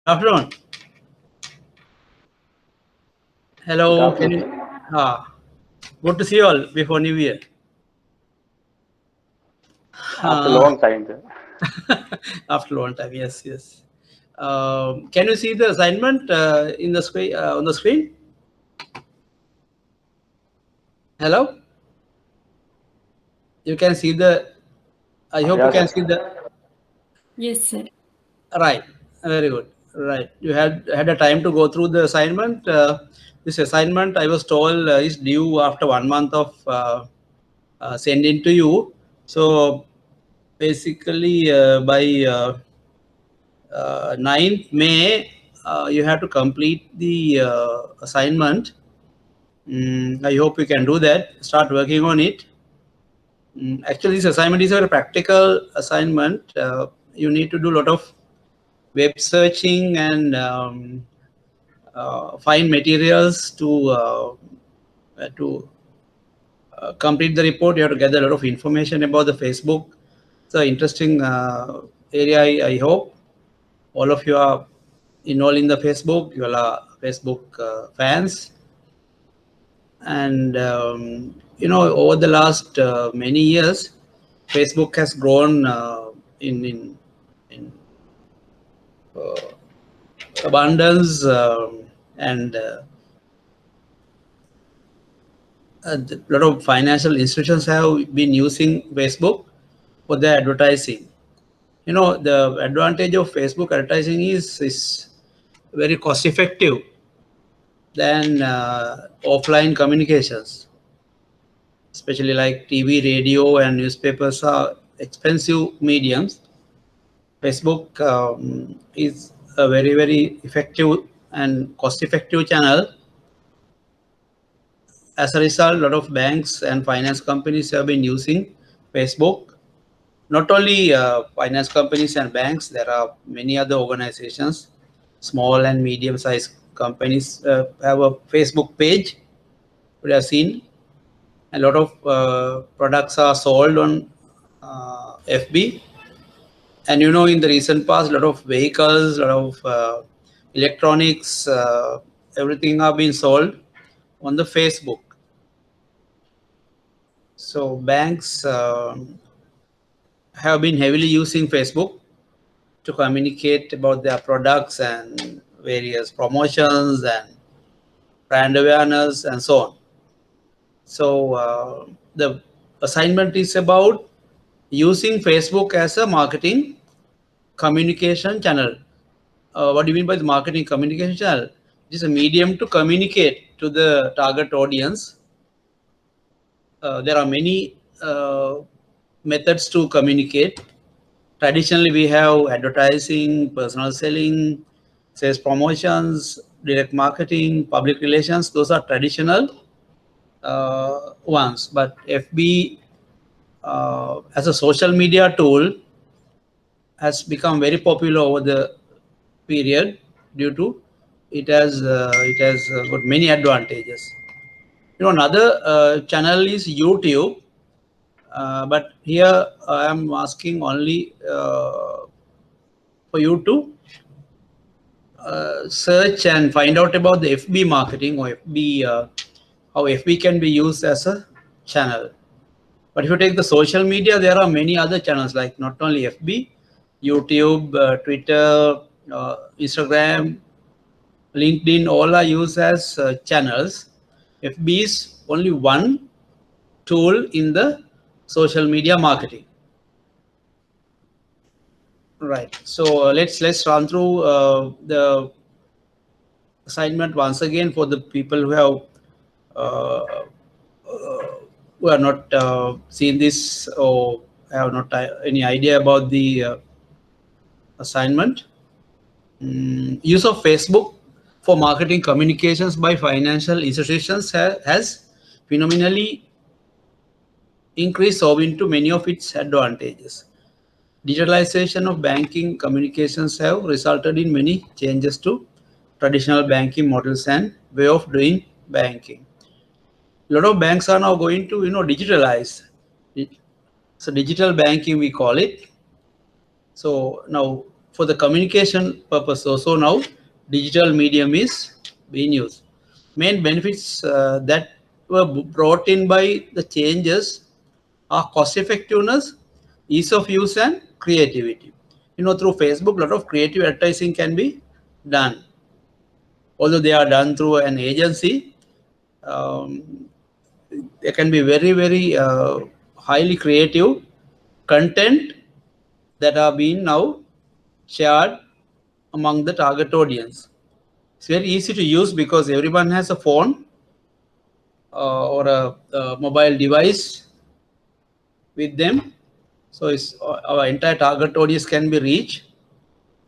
Afternoon. Hello. Can you? Good to see you all before New Year. After a long time. After a long time, yes, yes. Can you see the assignment in the screen on the screen? Hello. You can see the. I hope you Yes, can see the. Yes, sir. Right. Very good. Right. You had a time to go through the assignment. This assignment, I was told, is due after 1 month of sending to you. So basically, by 9th May, you have to complete the assignment. I hope you can do that. Start working on it. Actually, this assignment is a practical assignment. You need to do a lot of web searching and find materials to complete the report. You have to gather a lot of information about the Facebook. It's an interesting area. I hope all of you are involved in the Facebook. You all are Facebook fans, and over the last many years, Facebook has grown in abundance, and a lot of financial institutions have been using Facebook for their advertising. The advantage of Facebook advertising is very cost effective than offline communications, especially like TV, radio, and newspapers are expensive mediums. Facebook is a very, very effective and cost effective channel. As a result, a lot of banks and finance companies have been using Facebook. Not only finance companies and banks, there are many other organizations, small and medium-sized companies have a Facebook page. We have seen a lot of products are sold on FB. And in the recent past, a lot of vehicles, a lot of electronics, everything are being sold on the Facebook. So banks have been heavily using Facebook to communicate about their products and various promotions and brand awareness and so on. So the assignment is about using Facebook as a marketing communication channel. What do you mean by the marketing communication channel? It is a medium to communicate to the target audience. There are many methods to communicate. Traditionally, we have advertising, personal selling, sales promotions, direct marketing, public relations. Those are traditional ones. But FB as a social media tool has become very popular over the period due to it has got many advantages. Another channel is YouTube. But here I am asking only for you to search and find out about the FB marketing or FB, how FB can be used as a channel. But if you take the social media, there are many other channels like not only FB, YouTube, Twitter, Instagram, LinkedIn, all are used as channels. FB is only one tool in the social media marketing. Right. So let's run through the assignment once again for the people who have not seen this or have not any idea about the assignment. Use of Facebook for marketing communications by financial institutions has phenomenally increased owing to many of its advantages. Digitalization of banking communications have resulted in many changes to traditional banking models and way of doing banking. A lot of banks are now going to digitalize. So digital banking we call it. So now for the communication purpose. So now digital medium is being used. Main benefits that were brought in by the changes are cost effectiveness, ease of use, and creativity. Through Facebook, a lot of creative advertising can be done. Although they are done through an agency, they can be very, very highly creative content that are being now shared among the target audience. It's very easy to use because everyone has a phone or a mobile device with them. So our entire target audience can be reached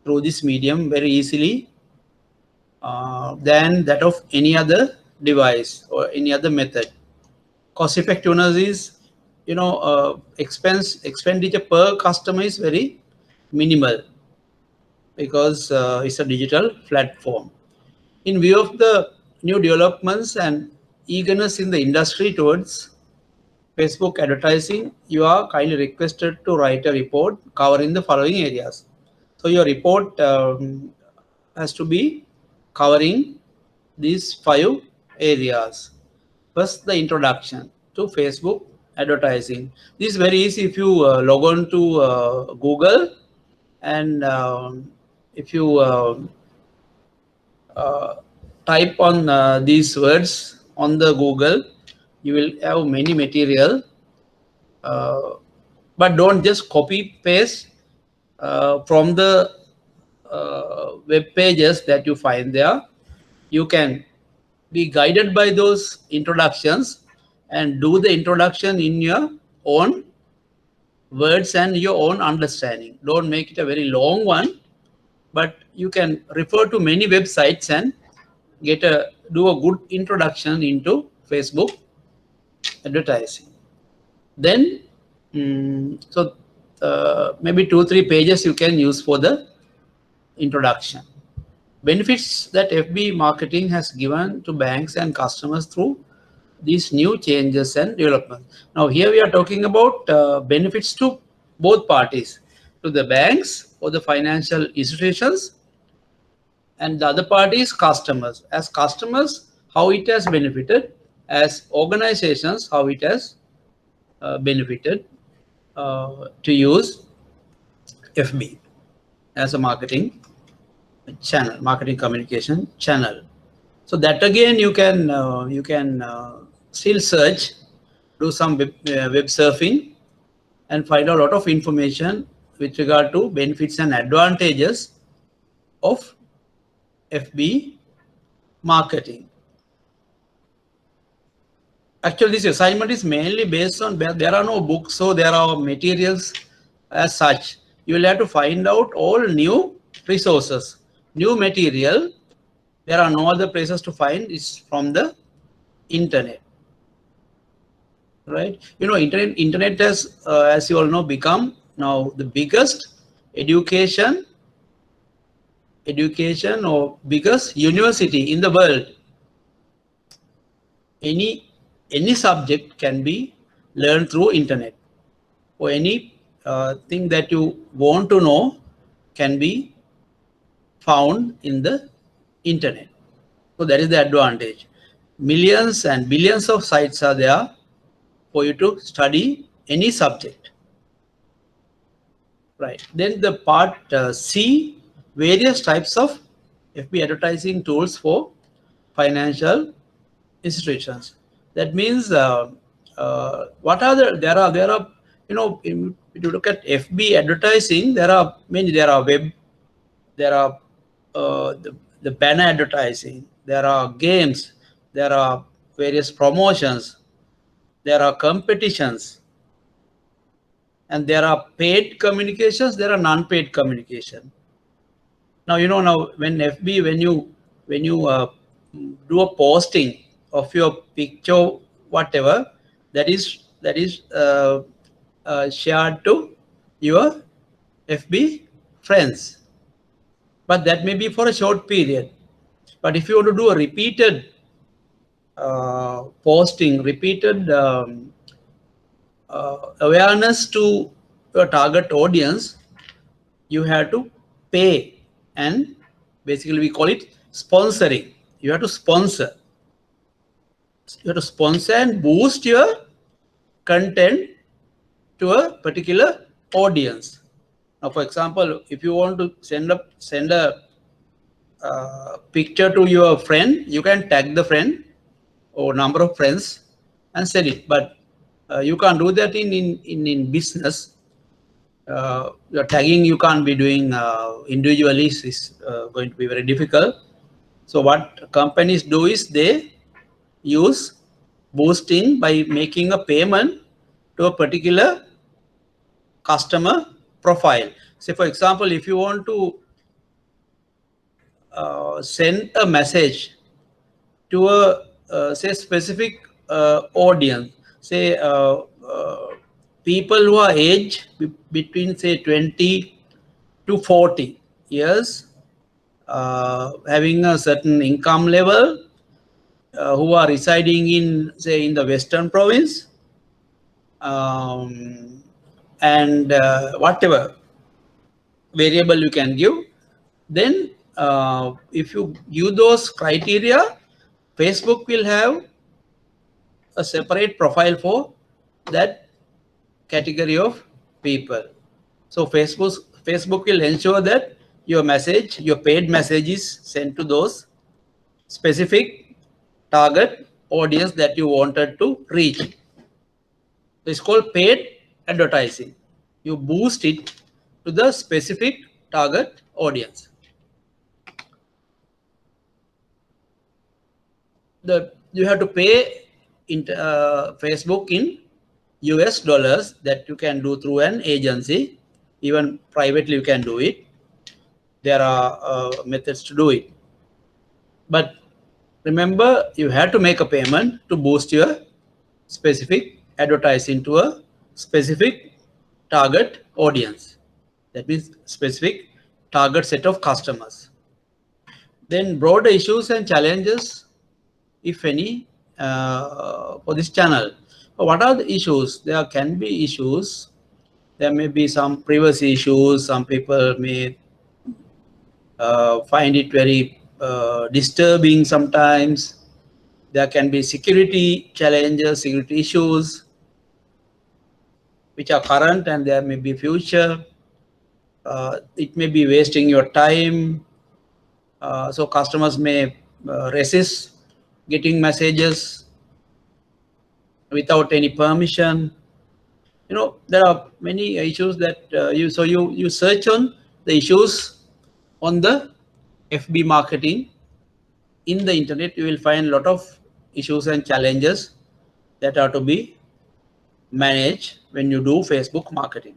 through this medium very easily than that of any other device or any other method. Cost effectiveness is, expenditure per customer is very minimal because it's a digital platform. In view of the new developments and eagerness in the industry towards Facebook advertising, you are kindly requested to write a report covering the following areas. So your report has to be covering these 5 areas. First, the introduction to Facebook advertising. This is very easy if you log on to Google, and if you type on these words on the Google, you will have many material, but don't just copy paste from the web pages that you find there. You can be guided by those introductions and do the introduction in your own words and your own understanding. Don't make it a very long one, but you can refer to many websites and do a good introduction into Facebook advertising. Then maybe 2-3 pages you can use for the introduction. Benefits that FB marketing has given to banks and customers through these new changes and developments. Now here we are talking about benefits to both parties, to the banks or the financial institutions, and the other party is customers. As customers, how it has benefited; as organizations, how it has benefited to use FB as a marketing channel, marketing communication channel. So that again you can still search, do some web surfing, and find out a lot of information with regard to benefits and advantages of FB marketing. Actually, this assignment is mainly based on, there are no books, so there are materials as such. You will have to find out all new resources, new material. There are no other places to find. It's from the internet, right? Internet has, as you all know, become now the biggest education or biggest university in the world. Any subject can be learned through internet, or any thing that you want to know can be found in the internet. So that is the advantage. Millions and billions of sites are there for you to study any subject, right? Then the part C, various types of FB advertising tools for financial institutions. That means what are there are if you look at FB advertising, there are web, there are the banner advertising, there are games, there are various promotions, there are competitions, and there are paid communications, there are non-paid communication. Now when FB, when you do a posting of your picture, whatever, that is shared to your FB friends, but that may be for a short period. But if you want to do a repeated posting, repeated awareness to your target audience, you have to pay, and basically we call it sponsoring. You have to sponsor. You have to sponsor and boost your content to a particular audience. Now, for example, if you want to send a picture to your friend, you can tag the friend or number of friends and send it. But you can't do that in business. Your tagging you can't be doing individually is going to be very difficult. So what companies do is they use boosting by making a payment to a particular customer profile. Say for example, if you want to send a message to a say specific audience, say people who are aged between say 20 to 40 years, having a certain income level, who are residing in say in the Western province, and whatever variable you can give, then if you give those criteria, Facebook will have a separate profile for that category of people. So Facebook will ensure that your message, your paid message is sent to those specific target audience that you wanted to reach. It's called paid advertising. You boost it to the specific target audience. You have to pay Facebook in US dollars that you can do through an agency. Even privately you can do it. There are methods to do it. But remember, you have to make a payment to boost your specific advertising to a specific target audience. That means specific target set of customers. Then broader issues and challenges, if any, for this channel. What are the issues? There can be issues. There may be some privacy issues. Some people may find it very disturbing sometimes. There can be security challenges, security issues, which are current, and there may be future. It may be wasting your time. So customers may resist getting messages without any permission. You know, there are many issues that you search on the issues on the FB marketing in the internet. You will find a lot of issues and challenges that are to be managed when you do Facebook marketing.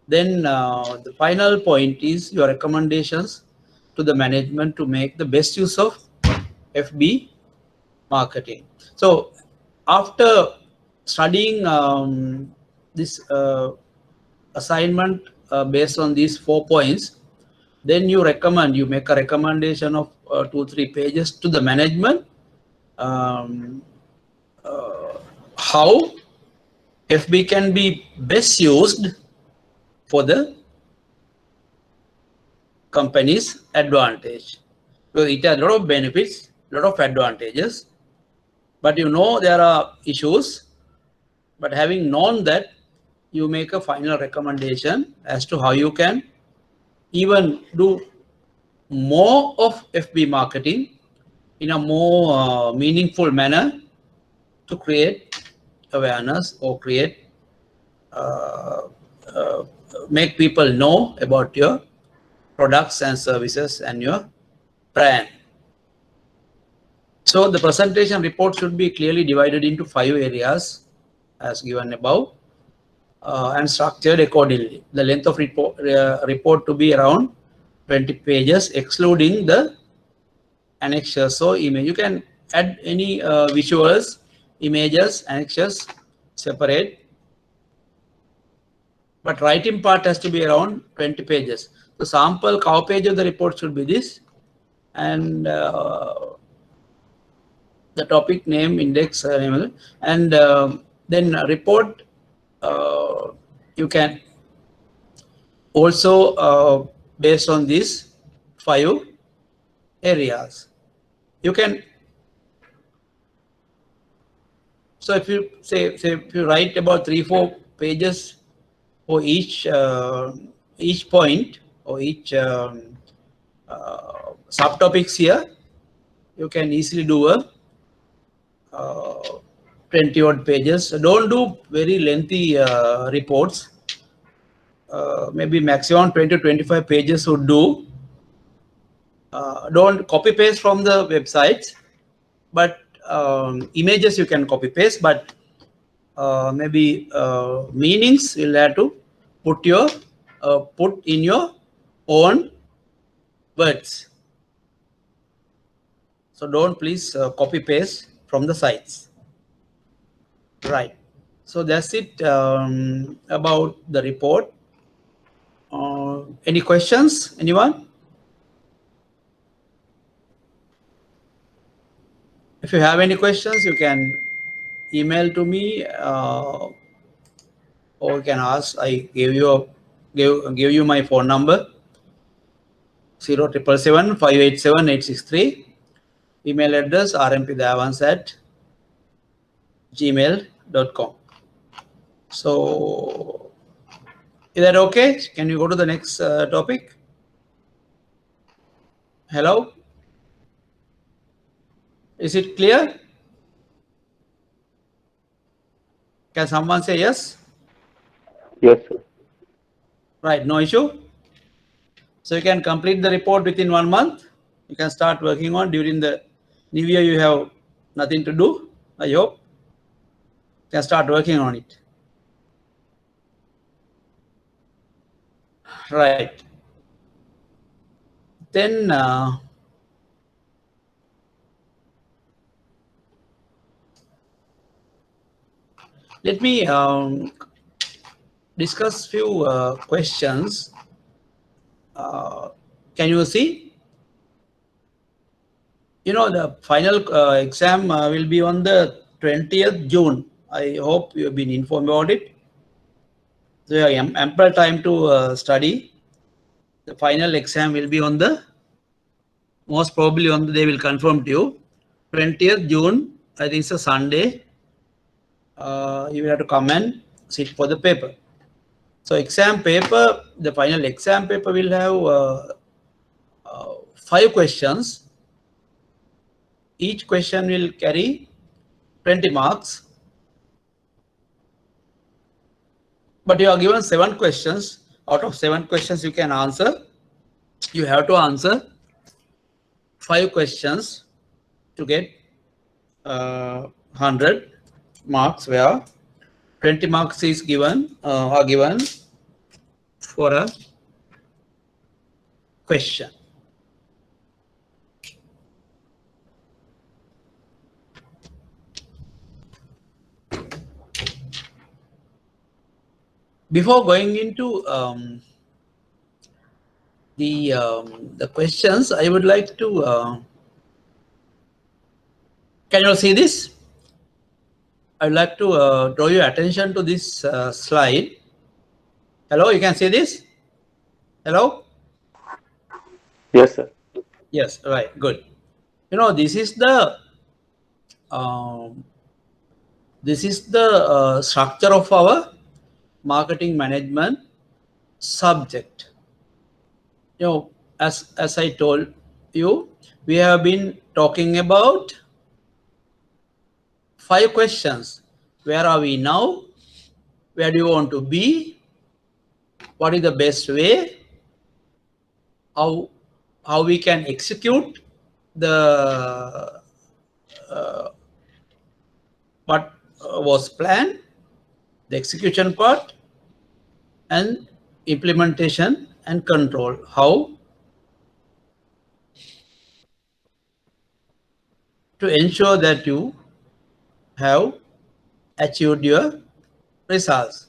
Then the final point is your recommendations to the management to make the best use of FB marketing. So after studying this assignment based on these 4 points, then you make a recommendation of 2-3 pages to the management, how FB can be best used for the company's advantage. So it has a lot of benefits, a lot of advantages, but you know there are issues. But having known that, you make a final recommendation as to how you can even do more of FB marketing in a more meaningful manner to create awareness or create make people know about your products and services and your brand. So the presentation report should be clearly divided into 5 areas as given above and structured accordingly. The length of report to be around 20 pages, excluding the annexures. So image, you can add any visuals, images, annexures separate, but writing part has to be around 20 pages. The sample cover page of the report should be this, and the topic name, index, and then report. You can also based on these 5 areas. You can, so if you say if you write about 3-4 pages for each point or each subtopics here, you can easily do a 20 odd pages. Don't do very lengthy reports. Maybe maximum 20 to 25 pages would do. Don't copy paste from the websites, but images you can copy paste, but maybe meanings you'll have to put in your own words. So don't please copy paste from the sites. Right. So that's it about the report. Any questions, anyone? If you have any questions, you can email to me or you can ask. I give you my phone number 0777 587 863. Email address rmpdavans@gmail.com. So is that okay? Can you go to the next topic? Hello? Is it clear? Can someone say yes? Yes, sir. Right, no issue. So you can complete the report within 1 month. You can start working on during the new year. You have nothing to do, I hope. You can start working on it. Right. Then let me discuss few questions. Can you see? You know, the final exam will be on the 20th June. I hope you have been informed about it. So you have ample time to study. The final exam will be on the, most probably on the, they will confirm to you, 20th June. I think it's a Sunday. You will have to come and sit for the paper. So exam paper, the final exam paper will have 5 questions. Each question will carry 20 marks. But you are given 7 questions. Out of 7 questions you can answer. You have to answer 5 questions to get 100 marks, where 20 marks is given are given for a question. Before going into the questions, I would like to can you see this? I'd like to draw your attention to this slide. Hello, you can see this? Hello? Yes, sir. Yes, right, good. You know, this is the structure of our marketing management subject. You know, as I told you, we have been talking about 5 questions. Where are we now? Where do you want to be? What is the best way? How we can execute the what was planned, the execution part, and implementation and control. How to ensure that you have achieved your results.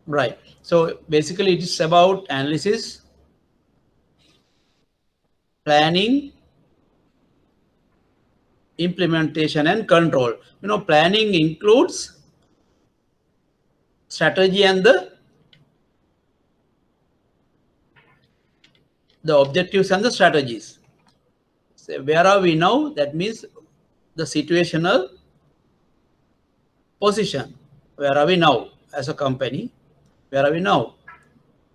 Right. So basically it is about analysis, planning, implementation, and control. You know, planning includes strategy and the the objectives and the strategies. So where are we now? That means the situational position. Where are we now as a company? Where are we now?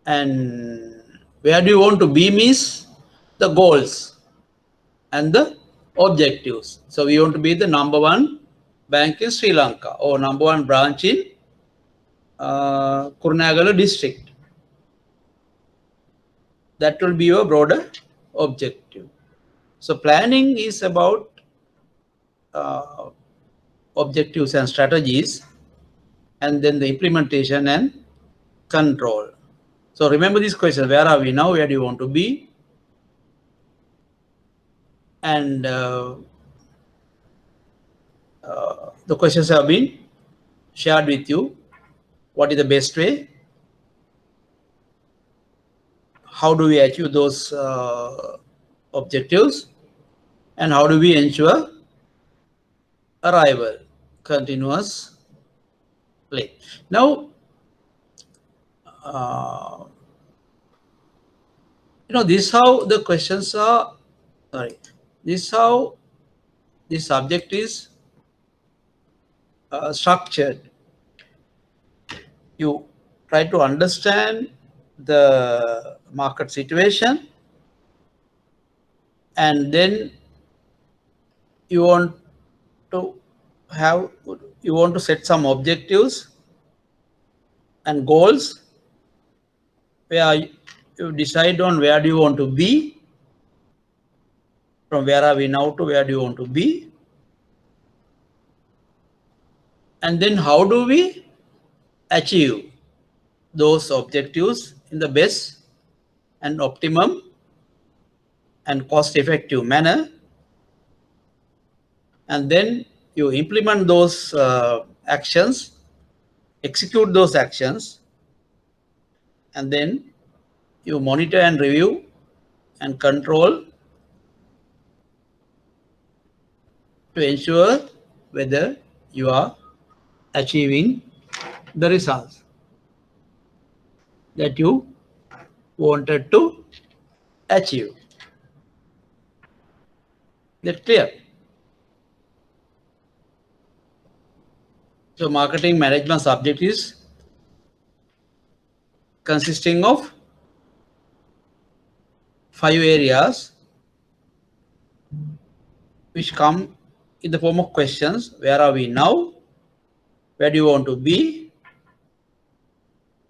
And where do you want to be means the goals and the objectives. So we want to be the #1 bank in Sri Lanka or #1 branch in Kurunegala district. That will be your broader objective. So planning is about objectives and strategies, and then the implementation and control. So remember this question: where are we now? Where do you want to be? And the questions have been shared with you. What is the best way? How do we achieve those objectives? And how do we ensure arrival continuously? Now, this is how the questions are. Sorry, this is how the subject is structured. You try to understand the market situation, and then you want to set some objectives and goals where you decide on where do you want to be, from where are we now to where do you want to be, and then how do we achieve those objectives in the best and optimum and cost-effective manner, and then you implement those actions, execute those actions, and then you monitor and review and control to ensure whether you are achieving the results that you wanted to achieve. That clear? So marketing management subject is consisting of 5 areas which come in the form of questions. Where are we now? Where do you want to be?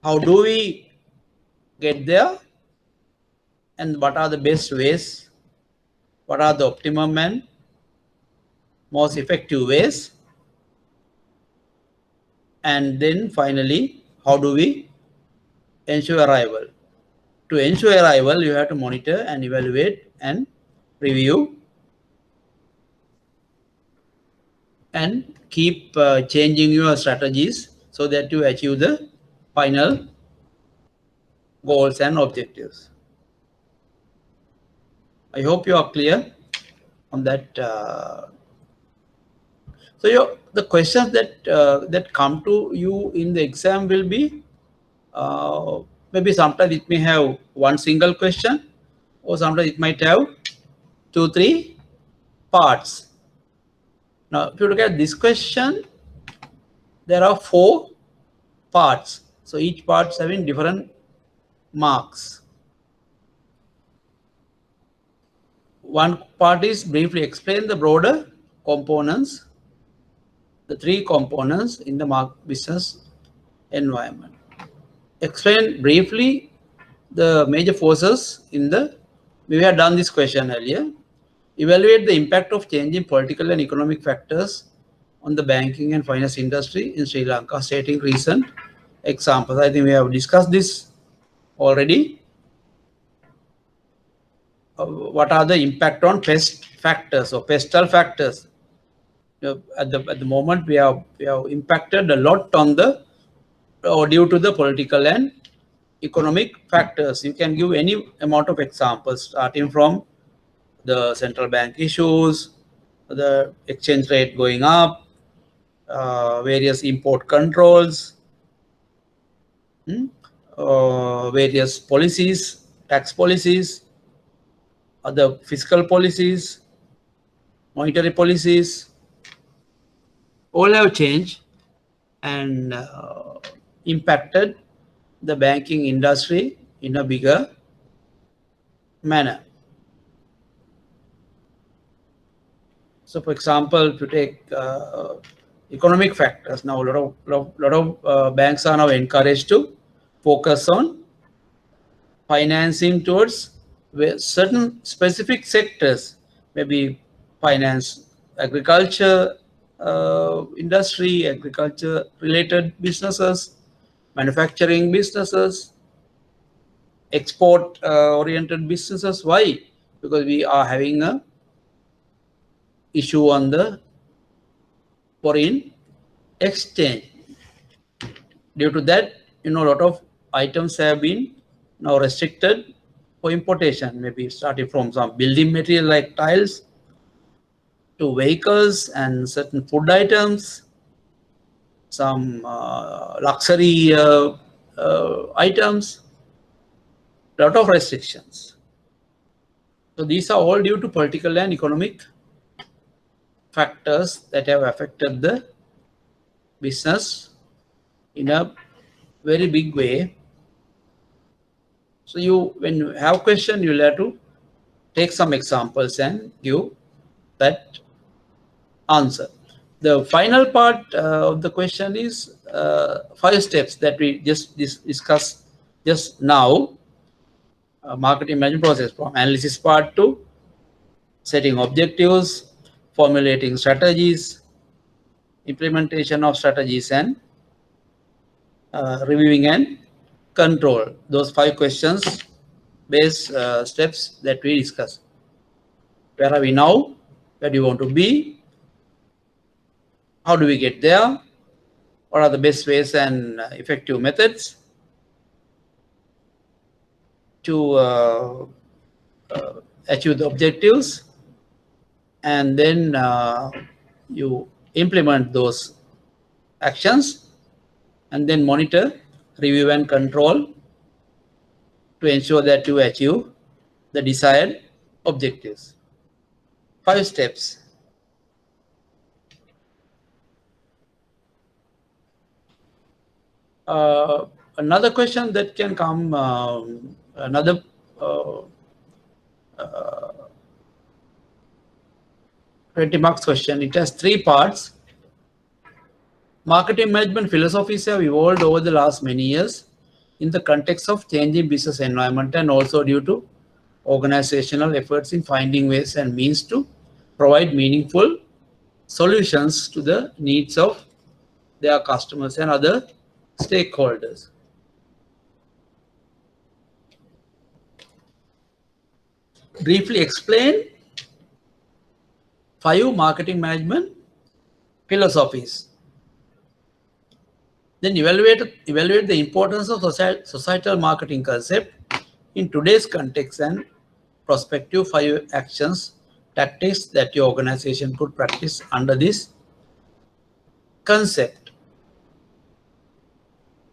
How do we get there? And what are the best ways? What are the optimum and most effective ways? And then finally, how do we ensure arrival? To ensure arrival, you have to monitor and evaluate and review and keep changing your strategies so that you achieve the final goals and objectives. I hope you are clear on that. So the questions that come to you in the exam will be maybe sometimes it may have one single question, or sometimes it might have 2-3 parts. Now, if you look at this question, there are 4 parts. So each part is having different marks. One part is briefly explain the broader components, the 3 components in the business environment. Explain briefly the major forces in the, we have done this question earlier. Evaluate the impact of changing political and economic factors on the banking and finance industry in Sri Lanka, stating recent examples. I think we have discussed this already. What are the impact on pest factors or pestal factors? At the moment, we have impacted a lot on the due to the political and economic factors. You can give any amount of examples, starting from the central bank issues, the exchange rate going up, various import controls, various policies, tax policies, other fiscal policies, monetary policies, all have changed and impacted the banking industry in a bigger manner. So, for example, if you take economic factors, now a lot of banks are now encouraged to focus on financing towards certain specific sectors, maybe finance, agriculture, industry, agriculture related businesses, manufacturing businesses, export oriented businesses. Why? Because we are having a issue on the foreign exchange. Due to that, a lot of items have been now restricted for importation, maybe starting from some building material like tiles to vehicles and certain food items, some luxury items, lot of restrictions. So these are all due to political and economic factors that have affected the business in a very big way. So when you have question, you'll have to take some examples and give that answer. The final part of the question is 5 steps that we just discussed just now. Marketing management process, from analysis part to setting objectives, formulating strategies, implementation of strategies, and reviewing and control. Those 5 questions based steps that we discussed. Where are we now? Where do you want to be? How do we get there? What are the best ways and effective methods to achieve the objectives? And then you implement those actions and then monitor, review, and control to ensure that you achieve the desired objectives. 5 steps. Another question that can come, another 20 marks question. It has 3 parts. Marketing management philosophies have evolved over the last many years in the context of changing business environment and also due to organizational efforts in finding ways and means to provide meaningful solutions to the needs of their customers and other stakeholders. Briefly explain 5 marketing management philosophies. Then evaluate the importance of societal marketing concept in today's context and prospective 5 actions, tactics that your organization could practice under this concept.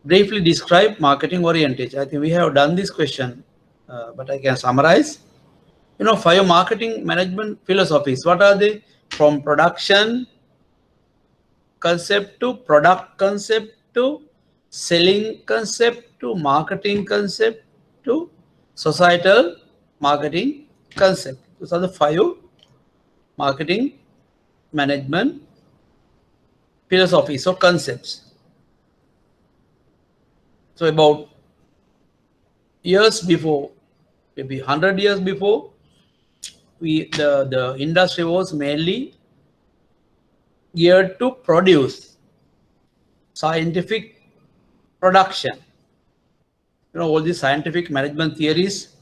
Briefly describe marketing orientation. I think we have done this question, but I can summarize. 5 marketing management philosophies. What are they? From production concept to product concept to selling concept to marketing concept to societal marketing concept. Those are the 5 marketing management philosophies or concepts. So about years before, maybe 100 years before, the industry was mainly geared to produce scientific production. All these scientific management theories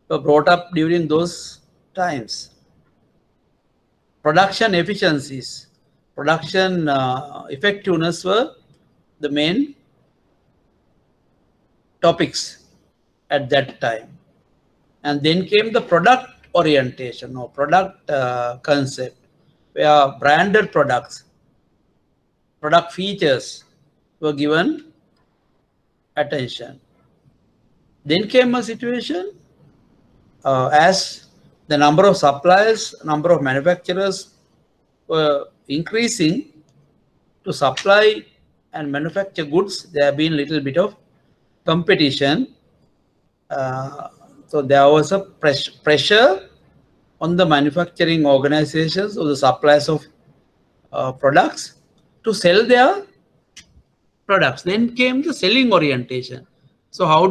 were brought up during those times. Production efficiencies, production effectiveness were the main topics at that time. And then came the product orientation or product concept, where branded products, product features were given attention. Then came a situation as the number of suppliers, number of manufacturers were increasing to supply and manufacture goods. There have been a little bit of competition. So there was a pressure on the manufacturing organizations or the suppliers of products to sell their products. Then came the selling orientation. So how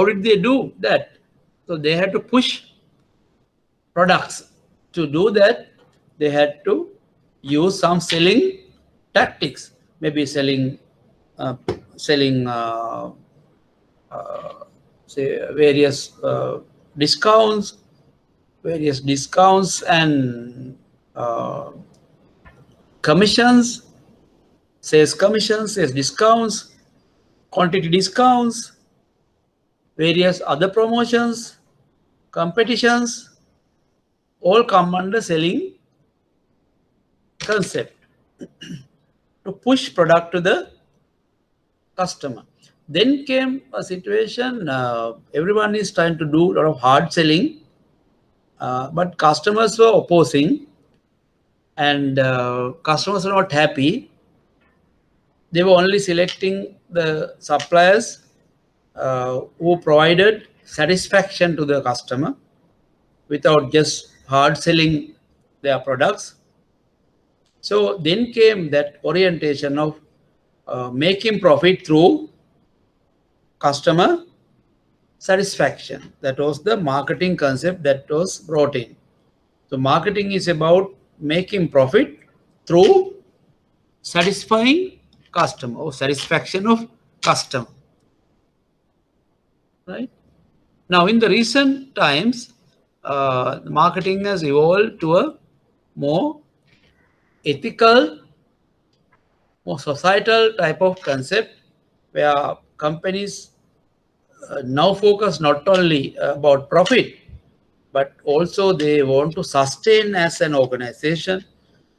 did they do that? So they had to push products. To do that, they had to use some selling tactics, maybe selling say various discounts and commissions, sales commissions, sales discounts, quantity discounts, various other promotions, competitions, all come under selling concept to push product to the customer. Then came a situation, everyone is trying to do a lot of hard selling, but customers were opposing, and customers were not happy. They were only selecting the suppliers who provided satisfaction to the customer without just hard selling their products. So then came that orientation of making profit through customer satisfaction. That was the marketing concept that was brought in. So marketing is about making profit through satisfying customer or satisfaction of customer. Right? Now in the recent times, marketing has evolved to a more ethical, more societal type of concept where companies now focus not only about profit, but also they want to sustain as an organization.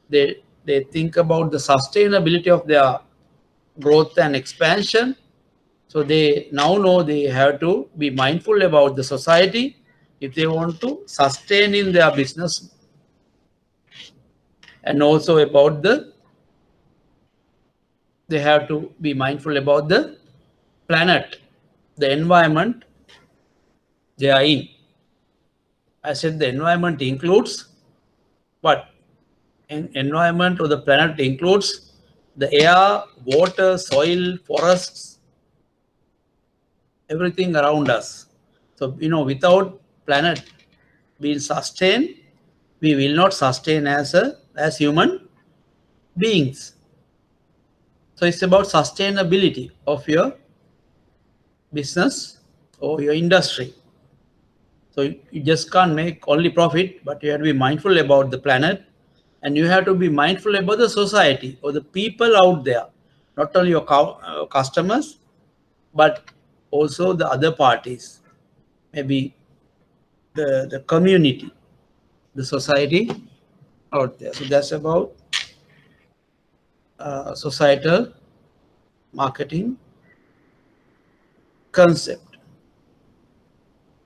They think about the sustainability of their growth and expansion. So they now know they have to be mindful about the society if they want to sustain in their business, and also about they have to be mindful about the planet, the environment they are in. I said the environment includes what? Environment or the planet includes the air, water, soil, forests, everything around us. So, without planet being sustained, we will not sustain as human beings. So it's about sustainability of your business or your industry. So you just can't make only profit, but you have to be mindful about the planet, and you have to be mindful about the society or the people out there, not only your customers, but also the other parties, maybe the community, the society out there. So that's about societal marketing concept.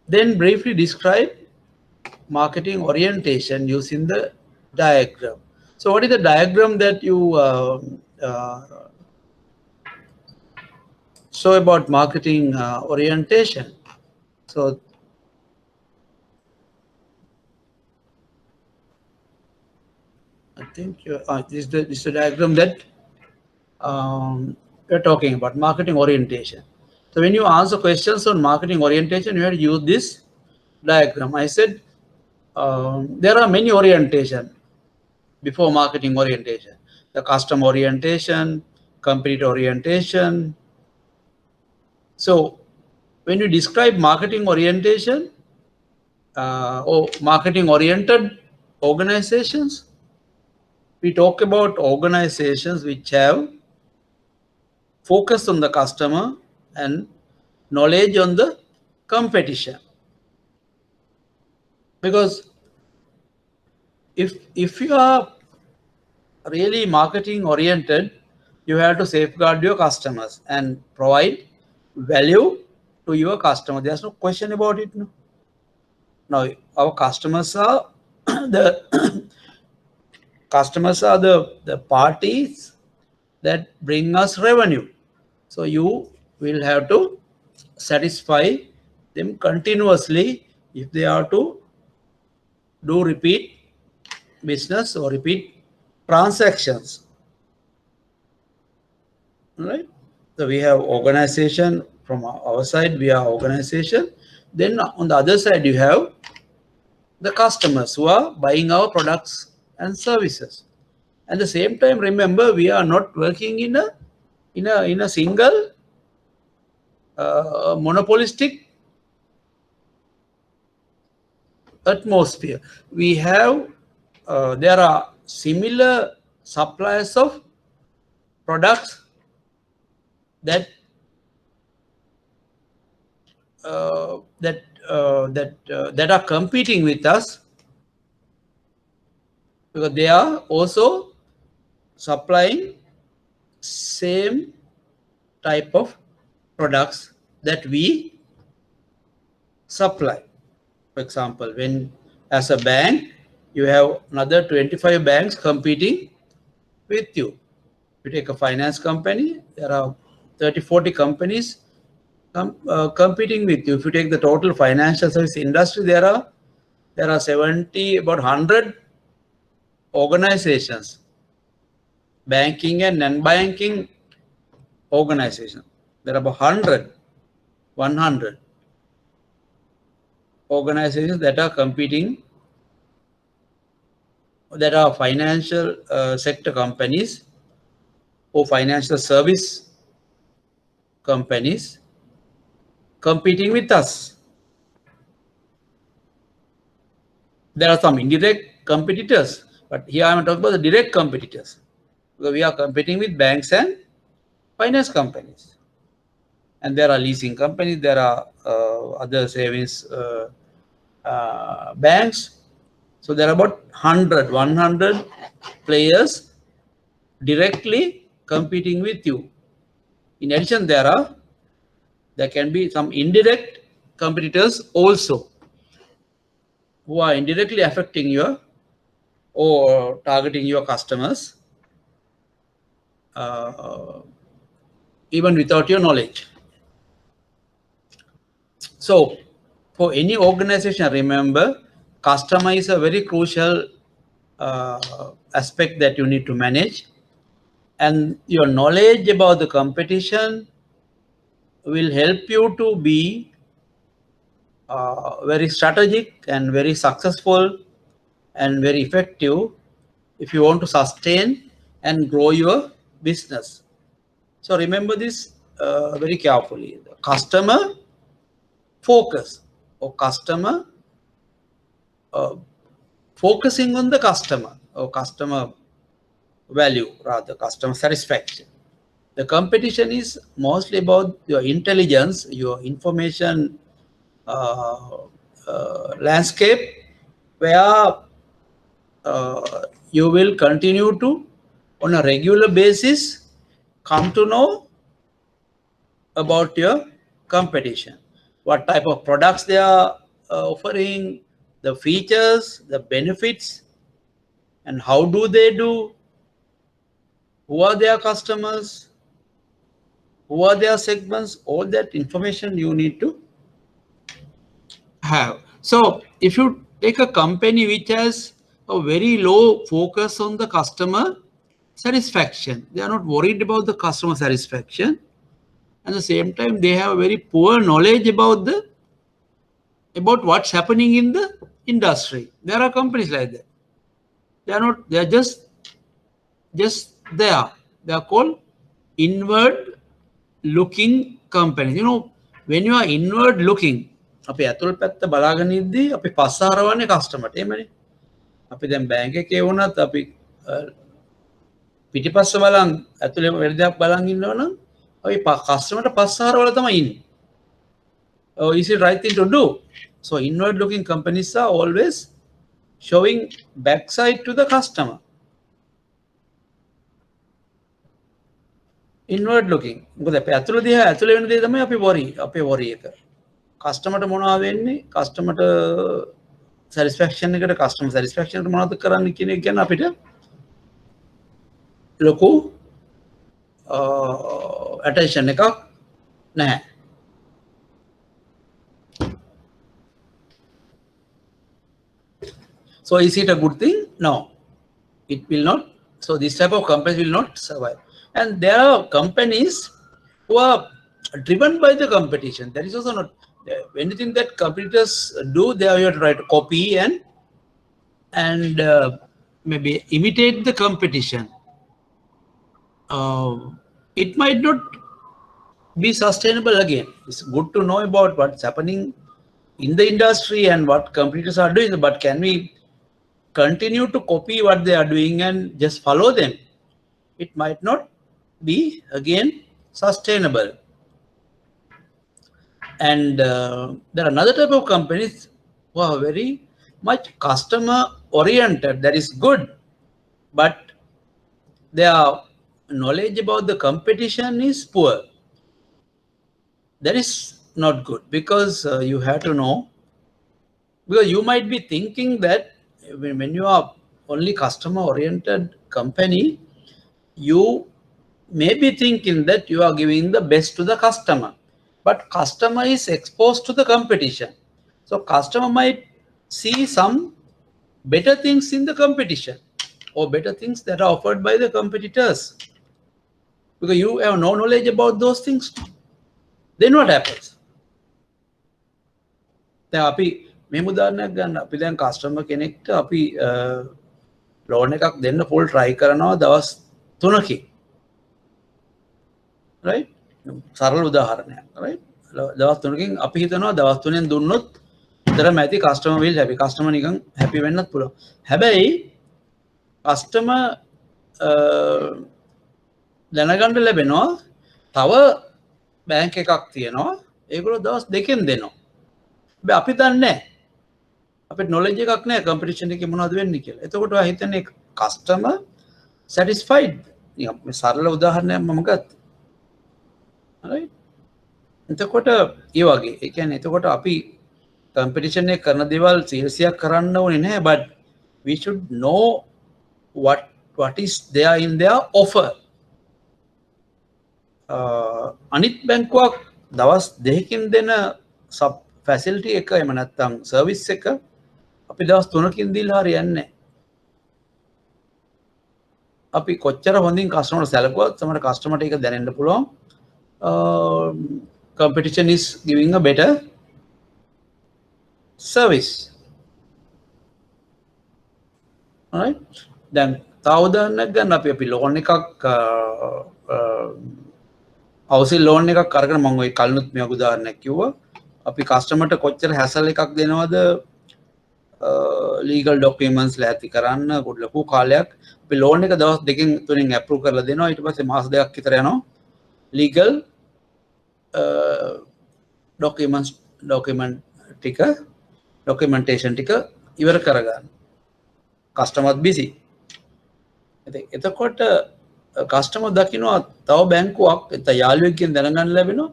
Then briefly describe marketing orientation using the diagram. So what is the diagram that you show about marketing orientation? So I think this is the diagram that we're talking about, marketing orientation. So when you answer questions on marketing orientation, you have to use this diagram. I said there are many orientation before marketing orientation: the customer orientation, competitor orientation. So when you describe marketing orientation or marketing oriented organizations, we talk about organizations which have focus on the customer and knowledge on the competition. Because if you are really marketing oriented, you have to safeguard your customers and provide value to your customer. There's no question about it. No Now our customers are the customers are the parties that bring us revenue. So you will have to satisfy them continuously if they are to do repeat business or repeat transactions. Right? So we have organization from our side, we are organization. Then on the other side, you have the customers who are buying our products and services. At the same time, remember, we are not working in a single monopolistic atmosphere. We have there are similar suppliers of products that that are competing with us, because they are also supplying same type of products that we supply. For example, when as a bank, you have another 25 banks competing with you. You take a finance company, there are 30-40 companies competing with you. If you take the total financial service industry, there are 70, about 100 organizations, banking and non-banking organizations. There are about 100 organizations that are competing, that are financial sector companies or financial service companies competing with us. There are some indirect competitors, but here I am talking about the direct competitors. Because we are competing with banks and finance companies. And there are leasing companies, there are other savings banks. So there are about 100 players directly competing with you. In addition, there can be some indirect competitors also, who are indirectly affecting your or targeting your customers even without your knowledge. So for any organization, remember, customer is a very crucial aspect that you need to manage, and your knowledge about the competition will help you to be very strategic and very successful and very effective if you want to sustain and grow your business. So remember this very carefully. The customer focus, or customer focusing on the customer, or customer value, rather customer satisfaction. The competition is mostly about your intelligence, your information landscape, where you will continue to, on a regular basis, come to know about your competition, what type of products they are offering, the features, the benefits, and how do they do, who are their customers, who are their segments. All that information you need to have. So if you take a company which has a very low focus on the customer satisfaction, they are not worried about the customer satisfaction, at the same time they have very poor knowledge about what's happening in the industry. There are companies like that. They are just there. They are called inward looking companies. You know, when you are inward looking, අපි ඇතුල් පැත්ත බලාගෙන ඉද්දී අපි පස්ස හරවන්නේ කස්ටමර්ට. එහෙමනේ. අපි දැන් bank එකේ වුණත් අපි පිටිපස්ස බලන් ඇතුලේ වෙන දෙයක් බලන් ඉන්නවනම් අපි කස්ටමර්ට පස්ස හරවලා තමයි ඉන්නේ. Is it right thing to do? So inward looking companies are always showing backside to the customer. Inward looking. මොකද අපි ඇතුළ දිහා ඇතුළේ වෙන දේ තමයි අපි worry එක. කස්ටමර්ට මොනවා වෙන්නේ? කස්ටමර්ට satisfaction එකට customer satisfaction එකට මොනවද කරන්න කියන එක ගැන අපිට ලොකු attention එකක් නැහැ. So is it a good thing? No, it will not. So this type of companies will not survive. And there are companies who are driven by the competition. That is also not anything that competitors do. They are here to try to copy and maybe imitate the competition. It might not be sustainable again. It's good to know about what's happening in the industry and what competitors are doing, but can we continue to copy what they are doing and just follow them? It might not be again sustainable. And there are another type of companies who are very much customer oriented. That is good, but their knowledge about the competition is poor. That is not good, because you have to know, because you might be thinking that when you are only customer oriented company, you may be thinking that you are giving the best to the customer, but customer is exposed to the competition. So customer might see some better things in the competition or better things that are offered by the competitors, because you have no knowledge about those things. Then what happens? දැන් අපි මේ උදාහරණයක් ගන්න. අපි දැන් customer කෙනෙක්ට අපි loan එකක් දෙන්න ෆුල් try කරනවා දවස් 3කින්. right? සරල උදාහරණයක්. right? දවස් 3කින් අපි හිතනවා දවස් 3ෙන් දුන්නොත් විතරම ඇති කස්ටමර් will happy. කස්ටමර් නිකන් happy වෙන්නත් පුළුවන්. හැබැයි කස්ටමර් දැනගන්න ලැබෙනවා තව බැංක් එකක් තියෙනවා. ඒගොල්ලෝ දවස් 2කින් දෙනවා. හැබැයි අපි දන්නේ නැහැ. අපිට knowledge එකක් නැහැ competition එකේ මොනවද වෙන්නේ කියලා. එතකොට ඔයා හිතන්නේ customer satisfied. නිකන් මේ සරල උදාහරණයක් මම ගත්තා. right? එතකොට ඒ වගේ. ඒ කියන්නේ එතකොට අපි competition එක කරන දේවල් සීරියස්ලියක් කරන්න ඕනේ නැහැ, but we should know what is there in their offer. අනිත් බැංකුවක් දවස් 2කින් දෙන සබ් ෆැසිලිටි එක එහෙම නැත්නම් සර්විස් එක අපි දවස් 3කින් දීලා හරියන්නේ නැහැ. අපි කොච්චර හොඳින් කස්ටමර්ට සැලකුවත් සමහර කස්ටමර්ට ඒක දැනෙන්න පුළුවන් competition is giving a better service. alright, දැන් තව උදාහරණයක් ගන්න. අපි ලෝන් එකක් housing loan එකක් අරගෙන මම ඔය කලිනුත් මේ උදාහරණයක් කිව්වා. අපි කස්ටමර්ට කොච්චර හැසල් එකක් දෙනවද legal documents ලෑස්ති කරන්න ලොකු කාලයක්. අපි ලෝන් එක දවස් 2කින් 3කින් approve කරලා දෙනවා. ඊට පස්සේ මාස 2ක් විතර යනවා legal documentation ටික ඉවර කරගන්න. කස්ටමර්ත් busy. එතකොට කස්ටමර් දකින්නවා තව බැංකුවක් එතන යාළුවෙක්ගෙන් දැනගන්න ලැබෙනවා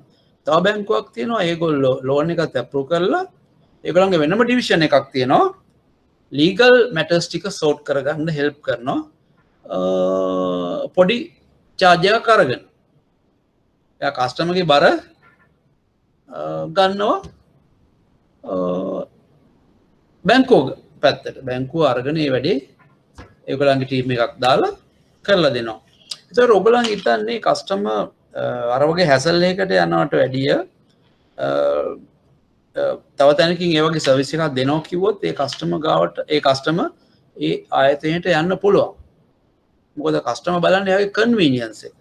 තව බැංකුවක් තියෙනවා ඒගොල්ලෝ ලෝන් එකත් අප්‍රූව් කරලා ඒගොල්ලන්ගේ වෙනම ඩිවිෂන් එකක් තියෙනවා ලීගල් මැටර්ස් ටික සෝට් කරගන්න හෙල්ප් කරනවා පොඩි charge එකක් අරගෙන එයා කස්ටමර්ගේ බර ගන්නවා බැංකුව පැත්තට බැංකුව අරගෙන ඒ වැඩේ ඒගොල්ලන්ගේ ටීම් එකක් දාලා කරලා දෙනවා. ඒතකොට ඔයගොල්ලන් හිතන්නේ කස්ටමර් අර වගේ හැසල් එකකට යනවට වැඩිය තව තැනකින් ඒ වගේ සර්විස් එකක් දෙනවා කිව්වොත් ඒ කස්ටමර් ගාවට ඒ කස්ටමර් ඒ ආයතනයට යන්න පුළුවන්. මොකද කස්ටමර් බලන්නේ එයාගේ කන්වීනියන්ස් එක.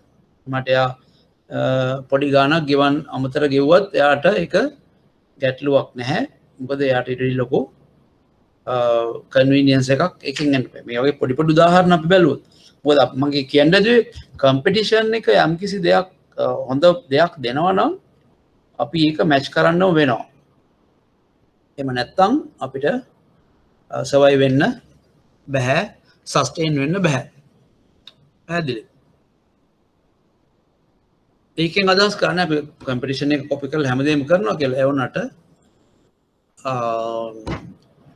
මට එයා පොඩි ගාණක් ගෙවන් අමතර ගෙවුවත් එයාට ඒක ගැටලුවක් නැහැ. මොකද එයාට ඊට ලොකු කන්වීනියන්ස් එකක් එකකින් ගන්න බෑ. මේ වගේ පොඩි පොඩි උදාහරණ අපි බැලුවොත් මොකද මගේ කියන්නේ කම්පිටිෂන් එක යම්කිසි දෙයක් හොඳ දෙයක් දෙනවා නම් අපි ඒක මැච් කරන්න වෙනවා. එහෙම නැත්නම් අපිට සර්වයිව් වෙන්න බෑ, සස්ටේන් වෙන්න බෑ. පැහැදිලි? ඒකෙන් අදහස් කරන්නේ අපි කම්පිටිෂන් එක කොපි කරලා හැමදේම කරනවා කියලා. ඒ වුණාට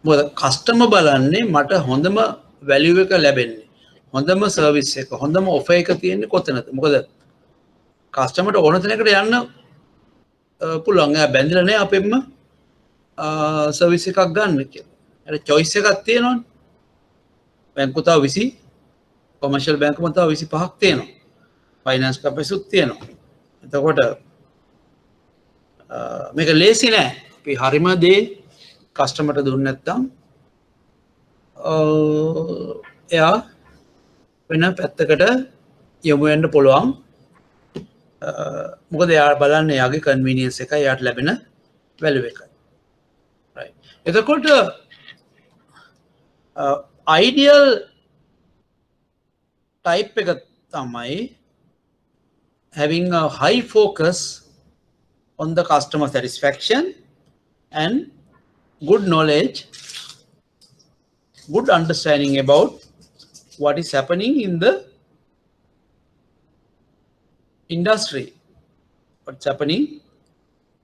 මොකද කස්ටමර් බලන්නේ මට හොඳම වැලියු එක ලැබෙන්නේ. හොඳම සර්විස් එක, හොඳම ඔෆර් එක තියෙන්නේ කොතනද? මොකද කස්ටමර්ට ඕන තැනකට යන්න පුළුවන්. එයා බැඳිලා නැහැ අපෙන්ම සර්විස් එකක් ගන්න කියලා. ඒකට choice එකක් තියෙනවනේ. බැංකු තව 20 කොමර්ෂල් බැංකුම තව 25ක් තියෙනවා. ෆයිනෑන්ස් කම්පැනිසුත් තියෙනවා. එතකොට මේක ලේසි නෑ. අපි හරිම දේ කස්ටමර්ට දුන්නේ නැත්නම් එයා වෙන පැත්තකට යොමු වෙන්න පුළුවන්. මොකද එයා බලන්නේ එයාගේ කන්වීනියන්ස් එකයි එයාට ලැබෙන වැලියු එකයි. right. එතකොට ideal type එක තමයි having a high focus on the customer satisfaction and good knowledge, good understanding about what is happening in the industry, what's happening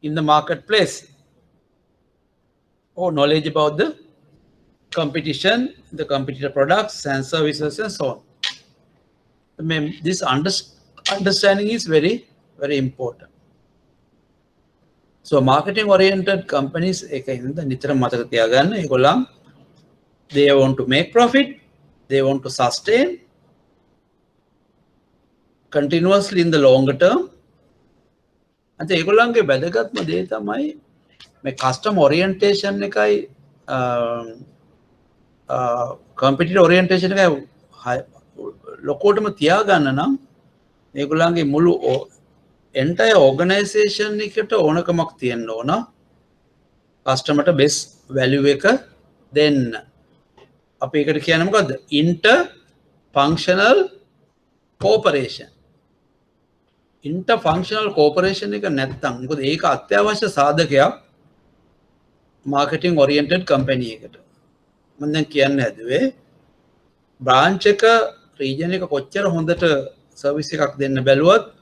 in the marketplace, or knowledge about the competition, the competitor products and services and so on. This understanding is very, very important. So marketing oriented companies එකකින්ද නිතර මතක තියාගන්න ඒගොල්ලන් they want to make profit, they want to sustain continuously in the longer term. අන්ත ඒගොල්ලන්ගේ වැදගත්ම දේ තමයි මේ customer orientation එකයි competitor orientation එකයි ලොකෝටම තියාගන්න නම් ඒගොල්ලන්ගේ මුළු entire organization එකට ඕනකමක් තියෙන්න ඕන කස්ටමර්ට best value එක දෙන්න. අපි ඒකට කියන්නේ මොකද්ද? inter functional cooperation. inter functional cooperation එක නැත්තම් මොකද ඒක අත්‍යවශ්‍ය සාධකයක් marketing oriented company එකට. මම දැන් කියන්න හැදුවේ branch එක region එක කොච්චර හොඳට service එකක් දෙන්න බැලුවත්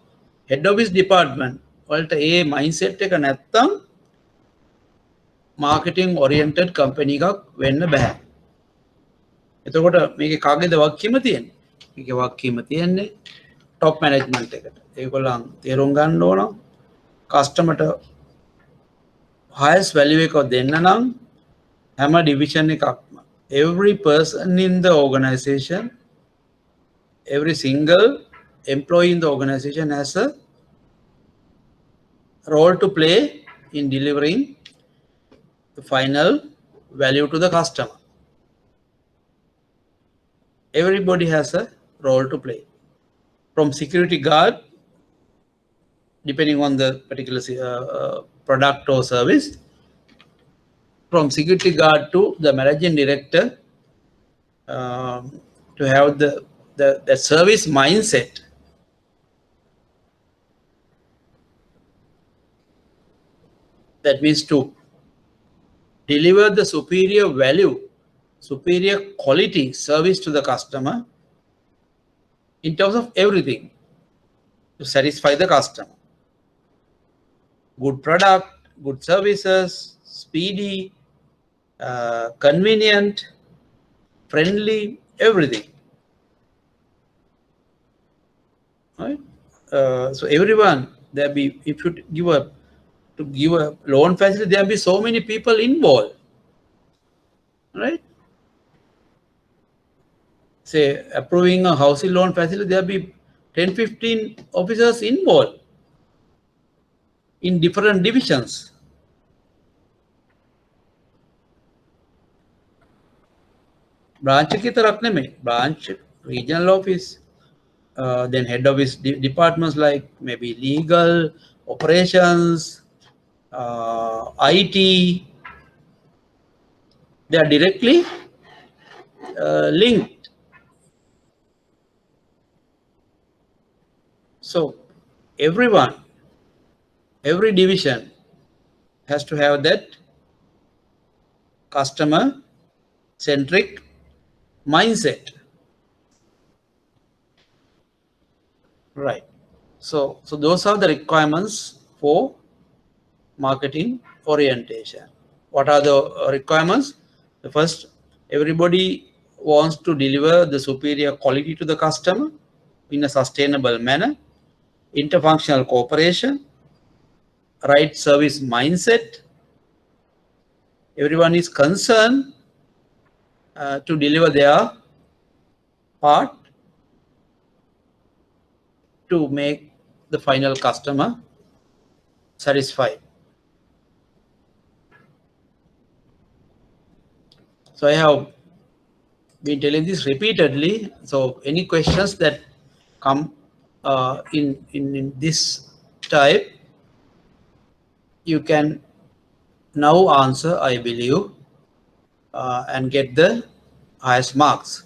head office department වලට ඒ mindset එක නැත්තම් marketing oriented company එකක් වෙන්න බෑ. එතකොට මේකේ කාගේද වගකීම තියෙන්නේ? මේකේ වගකීම තියෙන්නේ top management එකට. ඒගොල්ලන් තේරුම් ගන්න ඕන කස්ටමර්ට highest value එක දෙන්න නම් හැම division එකක්ම every person in the organization, every single employee in the organization has a role to play in delivering the final value to the customer. Everybody has a role to play. From security guard, depending on the particular product or service, from security guard to the managing director, to have the service mindset. That means to deliver the superior value, superior quality service to the customer in terms of everything to satisfy the customer. Good product, good services, speedy, convenient, friendly, everything. Right? So everyone, there be, if you give a loan facility, there will be so many people involved, right? Say approving a housing loan facility, there will be 10-15 officers involved in different divisions. Branch විතරක් නෙමෙයි, branch, regional office, then head office departments like maybe legal, operations, IT, they are directly linked. So everyone, every division has to have that customer centric mindset. Right. So those are the requirements for marketing orientation. What are the requirements? The first, everybody wants to deliver the superior quality to the customer in a sustainable manner, interfunctional cooperation, right service mindset. Everyone is concerned to deliver their part to make the final customer satisfied. So I have been telling this repeatedly. So any questions that come in this type, you can now answer, I believe, and get the highest marks.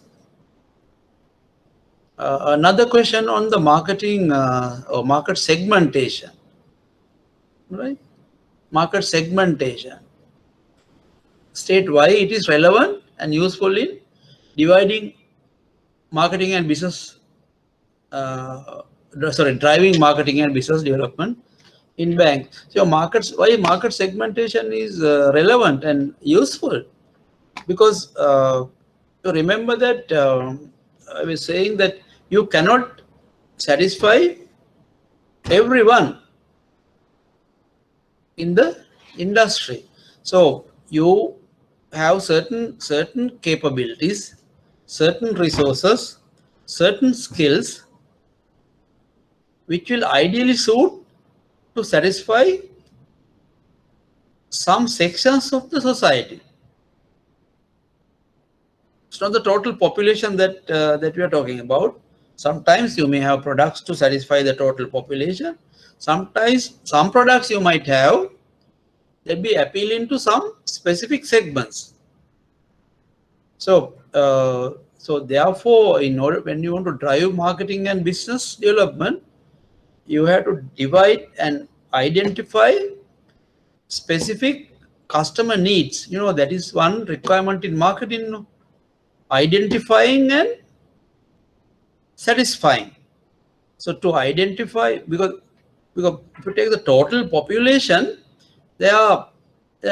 Another question on the marketing or market segmentation, right? Market segmentation. State why it is relevant and useful in dividing marketing and business, driving marketing and business development in banks. So why market segmentation is relevant and useful? Because you remember that I was saying that you cannot satisfy everyone in the industry. So you have certain capabilities, certain resources, certain skills which will ideally suit to satisfy some sections of the society. It's not the total population that that we are talking about. Sometimes you may have products to satisfy the total population. Sometimes some products you might have that be appealing to some specific segments. So so therefore, in order, when you want to drive marketing and business development, you have to divide and identify specific customer needs. You know, that is one requirement in marketing. Identifying and satisfying. So to identify, because if you take the total population, their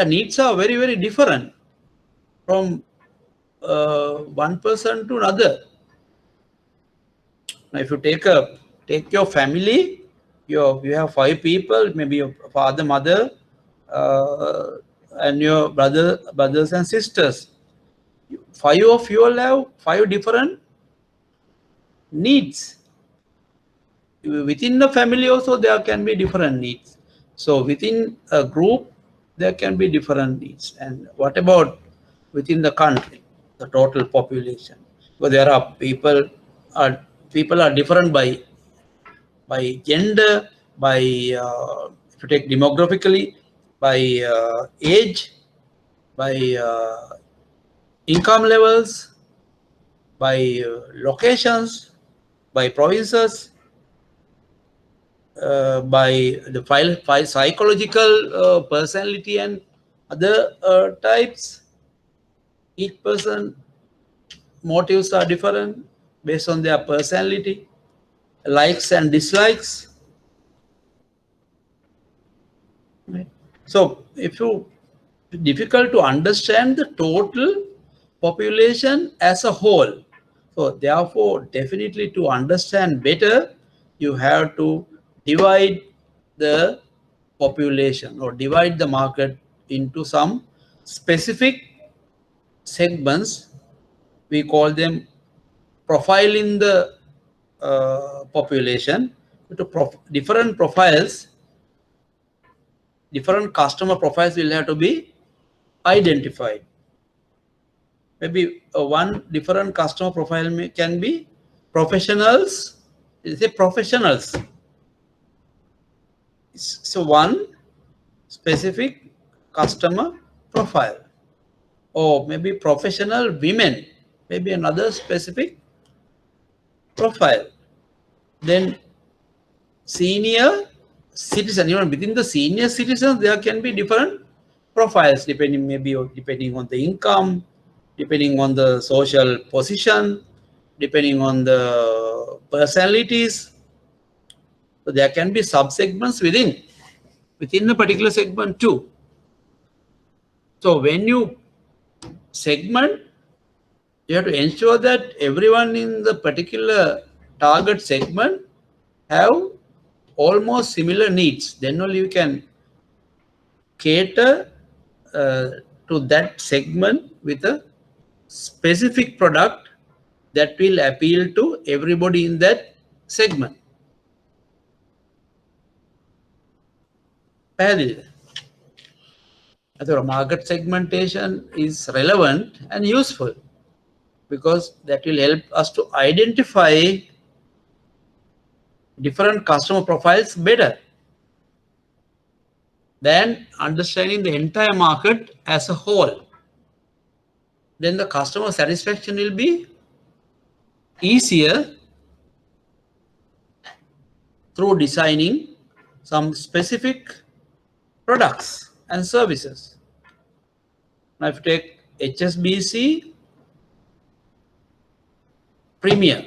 needs are very different from one person to another. Now, if you take your family, you have 5 people, maybe your father, mother, and your brothers and sisters. 5 of you will have 5 different needs. Within the family also there can be different needs. So within a group there can be different needs. And what about within the country, the total population? Well, there are people are different by gender, by if you take demographically, by age, by income levels, by locations, by provinces, by the psychological personality and other types. Each person motives are different based on their personality, likes and dislikes. Right? So if you difficult to understand the total population as a whole. So therefore, definitely to understand better, you have to divide the population or divide the market into some specific segments. We call them profiling the population to different profiles. Different customer profiles will have to be identified. Maybe one different customer profile can be professionals. Say professionals. So one specific customer profile, or maybe professional women, maybe another specific profile. Then senior citizen, even within the senior citizens, there can be different profiles depending on the income, depending on the social position, depending on the personalities. So there can be sub-segments within a particular segment too. So when you segment, you have to ensure that everyone in the particular target segment have almost similar needs. Then only you can cater to that segment with a specific product that will appeal to everybody in that segment. So market segmentation is relevant and useful because that will help us to identify different customer profiles better than understanding the entire market as a whole. Then the customer satisfaction will be easier through designing some specific products and services. Now, if you take HSBC Premier,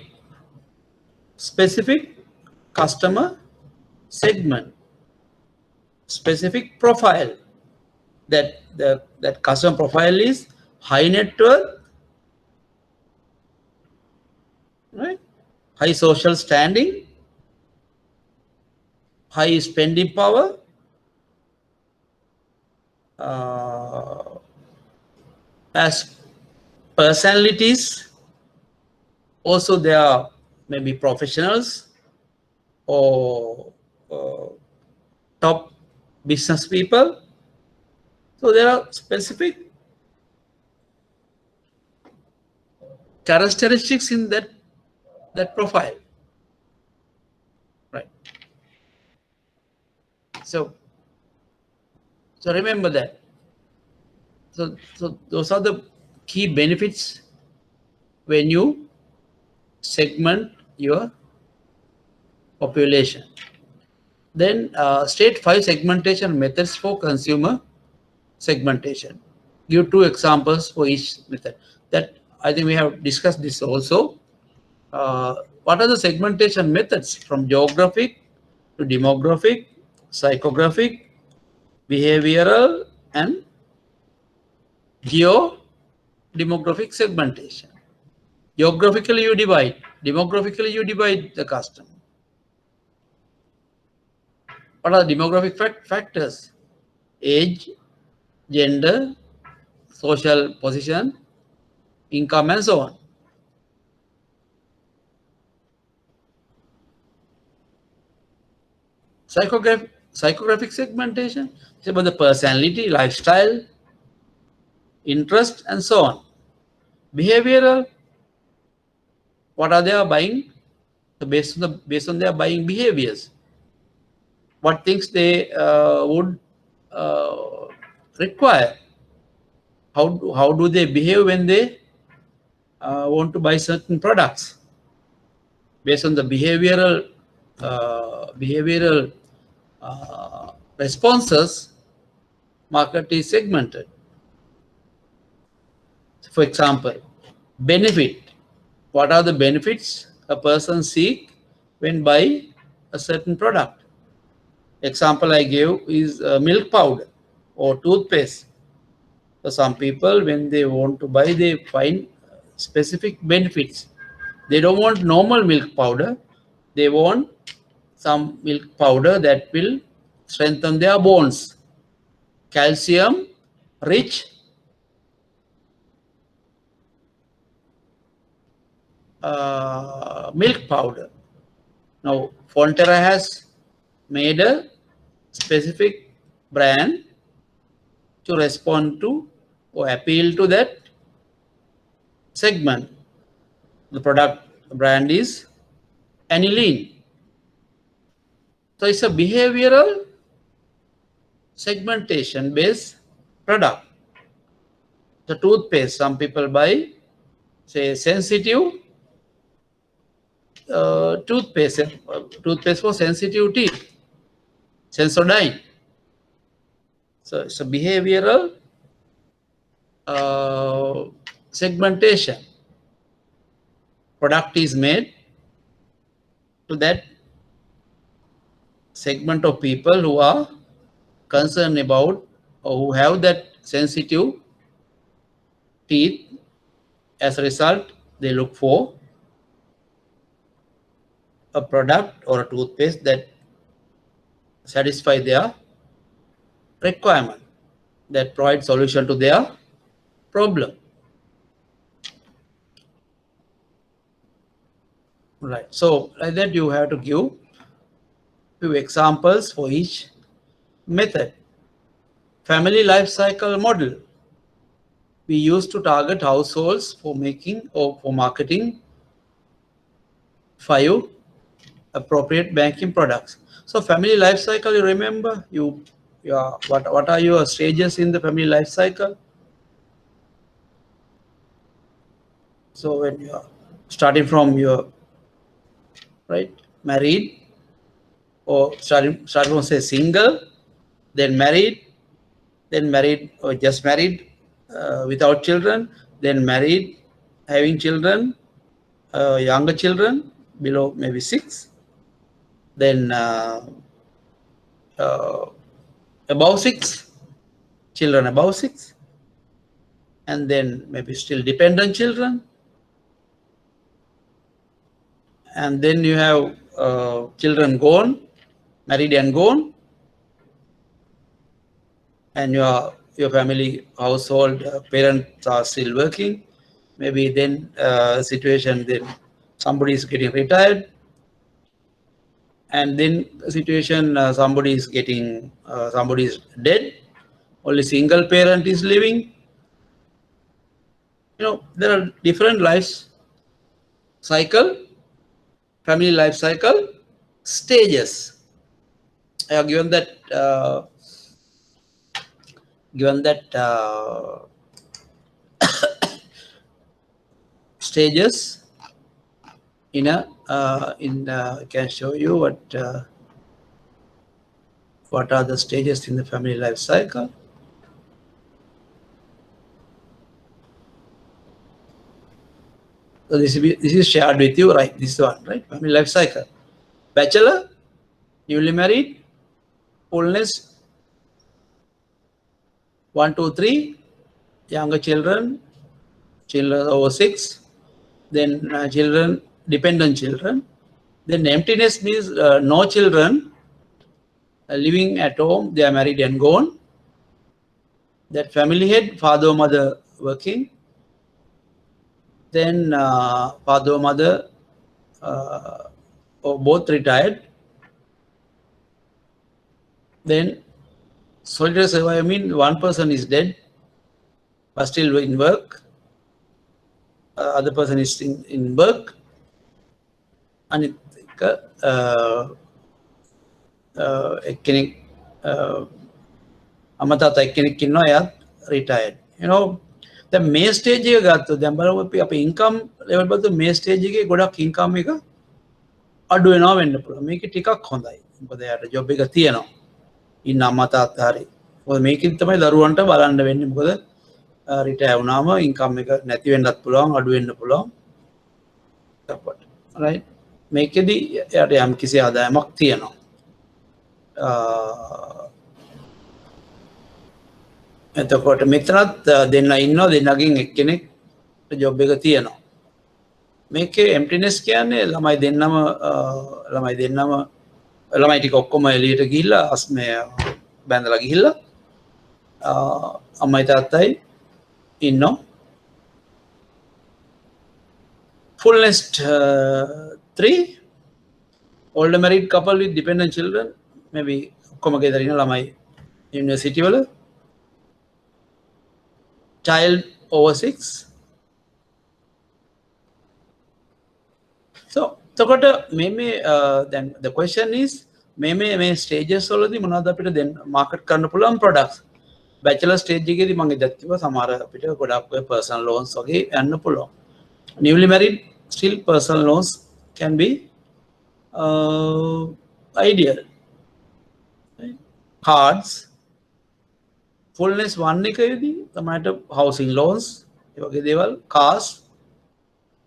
specific customer segment, specific profile, that customer profile is high net worth, right? High social standing, high spending power, as personalities. Also, there are maybe professionals or top business people. So there are specific characteristics in that profile, right? So remember that. So those are the key benefits when you segment your population. Then state 5 segmentation methods for consumer segmentation. Give 2 examples for each method. That I think we have discussed this also. What are the segmentation methods from geographic to demographic, psychographic, behavioral, and geo-demographic segmentation? Geographically you divide, demographically you divide the customer. What are the demographic factors? Age, gender, social position, income, and so on. Psychographic segmentation is about the personality, lifestyle, interest, and so on. Behavioral, what are they buying? Based on their buying behaviors, what things they would require. How do they behave when they want to buy certain products? Based on the behavioral responses, market is segmented. For example, benefit. What are the benefits a person seek when buy a certain product? Example I gave is milk powder or toothpaste. So some people, when they want to buy, they find specific benefits. They don't want normal milk powder. They want some milk powder that will strengthen their bones. Calcium rich milk powder. Now, Fonterra has made a specific brand to respond to or appeal to that segment. The product brand is aniline. So it's a behavioral segmentation based product. The toothpaste, some people buy, say, sensitive toothpaste for sensitive teeth, Sensodyne. So it's a behavioral segmentation. Product is made to that segment of people who are concerned about or who have that sensitive teeth. As a result, they look for a product or a toothpaste that satisfy their requirement, that provide solution to their problem. Right. So like that, you have to give few examples for each method. Family life cycle model. We used to target households for making or for marketing 5 appropriate banking products. So family life cycle, you remember, what are your stages in the family life cycle? So when you are starting from your married, or starting from say single, then married or just married without children, then married, having children, younger children below maybe 6, then above 6, children above 6, and then maybe still dependent children, and then you have children gone, married and gone, and your family household parents are still working. Maybe then situation, then somebody is getting retired, and then situation somebody is dead, only single parent is living. There are different life cycle, family life cycle stages. I have given that stages in a I can show you what are the stages in the family life cycle. So this is shared with you, right? This one, right? Family life cycle. Bachelor, newly married, fullness, 1, 2, 3, younger children over 6, then children, dependent children. Then emptiness means no children living at home, they are married and gone. That family head, father or mother working. Then father or mother or both retired. Then solitary survivor means one person is dead but still in work. Other person is in work. And එක්කෙනෙක් අමතත් එක්කෙනෙක් ඉන්නවා එයාත් retired. දැන් මේ stage එක ගත්තොත් දැන් බලමු අපි ඉන්කම් ලෙවල් බලද්දී මේ ස්ටේජ් එකේ ගොඩක් ඉන්කම් එක අඩු වෙනවා වෙන්න පුළුවන්. මේක ටිකක් හොඳයි. මොකද එයාට ජොබ් එක තියෙනවා. ඉන්න අම්මා තාත්තා හරි. මොකද මේකෙන් තමයි දරුවන්ට බලන්න වෙන්නේ. මොකද රිටයර් වුණාම ඉන්කම් එක නැති වෙන්නත් පුළුවන්, අඩු වෙන්න පුළුවන්. right. මේකෙදි එයාට යම් කිසි ආදායමක් තියෙනවා. එතකොට මෙතනත් දෙන්න ඉන්නවා, දෙන්නගෙන් එක්කෙනෙක් ජොබ් එක තියෙනවා. මේකේ emptiness කියන්නේ ළමයි ටික ඔක්කොම එළියට ගිහිල්ලා මේ බැඳලා ගිහිල්ලා අම්මයි තාත්තයි ඉන්නවා. Fullness 3, older married couple with dependent children, maybe ඔක්කොම ගෙදර ඉන්න ළමයි යුනිවර්සිටි වල, child over 6. So then the question is මේ stages වලදී මොනවද අපිට දැන් market කරන්න පුළුවන් products. Bachelor stage එකේදී මම ඉදත් කිව්වා සමහර අපිට ගොඩක් ඔය personal loans වගේ යන්න පුළුවන්. Newly married, still personal loans can be ideal. Right? Cards, fullness 1 එකේදී තමයි housing loans, ඒ වගේ දේවල්, cars,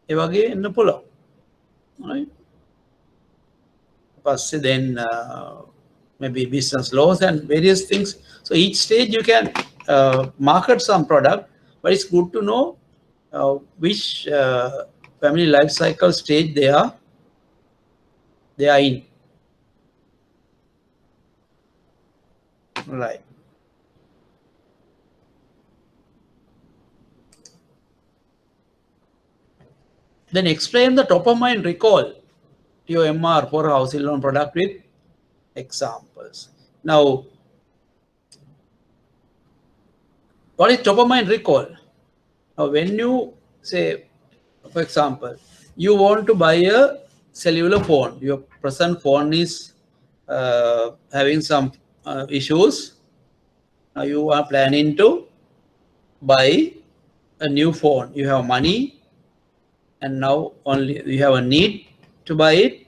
ඒ වගේ එන්න පුළුවන්. Right? Then maybe business loans and various things. So each stage you can market some product, but it's good to know which family life cycle stage they are in. Right. Then explain the top of mind recall to your MR for housing loan product with examples. Now, what is top of mind recall? Now, when you say, for example, you want to buy a cellular phone, your present phone is having some issues. Now you are planning to buy a new phone. You have money, and now only you have a need to buy it.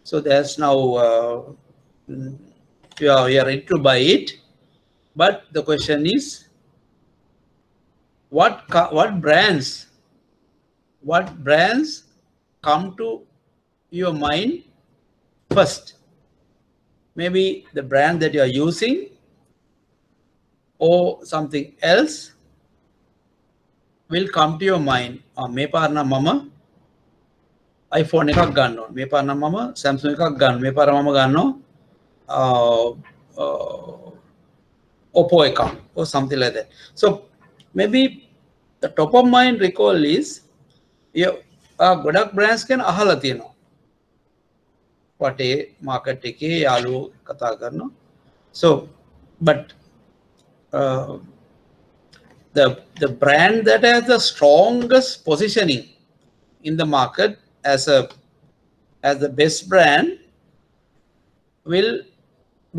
So there's now you are ready to buy it. But the question is, what brands come to your mind first? Maybe the brand that you are using or something else will come to your mind. මේ පාරණ මම iPhone එකක් ගන්නවා. මේ පාරණ මම Samsung එකක් ගන්නවා. මේ පාර මම ගන්නවා Oppo එකක් or something like that. So maybe the top of mind recall is ගොඩක් brands ගැන අහලා තියෙනවා. වටේ market එකේ යාළුවෝ කතා කරනවා. So but the brand that has the strongest positioning in the market as the best brand will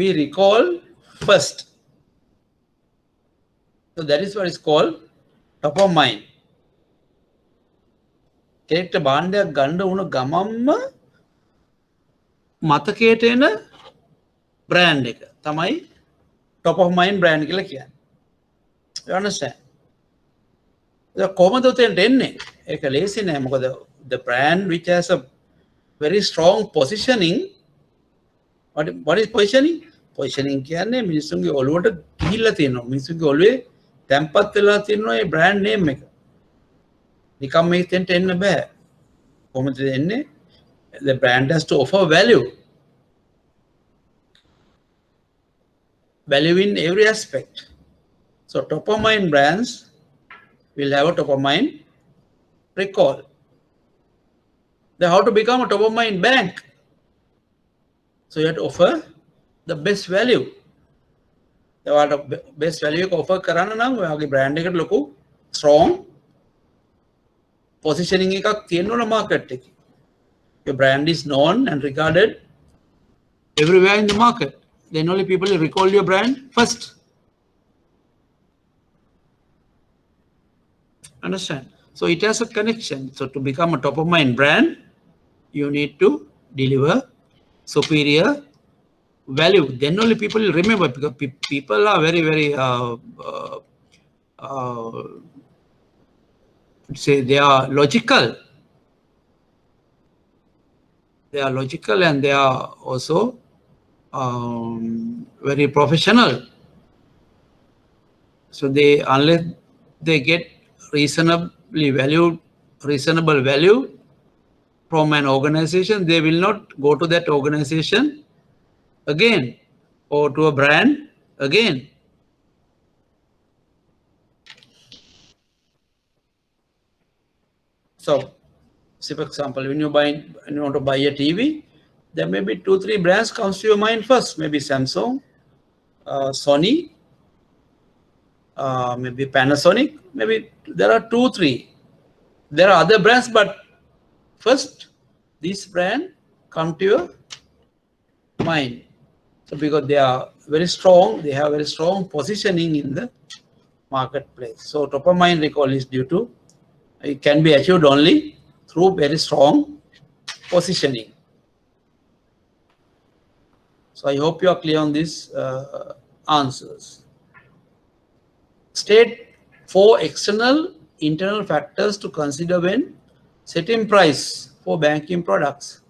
be recalled first. So that is what is called top of mind. Character බාණ්ඩයක් ගන්න වුණ ගමම්ම මතකයට එන brand එක තමයි top of mind brand කියලා කියන්නේ. You understand? කොහොමද උතෙන්ට එන්නේ? ඒක ලේසි නෑ. මොකද the brand which has a very strong positioning. What is positioning? Positioning කියන්නේ මිනිස්සුන්ගේ ඔළුවට ගිහිල්ලා තියෙනවා. මිනිස්සුන්ගේ ඔළුවේ තැම්පත් වෙලා තියෙනවා මේ brand name එක. නිකම් මේකෙන්ට එන්න බෑ. කොහොමද එන්නේ? The brand has to offer value. Value in every aspect. So top of mind brands will have a top of mind recall. Then how to become a top of mind bank? So you have to offer the best value. The best value you offer කරන්න නම් ඔයාගේ brand එකට ලොකු strong positioning එකක් තියෙන්න ඕන market එකේ. Your brand is known and regarded everywhere in the market. Then only people will recall your brand first. Understand? So it has a connection. So to become a top of mind brand, you need to deliver superior value. Then only people will remember, because people are very, very say they are logical. They are logical and they are also very professional. So unless they get reasonable value from an organization, they will not go to that organization again or to a brand again. So, say for example, when you want to buy a TV, there may be 2-3 brands comes to your mind first. Maybe Samsung, Sony, maybe Panasonic. Maybe there are 2-3. There are other brands, but first this brand come to your mind. So because they are very strong, they have very strong positioning in the marketplace. So top of mind recall is due to, it can be achieved only through very strong positioning. So I hope you are clear on these answers. State 4 external internal factors to consider when setting price for banking products.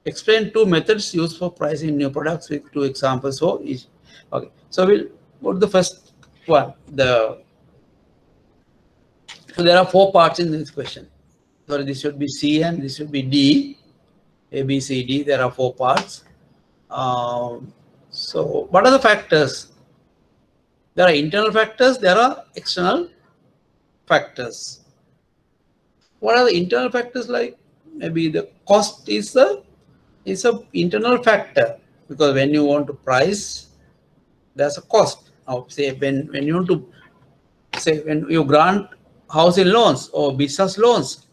Explain 2 methods used for pricing new products with 2 examples for each. Okay, so we'll go to the first one, the So there are 4 parts in this question. So this should be C and this should be D. A, B, C, D. There are 4 parts. So what are the factors? There are internal factors, there are external factors. What are the internal factors like? Maybe the cost is a internal factor, because when you want to price, there's a cost. Now, say when you want to say when you grant housing loans or business loans,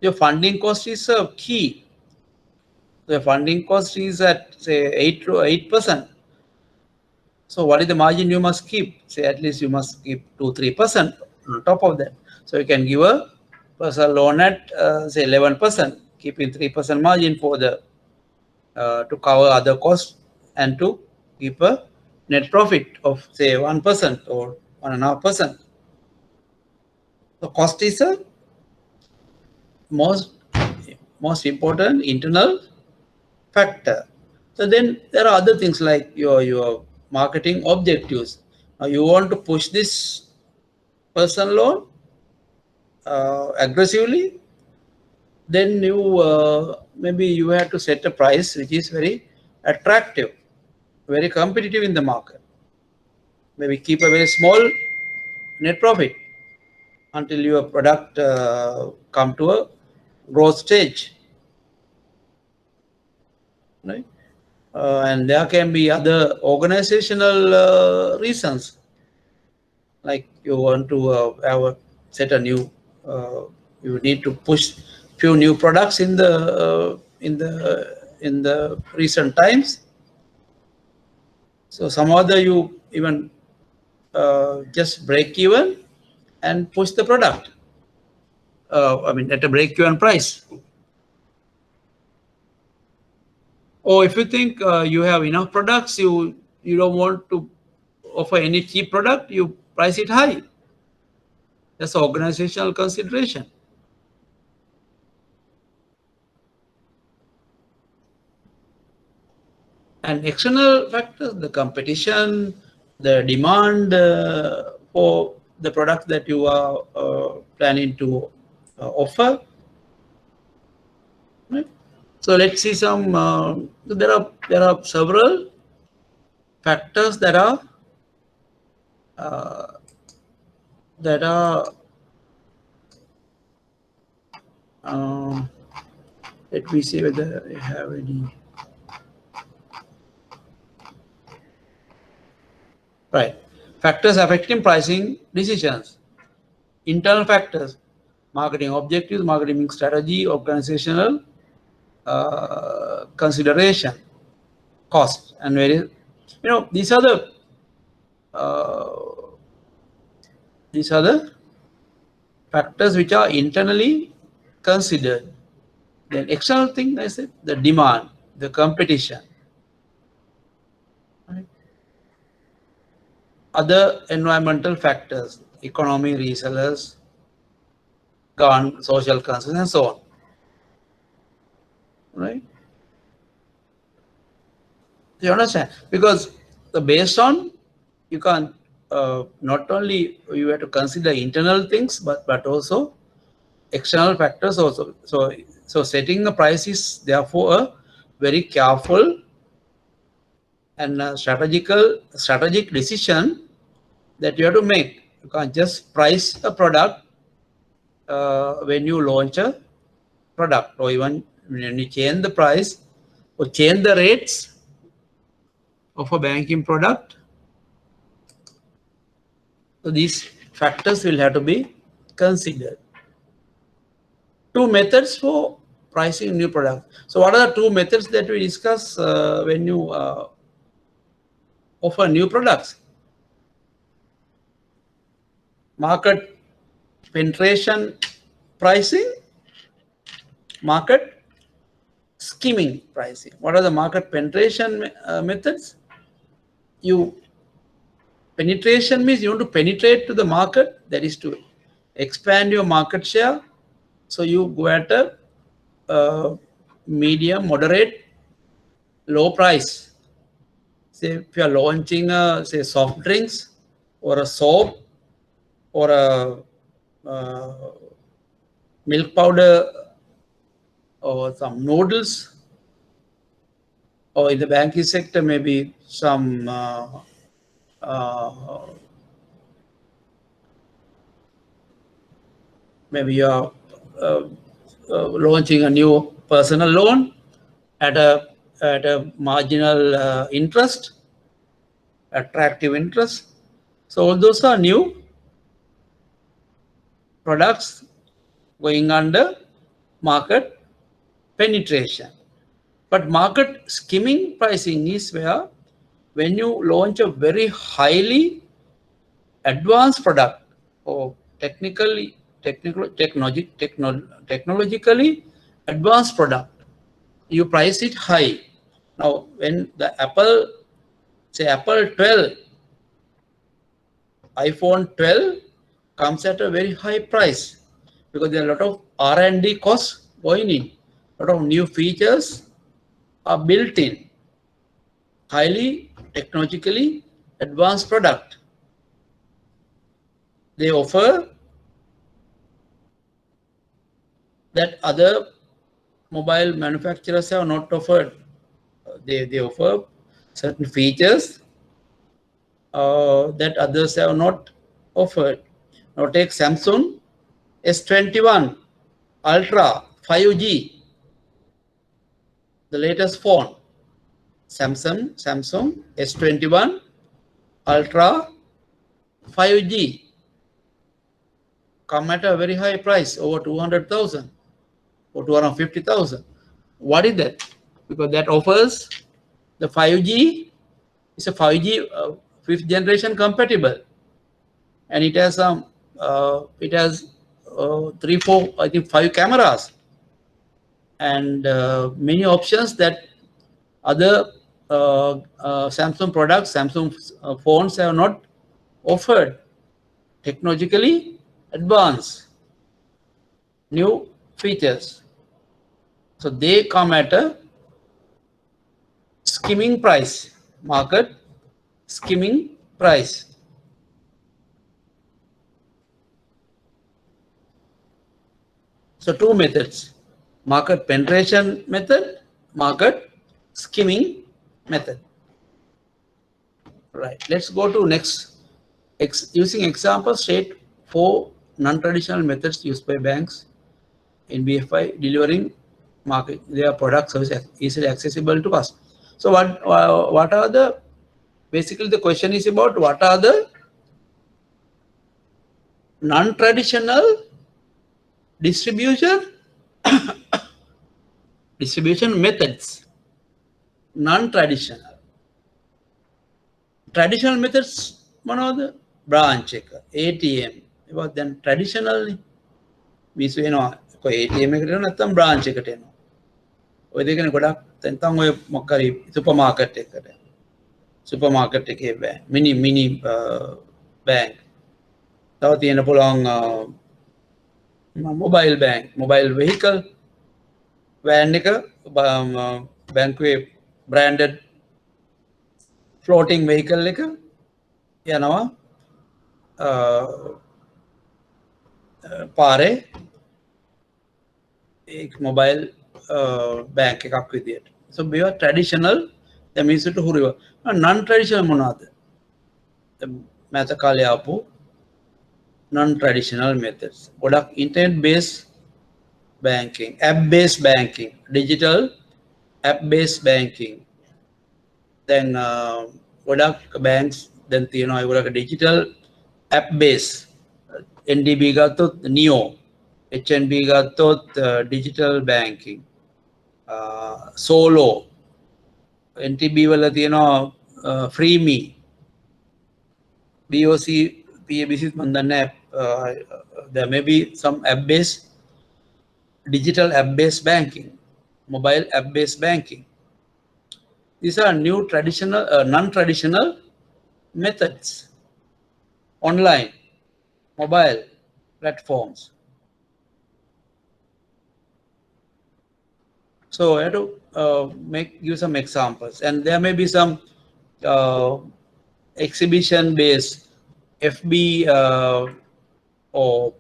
your funding cost is a key. The funding cost is at say 8%. So what is the margin you must keep? Say at least you must keep 2-3% on top of that. So you can give a personal loan at say 11%, keeping 3% margin for the to cover other costs and to keep a net profit of say 1% or 1.5%. The cost is a most important internal factor. So then there are other things like your marketing objectives. Now you want to push this personal loan aggressively, then you maybe you have to set a price which is very attractive, very competitive in the market. Maybe keep a very small net profit until your product come to a growth stage, right? And there can be other organizational reasons, like you want to set a new, you need to push few new products in the recent times. So some other you even just break even and push the product. I mean at a break even price. Or if you think you have enough products, you don't want to offer any cheap product, you price it high. That's organizational consideration. And external factors, the competition, the demand for the product that you are planning to offer. Right? So let's see some. There are several factors that are let me see whether I have any. Right. Factors affecting pricing decisions. Internal factors, marketing objectives, marketing strategy, organizational consideration, cost, and various. These are the factors which are internally considered. Then external thing, I said, the demand, the competition. Right? Other environmental factors, economy, resellers, social concerns, and so on. Right? You understand? Because based on, you can't not only you have to consider internal things, but also external factors also. So setting the price is therefore a very careful and strategic decision that you have to make. You can't just price a product when you launch a product, or even when you change the price or change the rates of a banking product. So these factors will have to be considered. 2 methods for pricing new products. So what are the 2 methods that we discuss when you offer new products? Market penetration pricing, market skimming pricing. What are the market penetration methods? Penetration means you want to penetrate to the market, that is to expand your market share. So you go at a medium, moderate, low price. Say if you are launching say soft drinks or a soap or a milk powder or some noodles, or in the banking sector, maybe some maybe you are launching a new personal loan at a marginal interest, attractive interest. So all those are new products going under market penetration. But market skimming pricing is where when you launch a very highly advanced product or technologically advanced product, you price it high. Now, when the say Apple 12, iPhone 12 comes at a very high price because there are a lot of R&D costs going in. A lot of new features are built in. Highly technologically advanced product. They offer that other mobile manufacturers have not offered. They offer certain features that others have not offered. Now take Samsung S21 Ultra 5G, the latest phone. Samsung S21 Ultra 5G come at a very high price, over 200,000 or 250,000. What is that? Because that offers the 5G. It's a 5G fifth generation compatible, and it has some. It has 3, 4, I think 5 cameras, and many options that other Samsung products, Samsung phones have not offered. Technologically advanced, new features. So they come at a skimming price, market skimming price. So two methods: market penetration method, market skimming method. Right. Let's go to next. Using examples, state 4 non-traditional methods used by banks in BFI delivering market their products services easily accessible to us. So what are the, basically the question is about what are the non-traditional distribution methods. Non-traditional. Traditional methods මොනවද? branch එක, ATM. ඒවත් දැන් traditional නේ. මිනිස්සු එනවා කොයි ATM එකට එනවා නැත්නම් branch එකට එනවා. ඔය දෙකනේ ගොඩක් නැත්නම් ඔය මොකක් හරි සුපර් මාකට් එකකට. සුපර් මාකට් එකේ මිනි බැංක්. තව තියෙන පුළුවන් mobile bank, mobile vehicle van එක බැංකුවේ branded floating vehicle එක යනවා පාරේ mobile bank එකක් විදියට. So මේවා traditional දැන් මිනිස්සුන්ට හුරුව. non-traditional මොනවාද? මෑත කාලේ ආපු non-traditional methods. ගොඩක් internet based banking, app based banking, digital app based banking. Then ගොඩක් banks දැන් තියෙනවා ඒගොල්ලෝ digital app based. NDB ගත්තොත් Neo, HNB ගත්තොත් digital banking, Solo, NTB වල තියෙනවා Freeme, BOC, PABC මන් දන්නේ there may be some app based, digital app based banking, mobile app based banking. These are new traditional, non-traditional methods, online, mobile platforms. So I have to give some examples, and there may be some exhibition-based FB or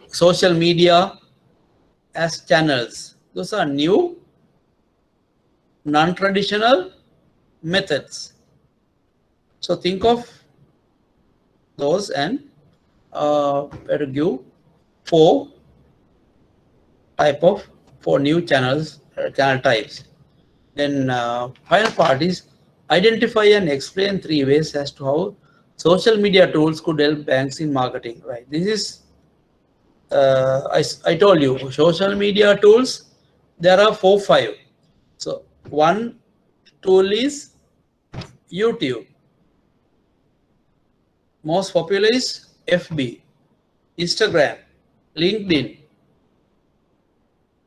social media as channels. Those are new, non-traditional methods. So think of those and better give four new channels, channel types. Then final part is identify and explain 3 ways as to how social media tools could help banks in marketing. Right. This is I told you social media tools. There are 5. So one tool is YouTube. Most popular is FB, Instagram, LinkedIn.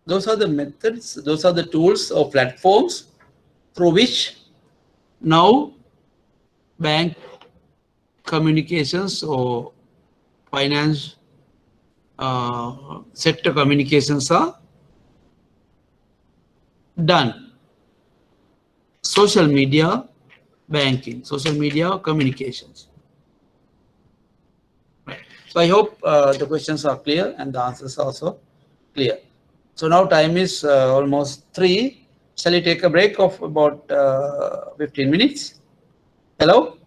Those are the methods. Those are the tools or platforms through which now bank communications or finance sector communications are done. Social media banking, social media communications. Right. So I hope the questions are clear and the answers are also clear. So now time is almost 3. Shall we take a break of about 15 minutes? Hello?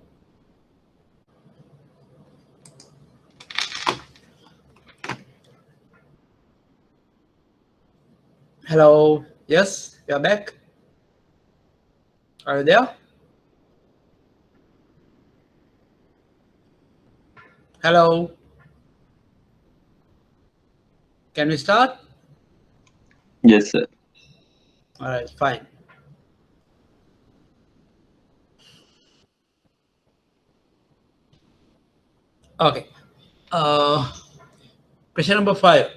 Hello? Yes, you are back. Are you there? Hello? Can we start? Yes, sir. All right, fine. Okay. Question number 5.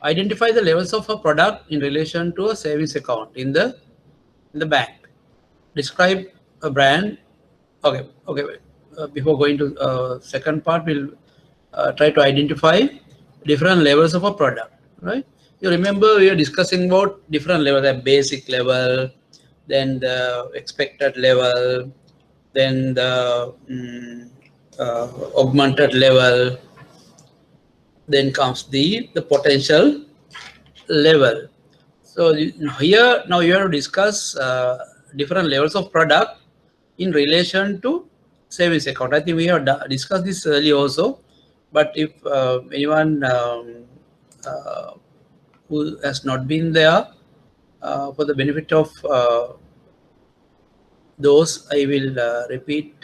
Identify the levels of a product in relation to a savings account in the bank. Describe a brand. Okay. Wait. Before going to second part, we'll try to identify different levels of a product. Right. You remember we are discussing about different levels, like basic level, then the expected level, then the augmented level, then comes the potential level. So here now you have to discuss different levels of product in relation to savings account. I think we have discussed this earlier also, but if anyone who has not been there, for the benefit of those, I will repeat.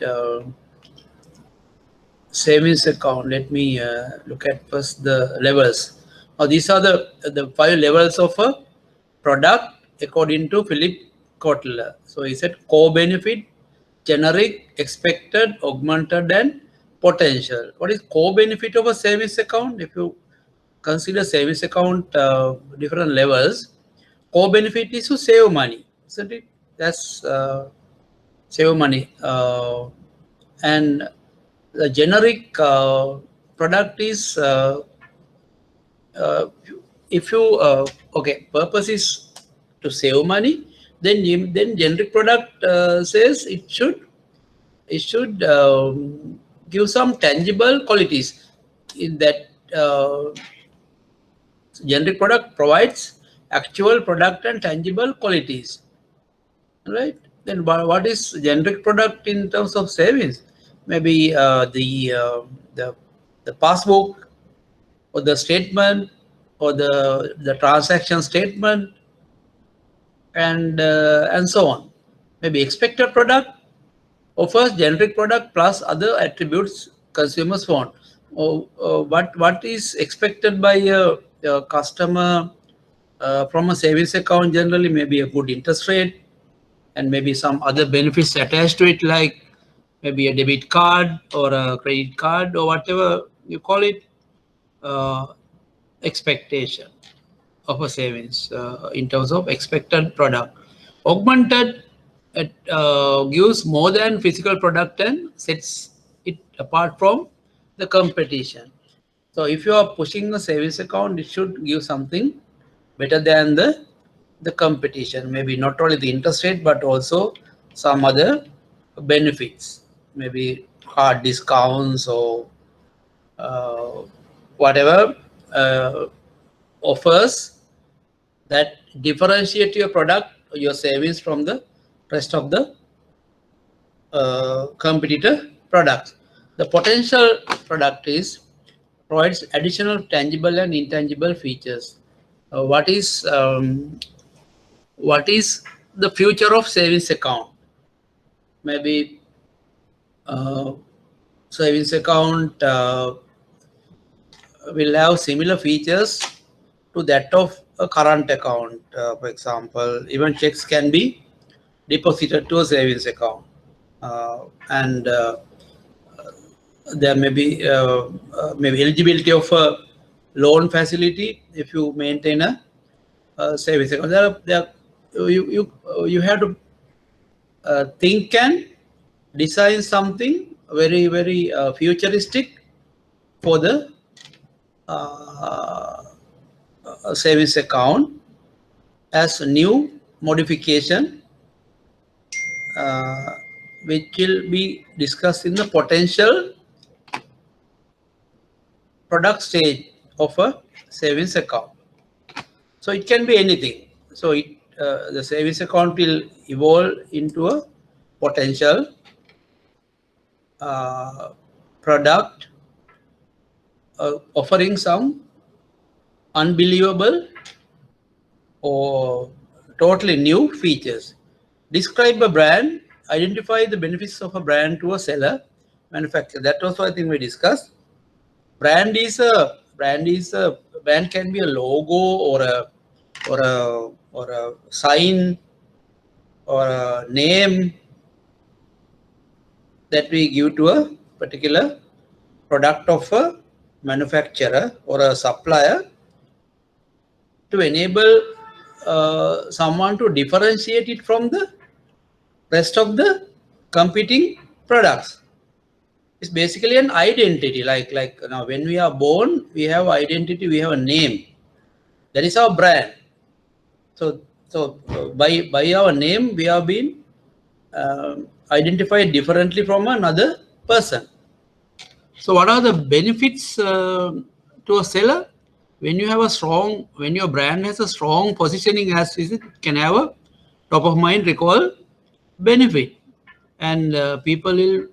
Savings account. Let me look at first the levels. Now these are the 5 levels of a product according to Philip Kotler. So he said core benefit, generic, expected, augmented, and potential. What is core benefit of a savings account? If you consider savings account different levels, core benefit is to save money, isn't it? That's save money. And the generic product is if you okay, purpose is to save money, then generic product says it should give some tangible qualities in that generic product provides actual product and tangible qualities, right? Then what is generic product in terms of savings? Maybe the passbook or the statement or the transaction statement and so on. Maybe expected product offers generic product plus other attributes consumers want. Or what is expected by a customer from a savings account? Generally, maybe a good interest rate and maybe some other benefits attached to it, like maybe a debit card or a credit card or whatever you call it. Expectation of a savings in terms of expected product. Augmented, it gives more than physical product and sets it apart from the competition. So if you are pushing a savings account, it should give something better than the competition. Maybe not only the interest rate, but also some other benefits, maybe hard discounts or whatever offers that differentiate your product or your savings from the rest of the competitor products. The potential product provides additional tangible and intangible features. What is the future of savings account? Maybe savings account will have similar features to that of a current account. For example, even checks can be deposited to a savings account, and there may be maybe eligibility of a loan facility if you maintain a savings account. You have to think and design something very futuristic for the savings account as a new modification, which will be discussed in the potential product stage of a savings account. So it can be anything. So the savings account will evolve into a potential product offering some unbelievable or totally new features. Describe a brand, identify the benefits of a brand to a seller, manufacturer. That also I think we discussed. Brand can be a logo or a sign or a name that we give to a particular product of a manufacturer or a supplier to enable someone to differentiate it from the rest of the competing products. It's basically an identity. Like now, when we are born, we have identity. We have a name. That is our brand. So by our name, we have been identified differently from another person. So what are the benefits to a seller? When your brand has a strong positioning, as is, it can have a top of mind recall benefit, and people will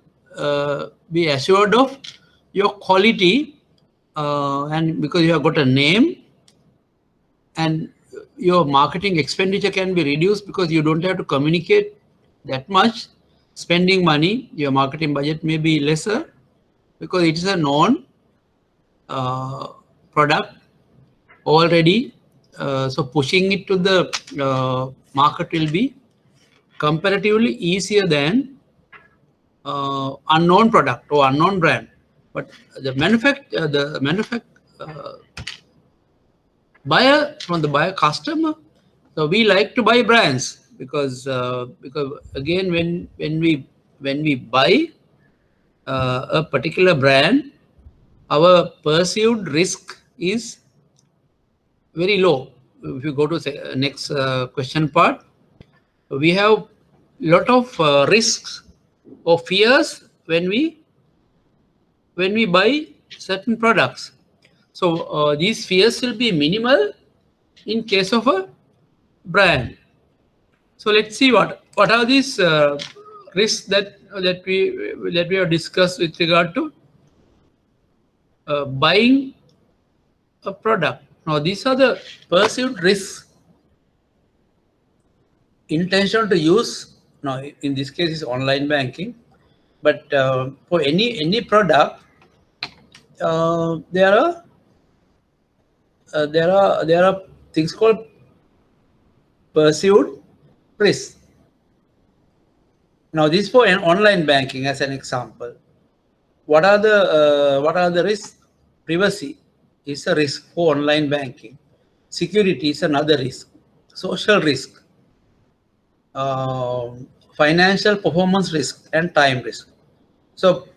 be assured of your quality, and because you have got a name, and your marketing expenditure can be reduced because you don't have to communicate that much spending money. Your marketing budget may be lesser because it is a known product already. So pushing it to the market will be comparatively easier than unknown product or unknown brand. But the buyer, from the buyer customer, so we like to buy brands because again, when we buy a particular brand, our perceived risk is very low. If you go to the next question part, we have lot of risks or fears when we buy certain products. So these fears will be minimal in case of a brand. So let's see what are these risks that we have discussed with regard to buying a product. Now these are the perceived risks. Intention to use, now in this case is online banking, but for any product, there are things called perceived risk. Now this for an online banking as an example. What are the risks? Privacy is a risk for online banking. Security is another risk. Social risk, financial performance risk, and time risk. So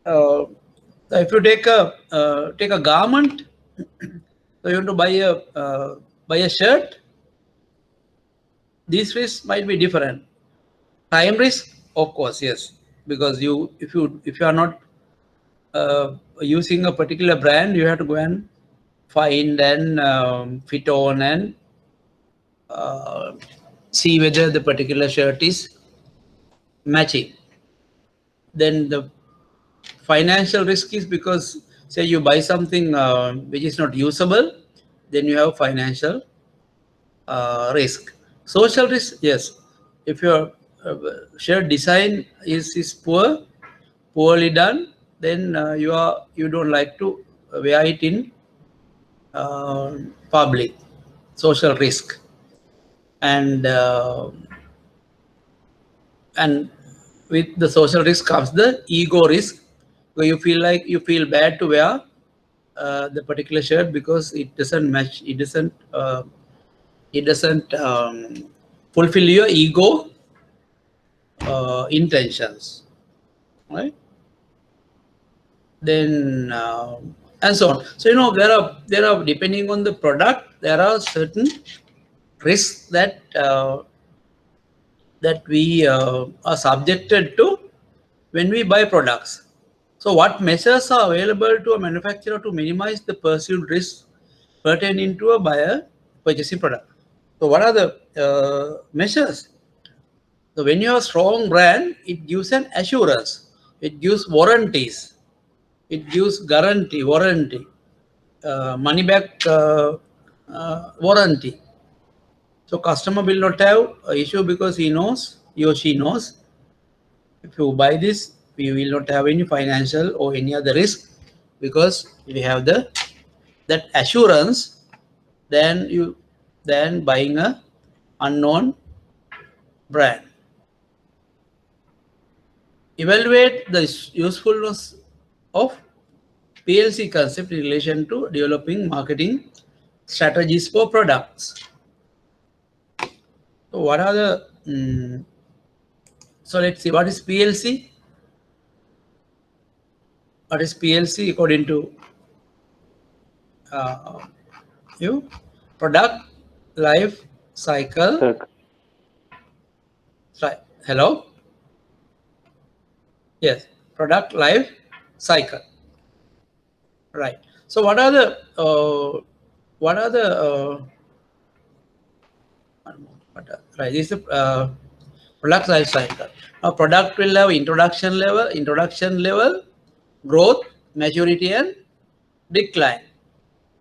if you take a garment, so you want to buy a shirt, these risks might be different. Time risk, of course, yes, because if you are not using a particular brand, you have to go and find and fit on and see whether the particular shirt is matching. Then the financial risk is because, say, you buy something which is not usable, then you have financial risk. Social risk, yes. If your shirt design is poorly done, then you don't like to wear it in public. Social risk. And with the social risk comes the ego risk, where you feel bad to wear the particular shirt because it doesn't match, it doesn't fulfill your ego intentions, right? Then and so on. So there are depending on the product, there are certain risks that we are subjected to when we buy products. So what measures are available to a manufacturer to minimize the perceived risks pertaining to a buyer purchasing product? So what are the measures? So when you have a strong brand, it gives an assurance, it gives warranties, it gives warranty, money back warranty. So customer will not have an issue because he or she knows, if you buy this, we will not have any financial or any other risk because we have that assurance than buying a unknown brand. Evaluate the usefulness of PLC concept in relation to developing marketing strategies for products. So what are the so let's see, what is PLC? What is PLC according to you? Product life cycle. Right. Hello? Yes. Product life cycle. Right. So what are the right? This is the product life cycle. Now, product will have introduction level, growth, maturity, and decline.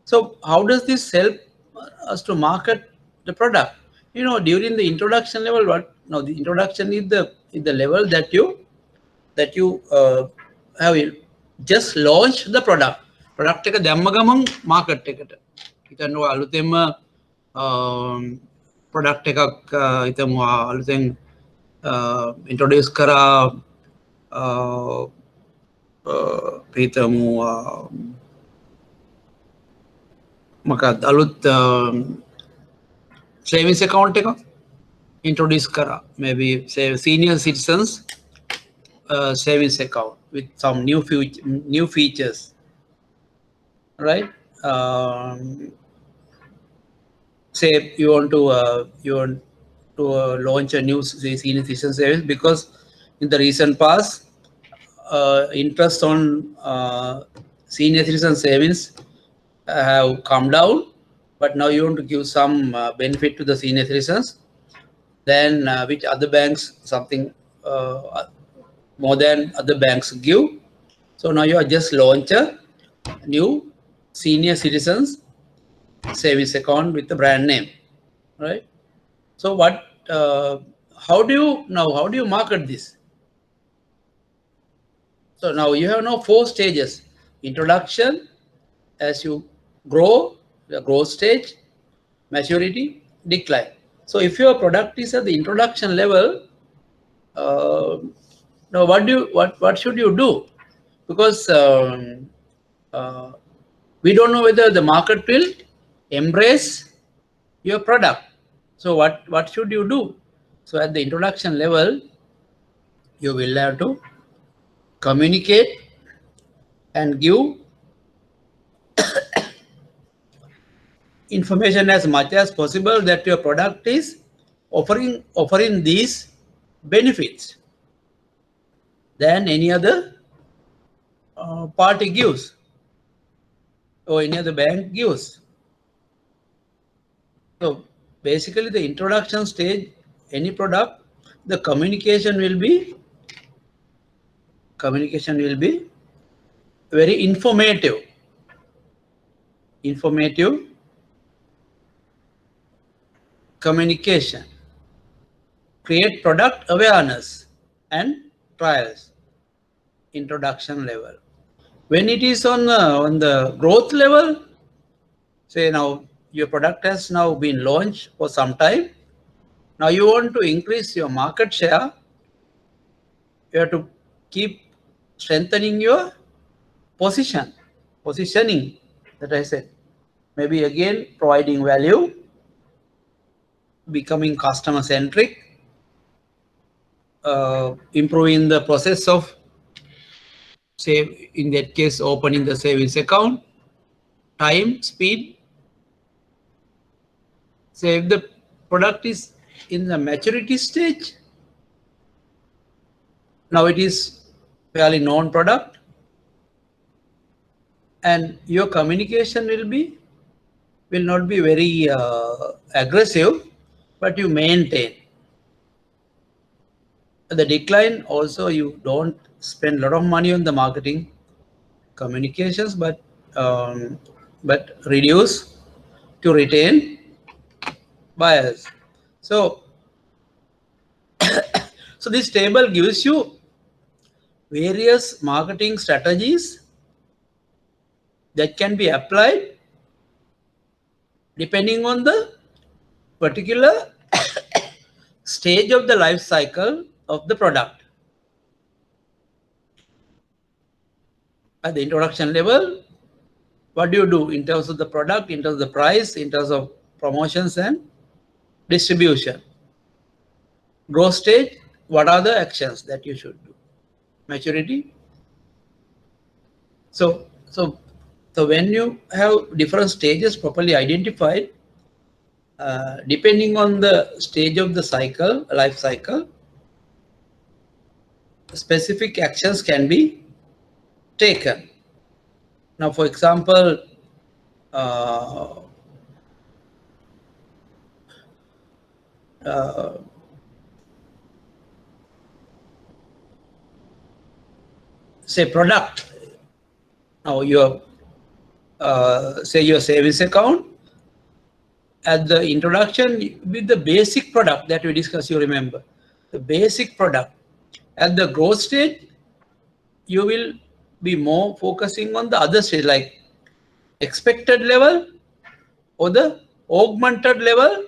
So, how does this help us to market the product? During the introduction level, the introduction is the level that you have just launched the product. Product එක දැම්ම ගමන් market එකට. හිතන්න අලුතෙන්ම product එකක් හිතමු අලුතෙන් introduce කරා හිතමු මොකක්ද අලුත් savings account එක introduce කරා, maybe say senior citizens savings account with some new features, right? Say you want to launch a new senior citizen savings because in the recent past interest on senior citizen savings have come down, but now you want to give some benefit to the senior citizens, then which other banks something more than other banks give. So now you are just launch a new senior citizens savings account with the brand name, right? So how do you market this? So now you have now 4 stages: introduction, as you grow, the growth stage, maturity, decline. So if your product is at the introduction level, now what should you do? Because we don't know whether the market will embrace your product. So what should you do? So at the introduction level, you will have to communicate and give information as much as possible that your product is offering these benefits than any other party gives or any other bank gives. So basically the introduction stage, any product, the communication will be very informative communication, create product awareness and trials, introduction level. When it is on the growth level, say now your product has now been launched for some time. Now you want to increase your market share. You have to keep strengthening your positioning that I said. Maybe again providing value, becoming customer centric, improving the process of, say in that case, opening the savings account, time, speed. Say if the product is in the maturity stage, now it is fairly known product, and your communication will not be very aggressive, but you maintain. At the decline also, you don't spend a lot of money on the marketing communications, but reduce to retain buyers. So so this table gives you various marketing strategies that can be applied depending on the particular stage of the life cycle of the product. At the introduction level, what do you do in terms of the product, in terms of the price, in terms of promotions and distribution? Growth stage, what are the actions that you should do? Maturity. So when you have different stages properly identified, depending on the stage of the cycle, life cycle, specific actions can be taken. Now, for example, say product. Now your say your savings account, at the introduction with the basic product that we discussed, you remember the basic product. At the growth stage, you will be more focusing on the other stage, like expected level or the augmented level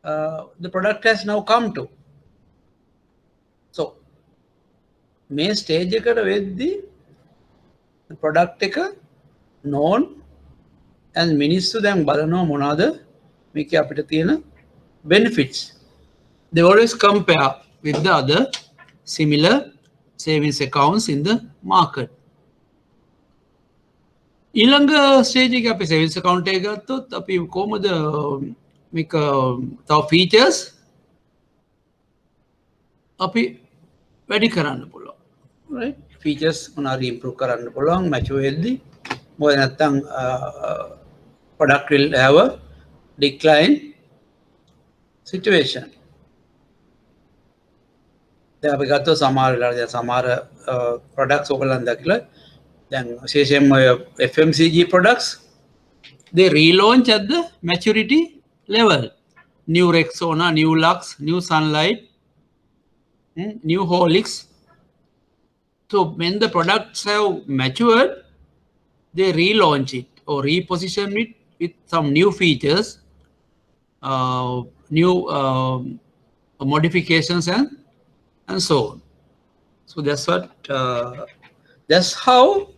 the product has now come to. So මේ stage එකට වෙද්දී product එක known and මිනිස්සු දැන් බලනවා මොනවාද මේකේ අපිට තියෙන benefits. They always compare with the other similar savings accounts in the market. ඊළඟ stage එකේ අපි savings account එක ගත්තොත් අපි කොහොමද මේක තව features අපි වැඩි කරන්න පුළුවන්. Right? Features මොනවාරි improve කරන්න පුළුවන් mature වෙද්දී. මොකද නැත්තම් product will have a decline situation. දැන් අපි ගත්තොත් සමහර වෙලාවට සමහර products ඔයගොල්ලන් දැකලා දැන් විශේෂයෙන්ම FMCG products, they relaunch at the maturity level. New Rexona, new Lux, new Sunlight, new Horlicks. So when the products have matured, they relaunch it or reposition it with some new features, new modifications and so on. So that's how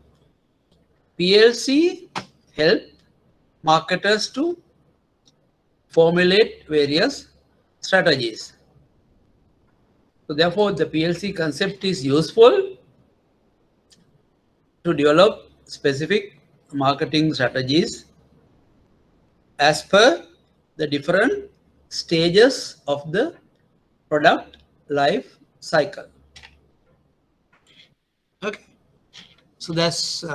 PLC help marketers to formulate various strategies. So therefore, the PLC concept is useful to develop specific marketing strategies as per the different stages of the product life cycle. Okay. So that's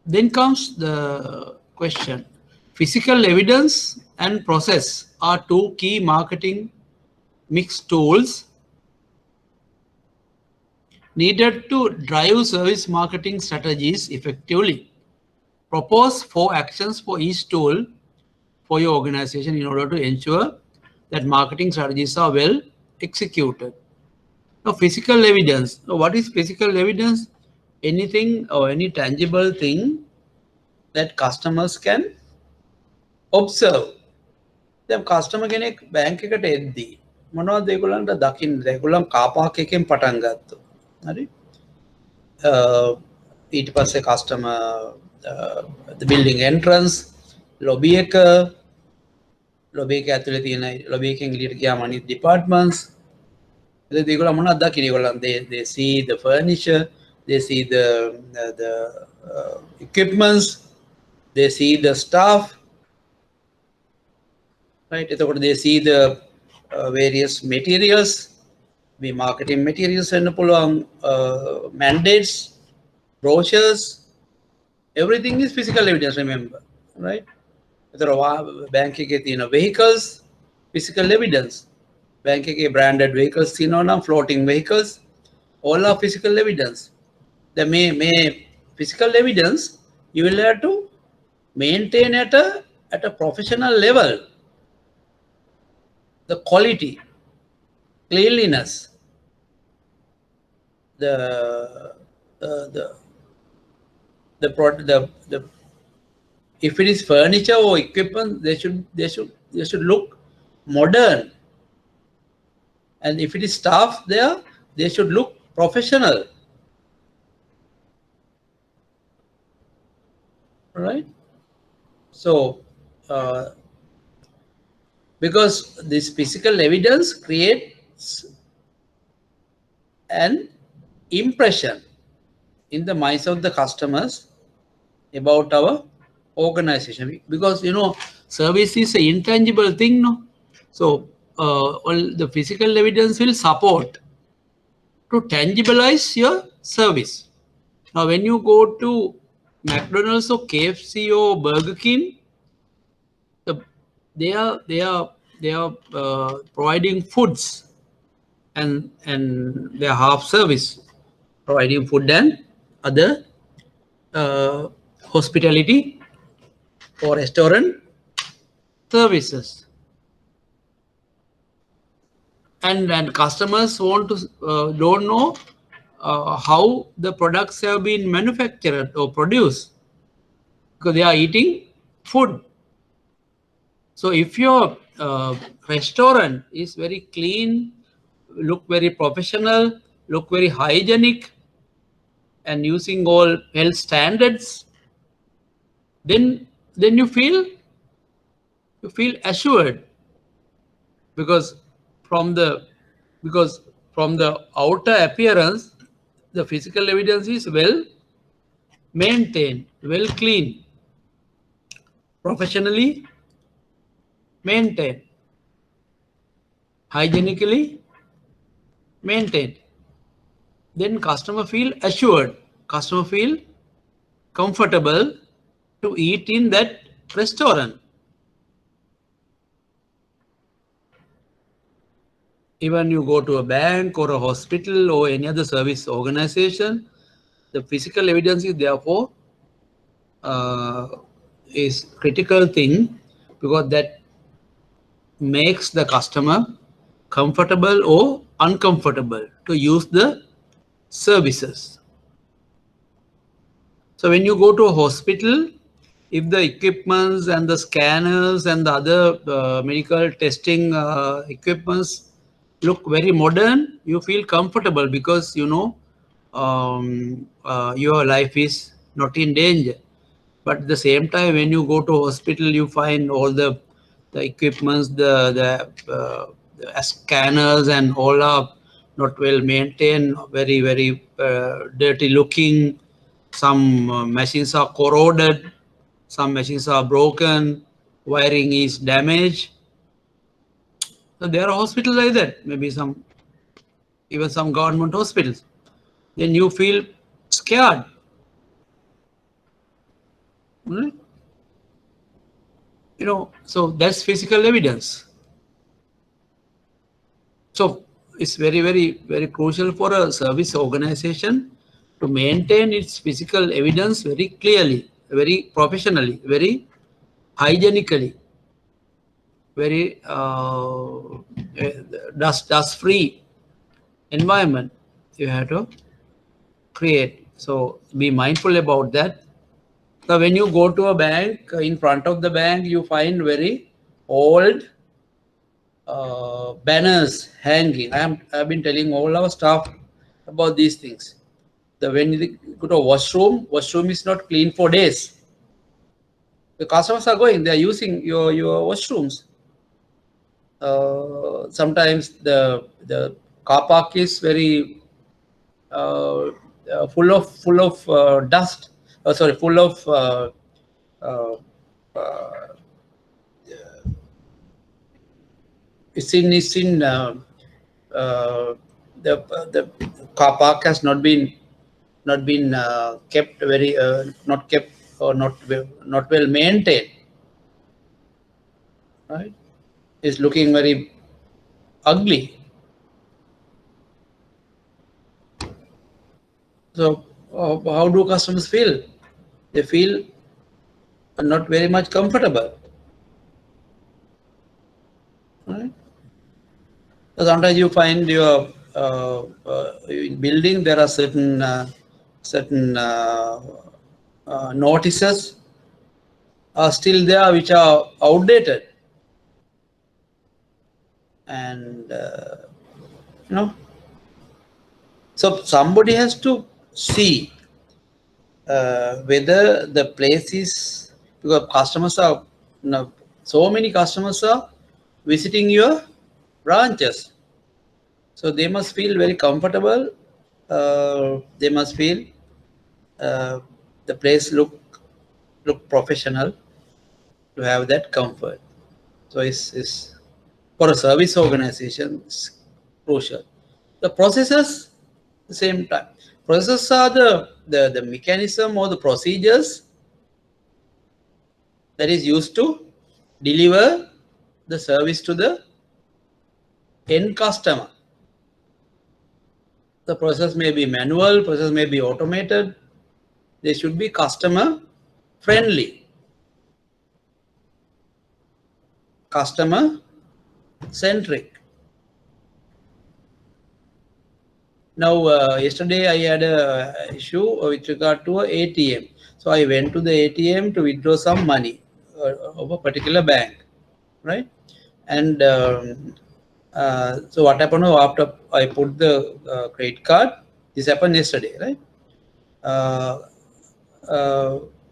then comes the question. Physical evidence and process are two key marketing mix tools needed to drive service marketing strategies effectively. Propose 4 actions for each tool for your organization in order to ensure that marketing strategies are well executed. Now, physical evidence. Now, what is physical evidence? Anything or any tangible thing that customers can observe. දැන් customer කෙනෙක් bank එකට එද්දී මොනවද ඒගොල්ලන්ට දකින්න? ඒගොල්ලන් කාපාක් එකෙන් පටන් ගත්තා. හරි? ඊට පස්සේ customer the building entrance lobby එක lobby එක ඇතුලේ තියෙන lobby එකෙන් එළියට ගියාම අනිත් departments එතකොට ඒගොල්ලන් මොනවද දකින්නේ? ඒගොල්ලන් they see the furniture, they see the equipments, they see the staff, right? They see the various materials, the marketing materials and mandates, brochures, everything is physical evidence, remember, right? Bank vehicles, physical evidence. Bank branded vehicles, floating vehicles, all are physical evidence. The may physical evidence you will have to maintain at a professional level. The quality, cleanliness, the if it is furniture or equipment, they should look modern, and if it is staff there, they should look professional, right? So because this physical evidence creates an impression in the minds of the customers about our organization, because service is an intangible thing, no? So all the physical evidence will support to tangibilize your service. Now when you go to McDonald's or KFC or Burger King, they are providing foods and they are half service, providing food and other hospitality or restaurant services, and customers want to don't know how the products have been manufactured or produced, because they are eating food. So if your restaurant is very clean, look very professional, look very hygienic, and using all health standards, then you feel assured, because from the outer appearance, the physical evidence is well maintained, well clean, professionally maintained, hygienically maintained. Then customer feel assured, customer feel comfortable to eat in that restaurant. Even you go to a bank or a hospital or any other service organization, the physical evidence is therefore is critical thing, because that makes the customer comfortable or uncomfortable to use the services. So when you go to a hospital, if the equipments and the scanners and the other medical testing equipments look very modern, you feel comfortable, because your life is not in danger. But at the same time, when you go to a hospital, you find all the equipments, the scanners and all are not well maintained, very, very dirty looking. Some machines are corroded, some machines are broken, wiring is damaged. So there are hospitals like that, maybe even some government hospitals. then you feel scared. Right? You know, so that's physical evidence. So it's very, very, very crucial for a service organization to maintain its physical evidence very clearly, very professionally, very hygienically, very dust-free environment you have to create. So be mindful about that. So when you go to a bank, in front of the bank, you find very old banners hanging. I've been telling all our staff about these things. When you go to a washroom is not clean for days. The customers are going, they are using your washrooms. Sometimes the car park is very full of dust. Sorry, full of it's in the car park has not been kept very not kept or not well maintained, right? It's looking very ugly. So how do customers feel? They feel not very much comfortable, right? So sometimes you find your building, there are certain notices are still there which are outdated, and you know, so somebody has to see whether the place is, because customers are, you know, so many customers are visiting your branches, so they must feel very comfortable. They must feel the place look professional, to have that comfort. So it's for a service organization, it's crucial. The processes, the same time. Processes are the mechanism or the procedures that is used to deliver the service to the end customer. The process may be manual, process may be automated. They should be customer friendly, customer centric. Now, yesterday I had a issue with regard to an ATM. So I went to the ATM to withdraw some money of a particular bank, right? And so what happened after I put the credit card, this happened yesterday, right?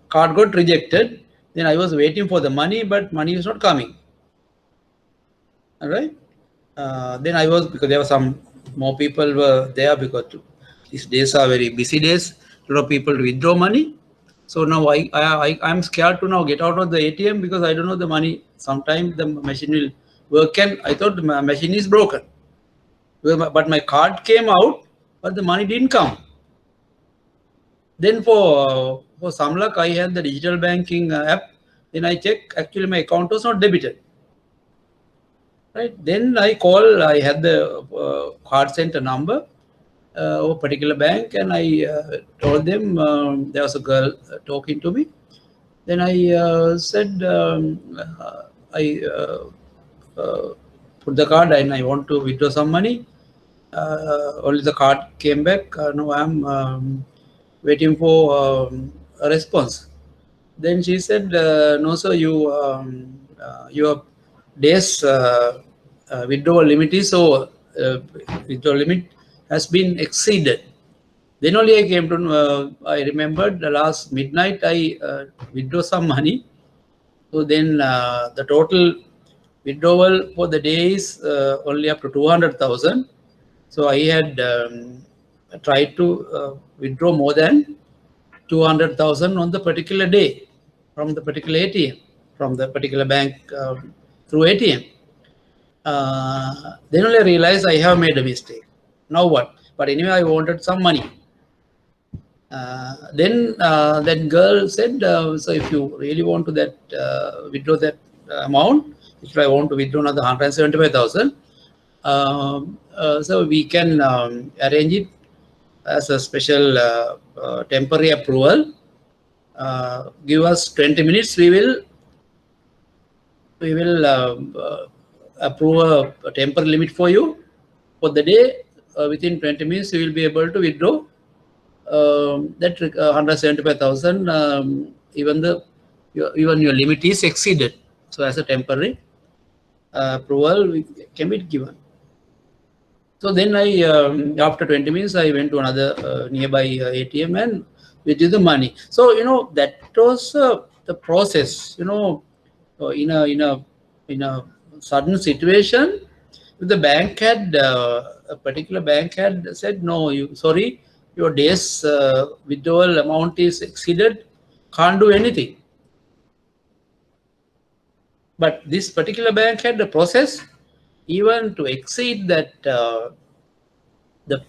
Card got rejected. Then I was waiting for the money, but money is not coming. All right. Then I was, because there were some more people were there, because these days are very busy days. A lot of people withdraw money. So now I'm scared to now get out of the ATM, because I don't know the money. Sometimes the machine will work, and I thought the machine is broken. But my card came out, but the money didn't come. Then for some luck, I had the digital banking app. Then I check, actually my account was not debited. Right. Then I had the card center number of a particular bank, and I told them, there was a girl talking to me. Then I said, I put the card and I want to withdraw some money. Only the card came back. No, I'm waiting for a response. Then she said, no, sir, your days withdrawal limit is over. Withdrawal limit has been exceeded. Then only I came to, I remembered the last midnight I withdrew some money. So then the total withdrawal for the day is only up to 200,000. So I had tried to withdraw more than 200,000 on the particular day from the particular ATM, from the particular bank through ATM. Then only I realized I have made a mistake. Now what? But anyway, I wanted some money. Then that girl said, so if you really want to that withdraw that amount, if I want to withdraw another 175,000, so we can arrange it as a special temporary approval. Give us 20 minutes. We will approve a temporary limit for you for the day. Within 20 minutes, you will be able to withdraw that 175,000. Even your limit is exceeded. So as a temporary approval can be given. So then I, after 20 minutes, I went to another nearby ATM and withdrew the money. So that was the process. In a sudden situation, if the bank had a particular bank had said no, sorry, your day's withdrawal amount is exceeded, can't do anything. But this particular bank had the process even to exceed that the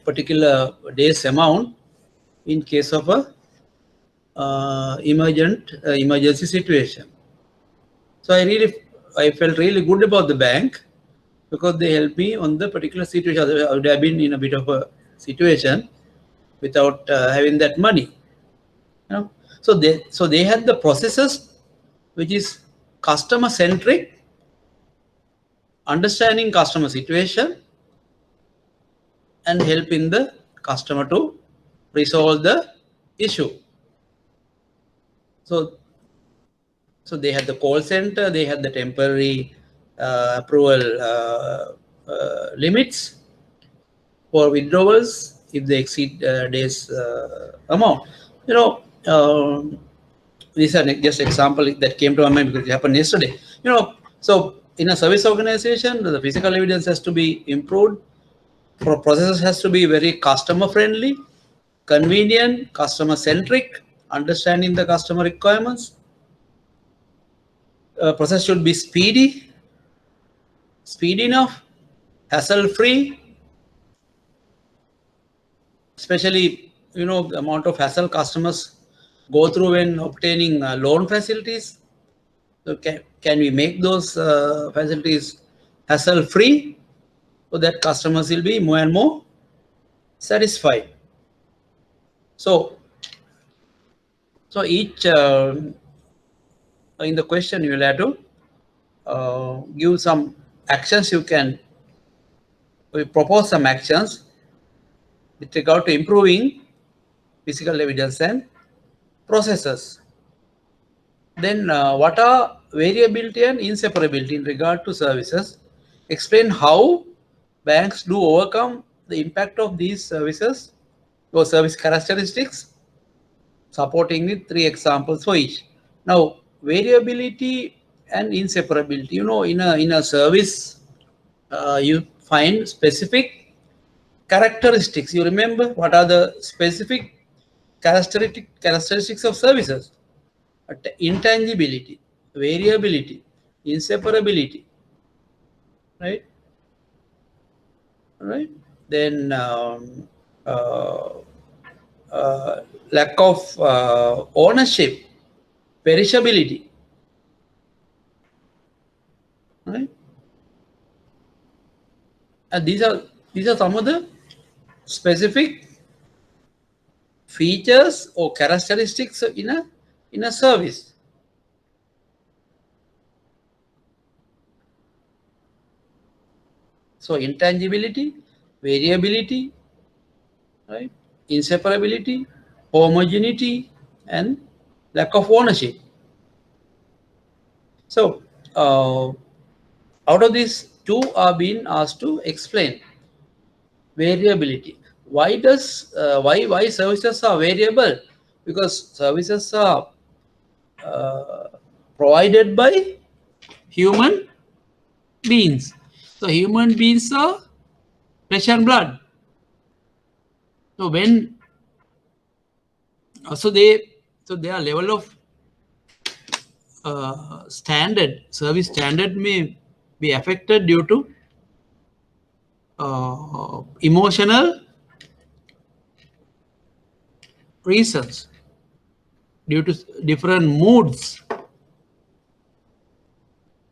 particular day's amount in case of a emergency situation. So I felt really good about the bank because they helped me on the particular situation. I would have been in a bit of a situation without having that money. So they had the processes which is customer centric, understanding customer situation, and helping the customer to resolve the issue. So they had the call center, they had the temporary approval limits for withdrawals if they exceed days amount. These are just example that came to my mind because it happened yesterday. So in a service organization, the physical evidence has to be improved. For processes has to be very customer friendly, convenient, customer centric, understanding the customer requirements. Process should be speedy enough, hassle free, especially the amount of hassle customers go through when obtaining loan facilities. So can we make those facilities hassle free so that customers will be more and more satisfied? So each in the question you will have to give some actions. We propose some actions with regard to improving physical evidence and processes. Then what are variability and inseparability in regard to services? Explain how banks do overcome the impact of these services or service characteristics, supporting with 3 examples for each. Now, variability and inseparability. In a service, you find specific characteristics. You remember what are the specific characteristics of services? Intangibility, variability, inseparability, right? Right. Then lack of ownership, perishability, right? And these are some of the specific features or characteristics in a service. So intangibility, variability, right? Inseparability, homogeneity, and lack of ownership. So out of these, 2 are being asked to explain variability. Why services are variable? Because services are provided by human beings. So human beings are flesh and blood. So their level of service standard may be affected due to emotional reasons, due to different moods,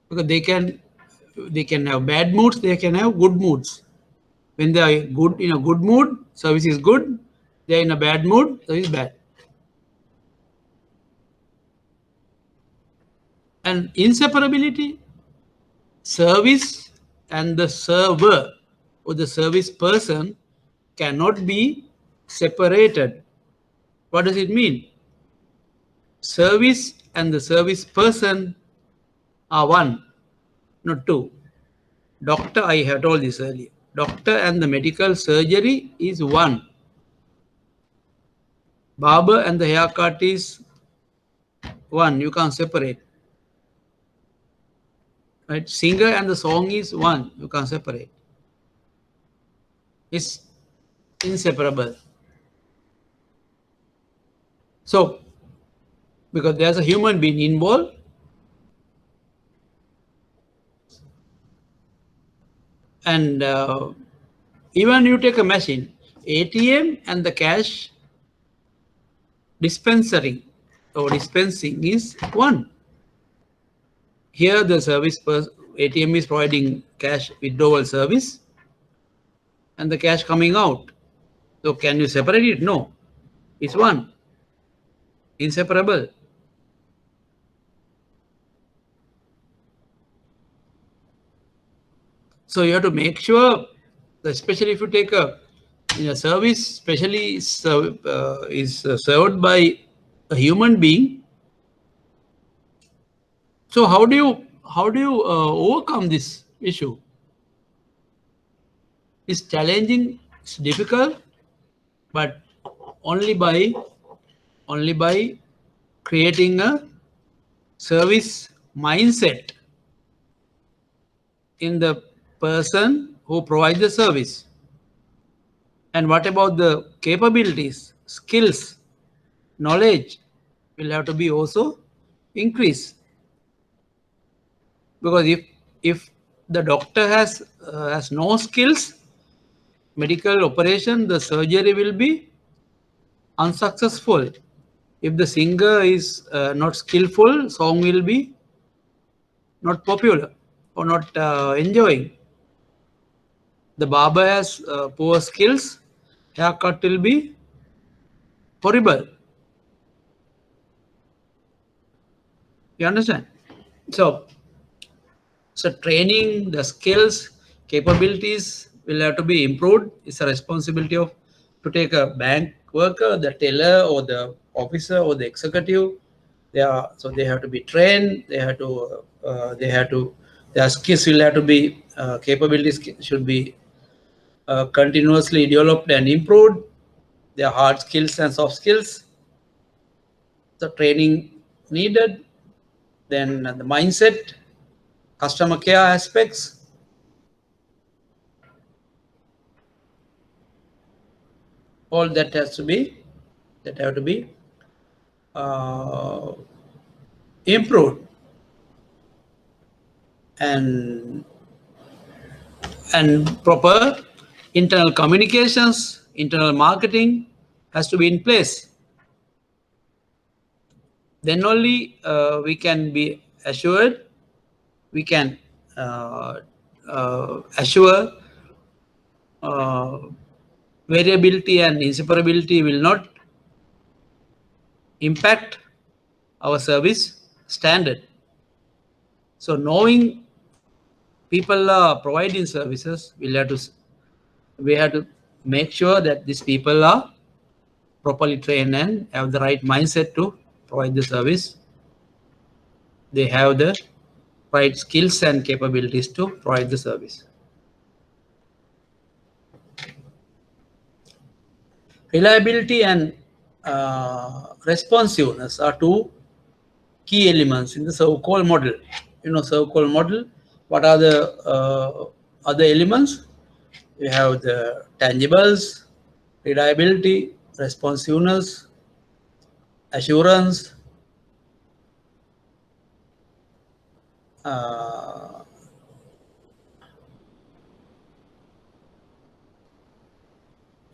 because they can have bad moods, they can have good moods. When they are good, in a good mood, service is good. They are in a bad mood, service is bad. And inseparability, service and the server or the service person cannot be separated. What does it mean? Service and the service person are one, not two. Doctor, I have told this earlier. Doctor and the medical surgery is one. Barber and the haircut is one. You can't separate. Right? Singer and the song is one. You can't separate. It's inseparable. So, because there's a human being involved, and even you take a machine, ATM and the cash dispensing is one. Here the service ATM is providing cash withdrawal service and the cash coming out. So can you separate it? No. It's one. Inseparable. So you have to make sure, especially if you take a service, especially is served by a human being. So how do you overcome this issue? It's challenging, it's difficult, but only by creating a service mindset in the person who provides the service. And what about the capabilities, skills, knowledge will have to be also increased. Because if the doctor has no skills, medical operation, the surgery will be unsuccessful. If the singer is not skillful, song will be not popular or not enjoying. The barber has poor skills, haircut will be horrible. You understand? So training, the skills, capabilities will have to be improved. It's a responsibility of to take a bank worker, the teller, or the officer, or the executive. They have to be trained. Their skills will have to be capabilities should be continuously developed and improved. Their hard skills and soft skills. The training needed. Then the mindset, customer care aspects. All that have to be improved, and proper internal communications, internal marketing has to be in place. Then only we can be assured, we can assure variability and inseparability will not impact our service standard. So knowing people are providing services, we have to make sure that these people are properly trained and have the right mindset to provide the service. They have the right skills and capabilities to provide the service. Reliability and responsiveness are two key elements in the so-called model. So-called model, what are the other elements? We have the tangibles, reliability, responsiveness, assurance,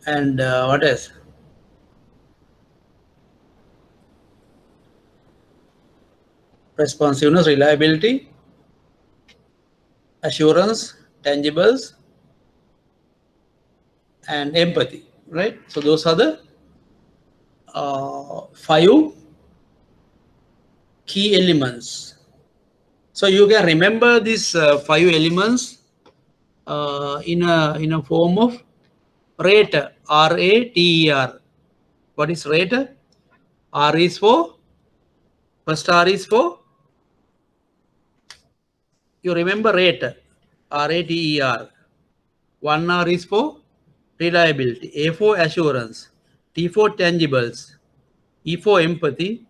and what else? responsiveness, reliability, assurance, tangibles, and empathy, right? So those are the 5 key elements. So you can remember these 5 elements in a form of rater, R-A-T-E-R. What is rater? R is for, first R is for, you remember rater, R-A-T-E-R. 1 R is for reliability, A for assurance, T for tangibles, E for empathy,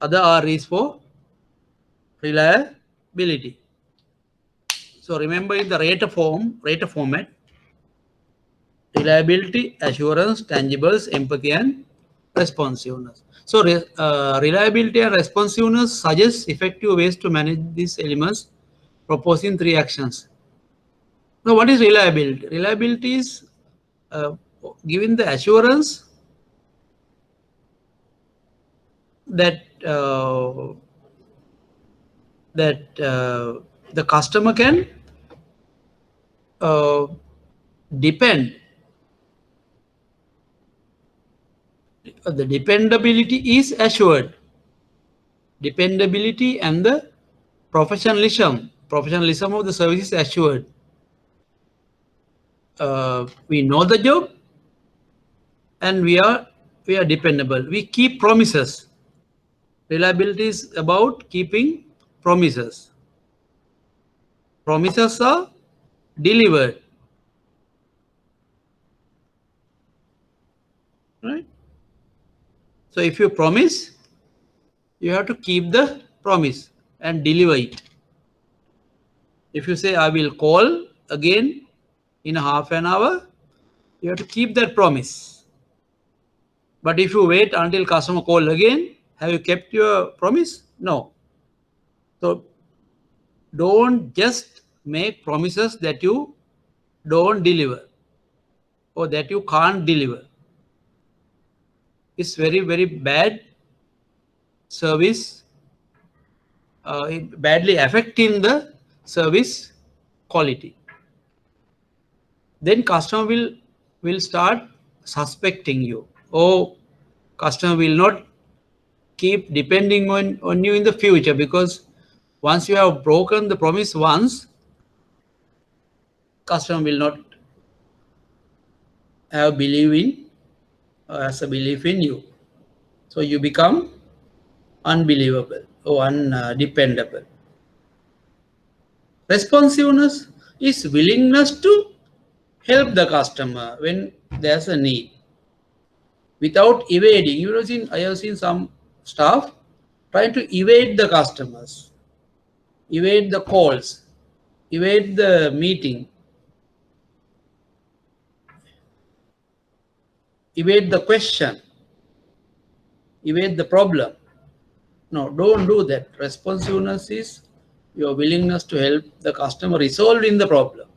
other R is for reliability. So remember in the rater format, reliability, assurance, tangibles, empathy, and responsiveness. So reliability and responsiveness suggests effective ways to manage these elements, proposing 3 actions. Now, what is reliability? Reliability is giving the assurance that the customer can depend. The dependability is assured. Dependability and the professionalism of the service is assured. We know the job and we are dependable. We keep promises. Reliability is about keeping promises. Promises are delivered. Right? So if you promise, you have to keep the promise and deliver it. If you say, I will call again in a half an hour, you have to keep that promise. But if you wait until customer call again, have you kept your promise? No. So don't just make promises that you don't deliver or that you can't deliver. It's very, very bad service, badly affecting the service quality. Then customer will start suspecting you. Oh, customer will not keep depending on you in the future, because once you have broken the promise once, customer will not have as a belief in you. So you become unbelievable or undependable. Responsiveness is willingness to help the customer when there's a need without evading. I have seen some staff trying to evade the customers, evade the calls, evade the meeting, evade the question, evade the problem. No, don't do that. Responsiveness is your willingness to help the customer resolving the problem.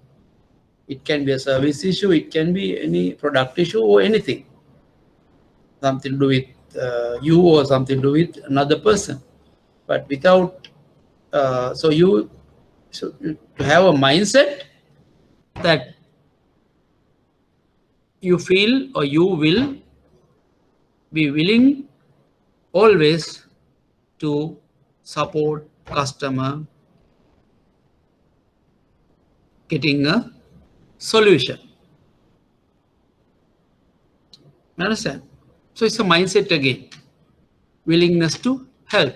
It can be a service issue, it can be any product issue or anything. Something to do with you or something to do with another person. But without, so to have a mindset that you feel or you will be willing always to support customer getting a solution. Understand? So it's a mindset again. Willingness to help.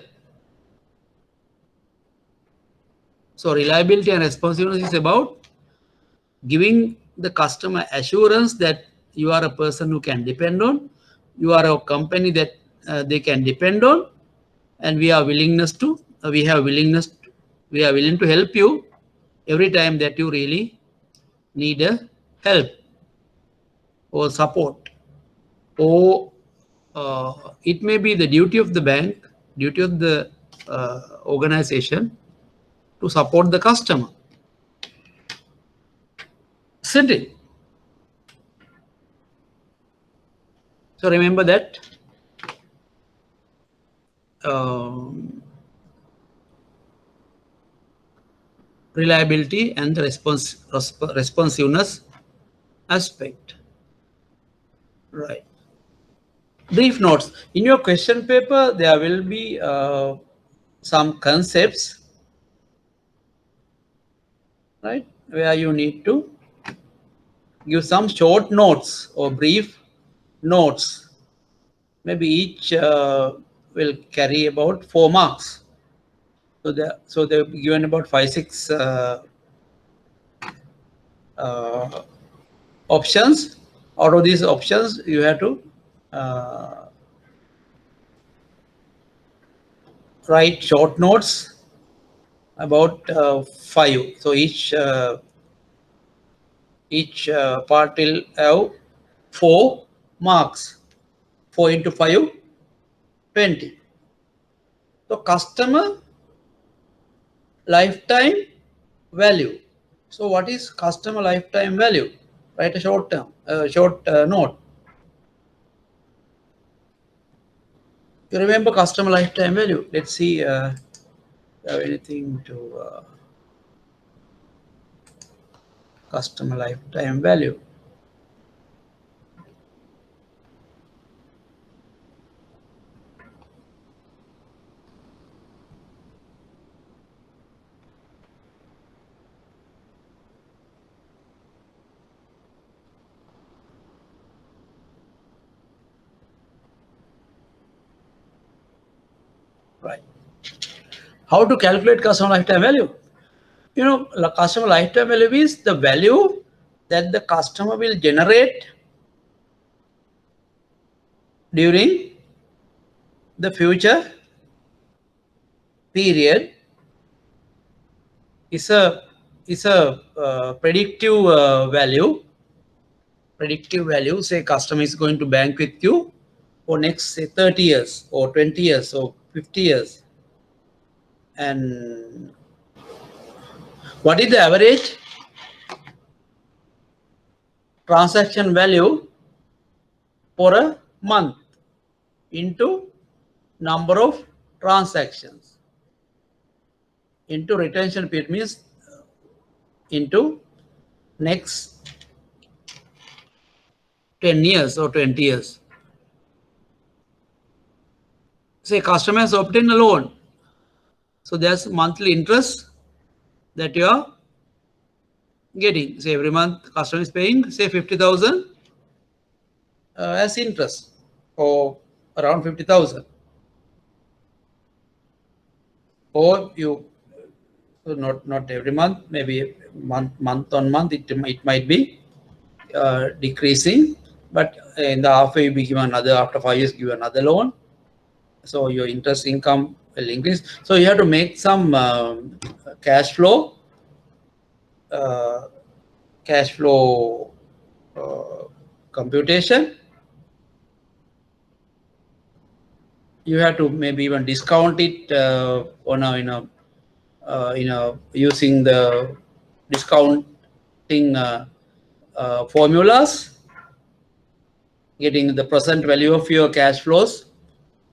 So reliability and responsiveness is about giving the customer assurance that you are a person who can depend on, you are a company that they can depend on, and we are willing to help you every time that you really need a help or support. Or it may be the duty of the bank, duty of the organization to support the customer. Isn't it? So remember that reliability and the responsiveness aspect. Right. Brief notes. In your question paper, there will be some concepts, right, where you need to give some short notes or brief notes. Maybe each will carry about 4 marks. So they're given about 5-6 options. Out of these options, you have to write short notes about 5. So each part will have 4 marks. 4 into 5, 20. So customer lifetime value. So what is customer lifetime value? Write a short note. You remember customer lifetime value? Let's see have anything to customer lifetime value. Right. How to calculate customer lifetime value? You know, customer lifetime value is the value that the customer will generate during the future period. Is a predictive value. Predictive value. Say customer is going to bank with you for next, say, 30 years or 20 years or 50 years. And what is the average transaction value for a month into number of transactions into retention period, means into next 10 years or 20 years. Say customer has obtained a loan. So there's monthly interest that you are getting. Say every month customer is paying, say 50,000 as interest, or around 50,000. Or you, not every month, maybe month on month it might be decreasing, but in the after you be given another, after 5 years give another loan, so your interest income will increase. So you have to make some cash flow computation. You have to maybe even discount it on a using the discounting formulas, getting the present value of your cash flows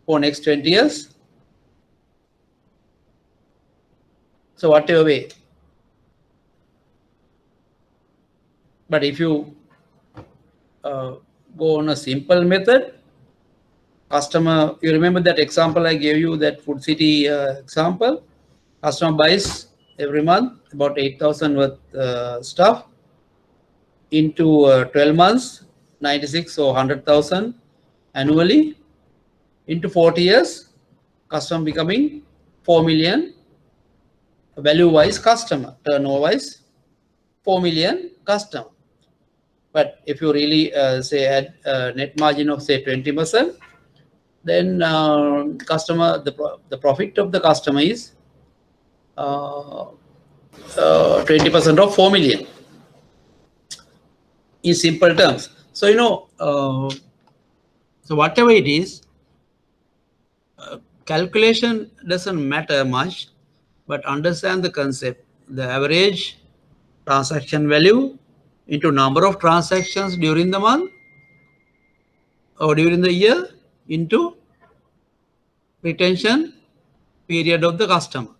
for next 20 years. So whatever way. But if you go on a simple method, customer, you remember that example I gave you, that Food City example? Customer buys every month about 8,000 worth stuff into 12 months, 96 or 100,000 annually, into 40 years, customer becoming 4 million value-wise customer, turnover-wise 4 million customer. But if you really say add net margin of say 20%, then customer, the profit of the customer is 20% of 4 million in simple terms. So you know, so whatever it is, calculation doesn't matter much, but understand the concept. The average transaction value into number of transactions during the month or during the year into retention period of the customer.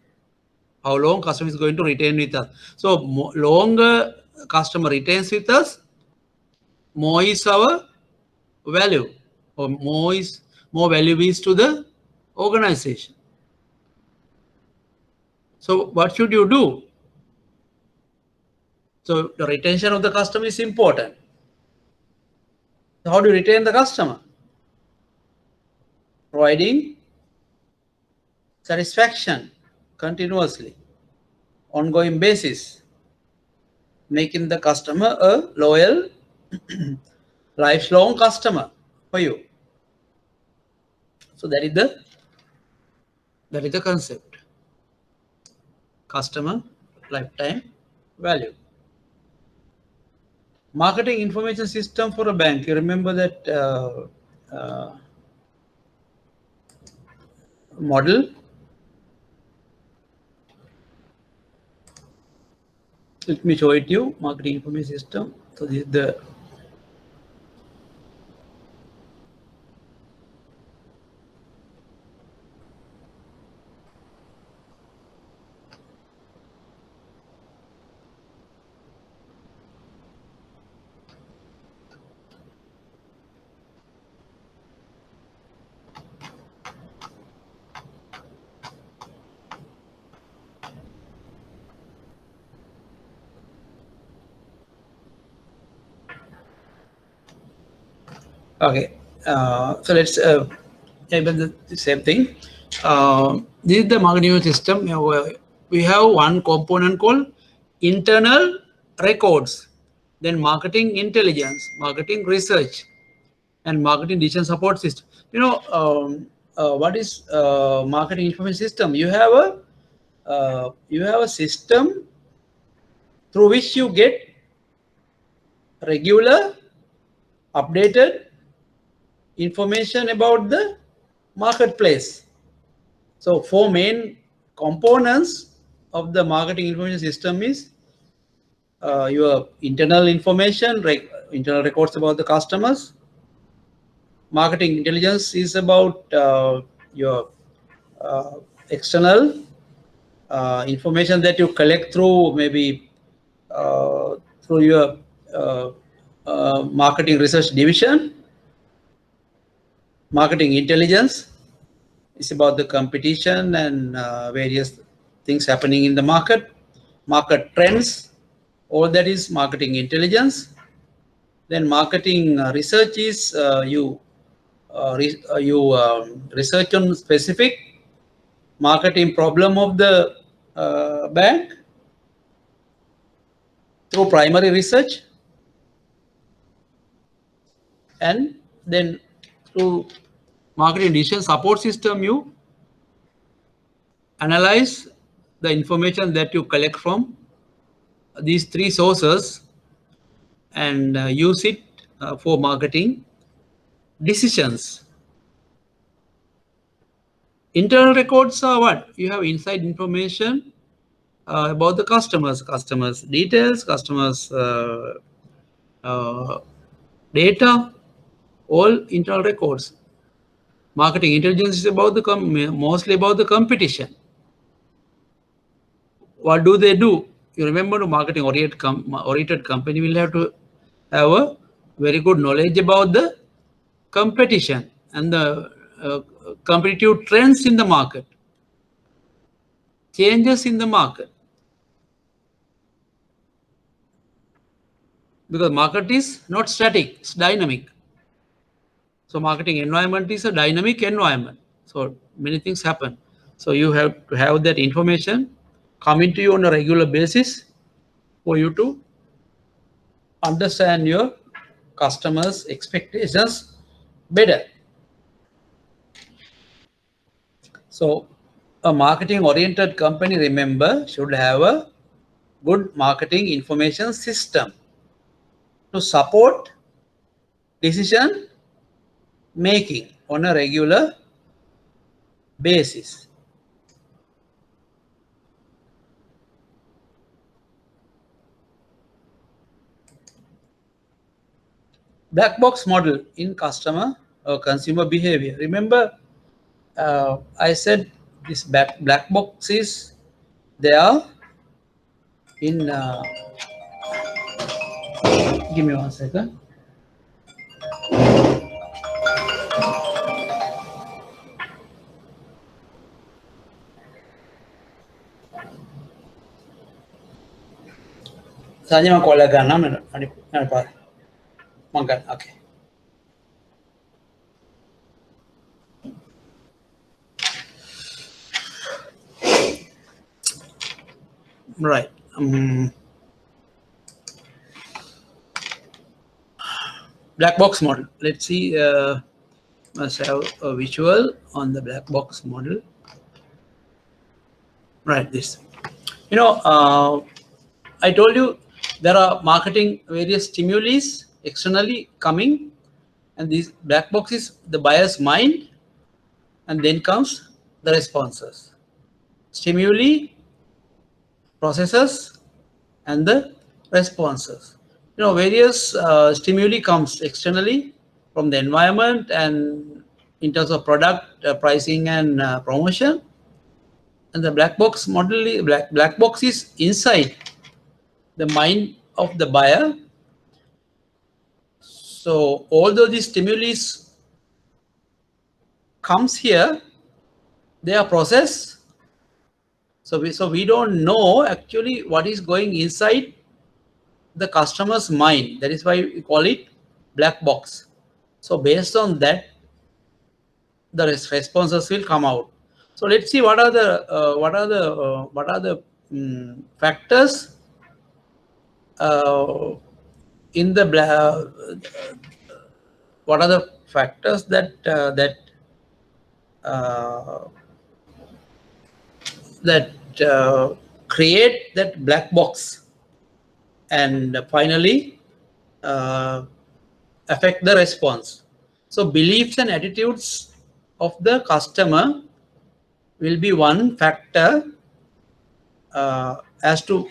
How long customer is going to retain with us. So longer customer retains with us, more is our value, or more value is to the organization. So what should you do? So the retention of the customer is important. How do you retain the customer? Providing satisfaction continuously, ongoing basis, making the customer a loyal, lifelong customer for you. So that is the concept. Customer lifetime value. Marketing information system for a bank. You remember that model? Let me show it to you. Marketing information system. So this is the okay. So let's the same thing. This is the marketing system. We have one component called internal records, then marketing intelligence, marketing research, and marketing decision support system. What is marketing information system? You have a system through which you get regular, updated information about the marketplace. So 4 main components of the marketing information system is your internal information, internal records about the customers. Marketing intelligence is about your external information that you collect through maybe through your marketing research division. Marketing intelligence is about the competition and various things happening in the market, market trends, all that is marketing intelligence. Then marketing research is you research on specific marketing problem of the bank through primary research, and then through marketing decision support system you analyze the information that you collect from these 3 sources and use it for marketing decisions. Internal records are what? You have inside information about the customers details, customers data, all internal records. Marketing intelligence is about mostly about the competition. What do they do? You remember, the marketing oriented company will have to have a very good knowledge about the competition and the competitive trends in the market, changes in the market. Because market is not static, it's dynamic. So marketing environment is a dynamic environment. So many things happen. So you have to have that information coming to you on a regular basis for you to understand your customers' expectations better. So a marketing oriented company, remember, should have a good marketing information system to support decision making on a regular basis. Black box model in customer or consumer behavior. Remember, I said this black box is they are in give me 1 second. Saja mah call agak nama apa? Mangkat, okay. Right. Black box model. Let's see. Must have a visual on the black box model. Right. This. You know, I told you there are marketing various stimuli externally coming, and this black box is the buyer's mind, and then comes the responses. Stimuli, processes, and the responses. You know, various stimuli comes externally from the environment and in terms of product pricing and promotion. And the black box model, black box is inside the mind of the buyer. So although these stimuli comes here, they are processed. So we don't know actually what is going inside the customer's mind. That is why we call it black box. So based on that, the responses will come out. So let's see what are the factors in the what are the factors that create that black box and finally affect the response. So beliefs and attitudes of the customer will be one factor as to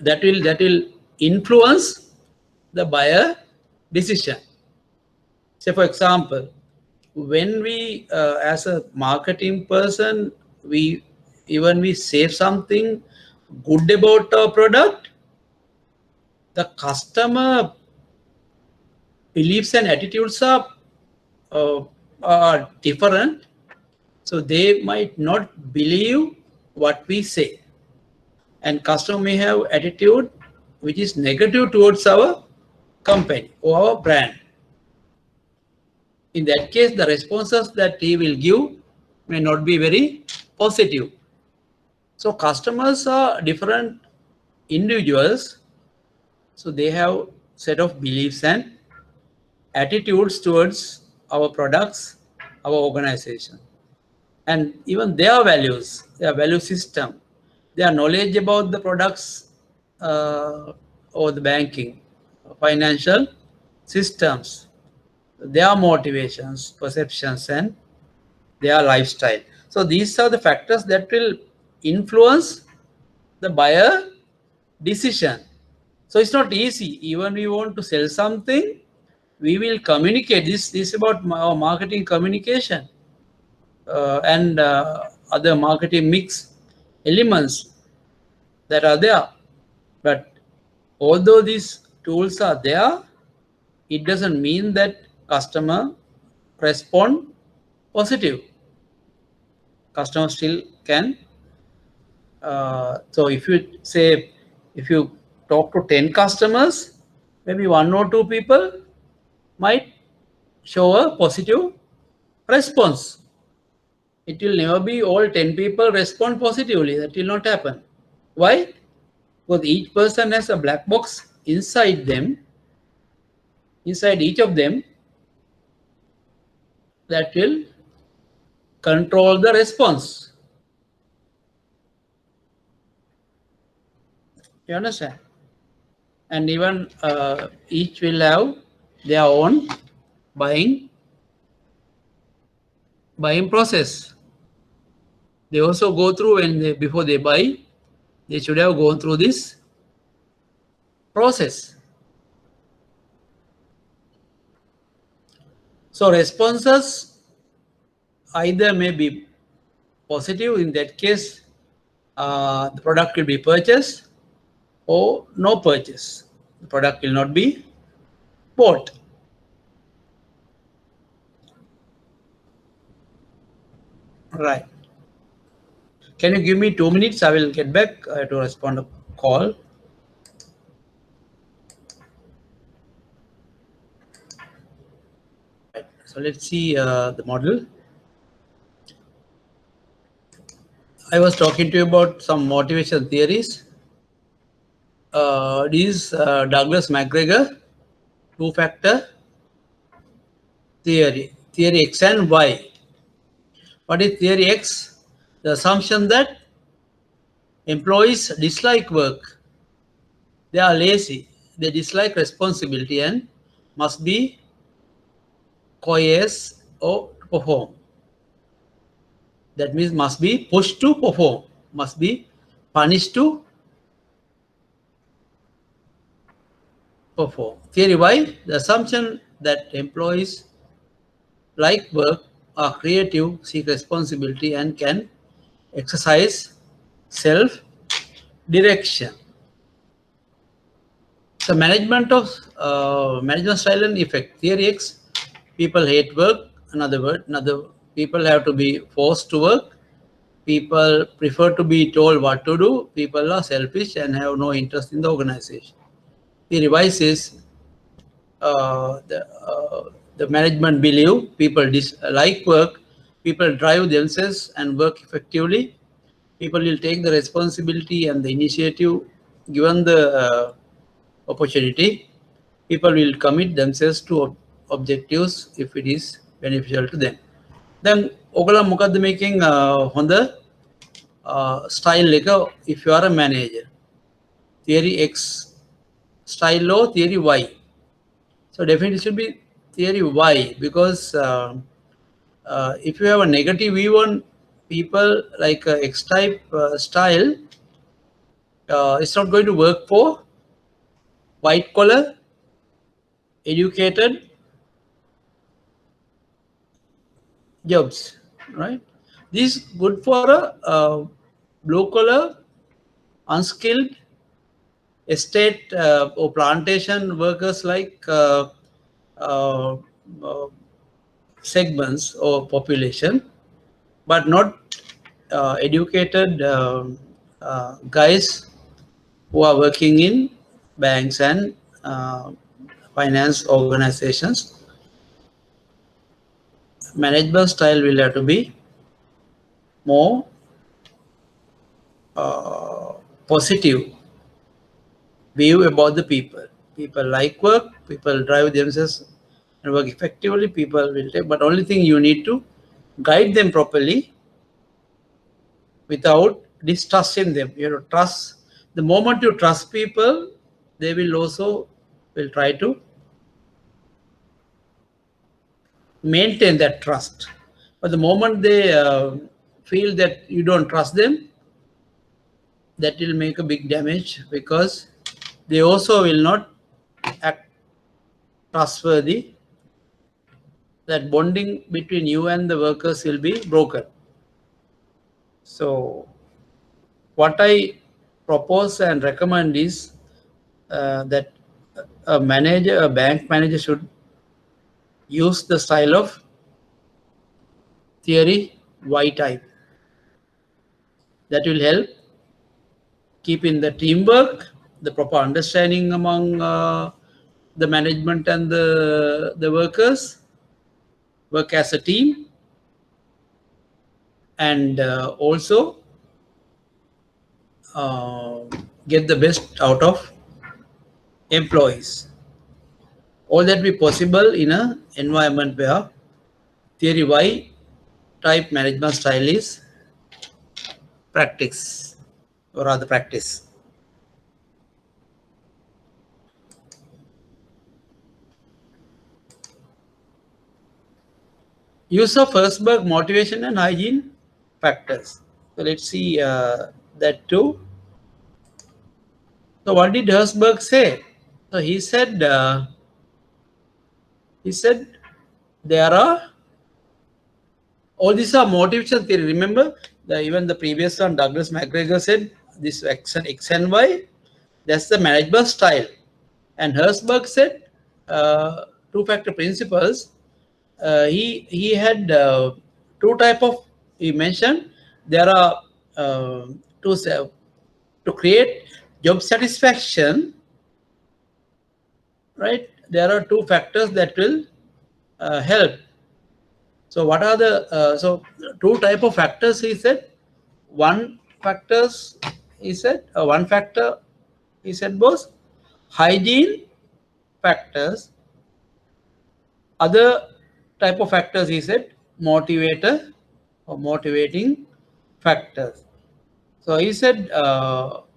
that will influence the buyer decision. Say for example, when we as a marketing person, we say something good about our product, the customer beliefs and attitudes are different, so they might not believe what we say, and customer may have attitude which is negative towards our company or our brand. In that case, the responses that he will give may not be very positive. So customers are different individuals, so they have set of beliefs and attitudes towards our products, our organization, and even their values, their value system, their knowledge about the products or the banking, financial systems, their motivations, perceptions, and their lifestyle. So these are the factors that will influence the buyer decision. So it's not easy. Even we want to sell something, we will communicate. This is about our marketing communication and other marketing mix elements that are there. But although these tools are there, it doesn't mean that customer respond positive. Customer still can. So if you talk to 10 customers, maybe 1 or 2 people might show a positive response. It will never be all 10 people respond positively. That will not happen. Why? Because each person has a black box inside them, inside each of them, that will control the response. You understand? And even each will have their own buying process. They also go through before they buy, they should have gone through this process. So responses either may be positive. In that case, The product will be purchased or no purchase. The product will not be bought. Right. Can you give me 2 minutes? I will get back to respond to call. Right. So let's see the model. I was talking to you about some motivation theories. This Douglas McGregor two-factor theory X and Y. What is theory X? The assumption that employees dislike work. They are lazy. They dislike responsibility and must be coerced or perform. That means must be pushed to perform, must be punished to perform. Theory Y, the assumption that employees like work, are creative, seek responsibility, and can exercise self-direction. So management of management style and effect. Theory X, people hate work. Another people have to be forced to work. People prefer to be told what to do. People are selfish and have no interest in the organization. The revise is the management believe people like work. People drive themselves and work effectively. People will take the responsibility and the initiative given the opportunity. People will commit themselves to objectives if it is beneficial to them. Then ඔගොල්ලෝ මොකද්ද මේකෙන් හොඳ style එක if you are a manager? Theory X style or theory Y? So definitely it should be theory Y, because if you have a negative view on people like X type style, it's not going to work for white collar, educated jobs, right? This is good for a blue collar, unskilled estate or plantation workers like segments or population, but not educated guys who are working in banks and finance organizations. Management style will have to be more positive view about the people. People like work, people drive themselves and work effectively, people will take, but only thing you need to guide them properly without distrusting them. You know, trust. The moment you trust people, they will also will try to maintain that trust. But the moment they feel that you don't trust them, that will make a big damage, because they also will not act trustworthy. That bonding between you and the workers will be broken. So what I propose and recommend is that a bank manager should use the style of theory Y type. That will help keep in the teamwork, the proper understanding among the management and the workers, work as a team, and also get the best out of employees. All that be possible in an environment where theory Y type management style is practice, or rather practice. Use of Herzberg motivation and hygiene factors. So let's see that too. So what did Herzberg say? So he said there are, all these are motivation theory. Remember, even the previous one, Douglas McGregor said this X and Y, that's the management style. And Herzberg said two-factor principles. He had two type of, he mentioned there are to create job satisfaction, right? There are two factors that will help. So what are the so two type of factors? He said one factors. He said one factor. He said was hygiene factors. Other type of factors, he said, motivator or motivating factors. So he said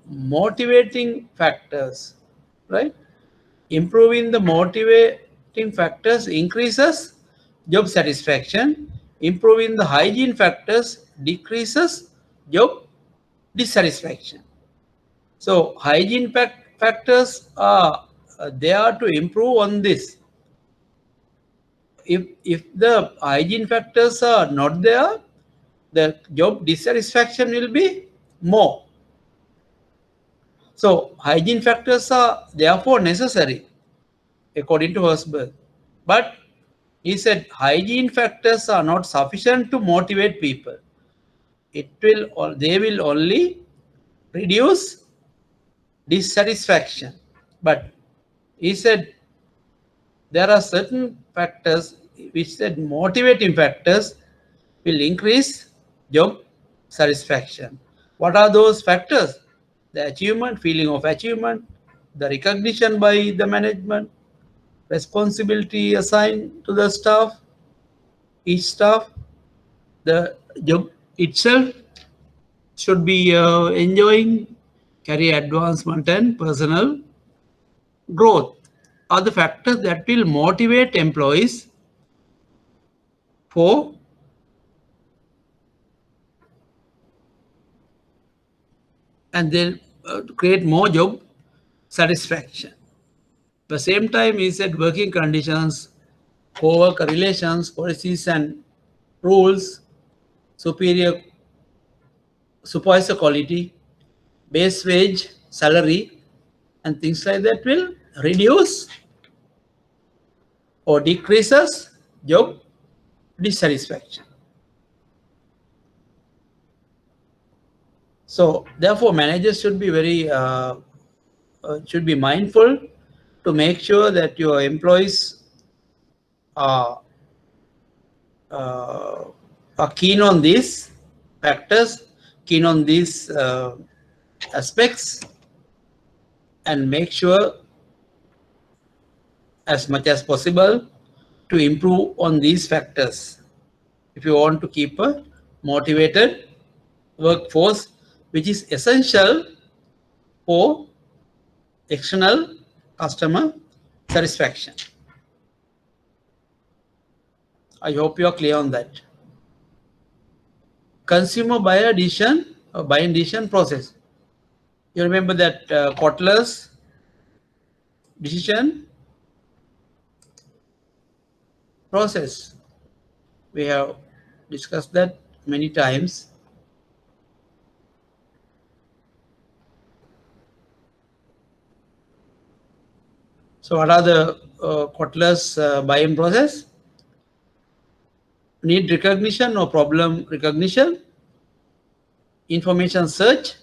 motivating factors, right? Improving the motivating factors increases job satisfaction. Improving the hygiene factors decreases job dissatisfaction. So hygiene factors are there to improve on this. If the hygiene factors are not there, the job dissatisfaction will be more. So hygiene factors are therefore necessary according to Herzberg. But he said hygiene factors are not sufficient to motivate people. They will only reduce dissatisfaction. But he said there are certain factors which said motivating factors will increase job satisfaction. What are those factors? The achievement, feeling of achievement, the recognition by the management, responsibility assigned to the staff, each staff, the job itself should be enjoying career advancement and personal growth are the factors that will motivate employees for and they'll create more job satisfaction. At the same time, he said working conditions, co-worker relations, policies and rules, superior supervisor quality, base wage, salary, and things like that will reduce or decreases job dissatisfaction. So therefore, managers should be should be mindful to make sure that your employees are keen on these factors, keen on these aspects, and make sure as much as possible to improve on these factors if you want to keep a motivated workforce, which is essential for external customer satisfaction. I hope you are clear on that. Consumer buyer decision or buying decision process. You remember that Kotler's decision process. We have discussed that many times. So what are the Kotler's buying process? Need recognition or problem recognition, information search,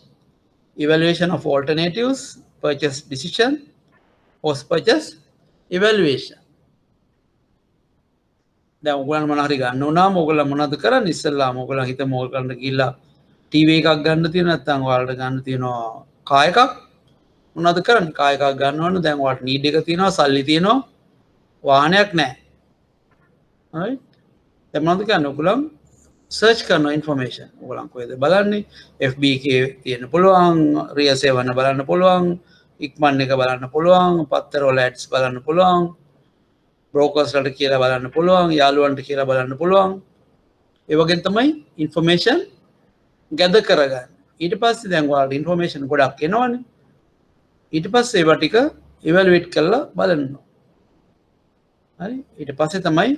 evaluation of alternatives, purchase decision, post-purchase evaluation. දැන් ඔයගොල්ලන් මොනවා හරි ගන්න උනාම ඔයගොල්ලන් මොනවද කරන්නේ ඉස්සෙල්ලාම ඔයගොල්ලන් හිතමු ඔයගොල්ලන්ට ගිහිල්ලා ටීවී එකක් ගන්න තියෙනවා නැත්නම් ඔයාලට ගන්න තියෙනවා කාර් එකක් මොනවද කරන්නේ කාර් එකක් ගන්නවනේ දැන් ඔයාලට නීඩ් එක තියෙනවා සල්ලි තියෙනවා වාහනයක් නැහැ right දැන් මොනවද කරන්නේ ඔයගොල්ලන් සර්ච් කරනවා ඉන්ෆර්මේෂන් ඔයගොල්ලන් කොහෙද බලන්නේ FB එකේ තියෙන්න පුළුවන් රිය සේවන බලන්න පුළුවන් ඉක්මන් එක බලන්න පුළුවන් පත්තර වල ඇඩ්ස් බලන්න පුළුවන් බ්‍රෝකර්ස්ලට කියලා බලන්න පුළුවන් යාළුවන්ට කියලා බලන්න පුළුවන් ඒ වගේ තමයි ඉන්ෆර්මේෂන් ගැදර් කරගන්න ඊට පස්සේ දැන් ඔයාලට ඉන්ෆර්මේෂන් ගොඩක් එනවනේ ඊට පස්සේ ඒවා ටික ඉවැලුවේට් කරලා බලන්න හරි ඊට පස්සේ තමයි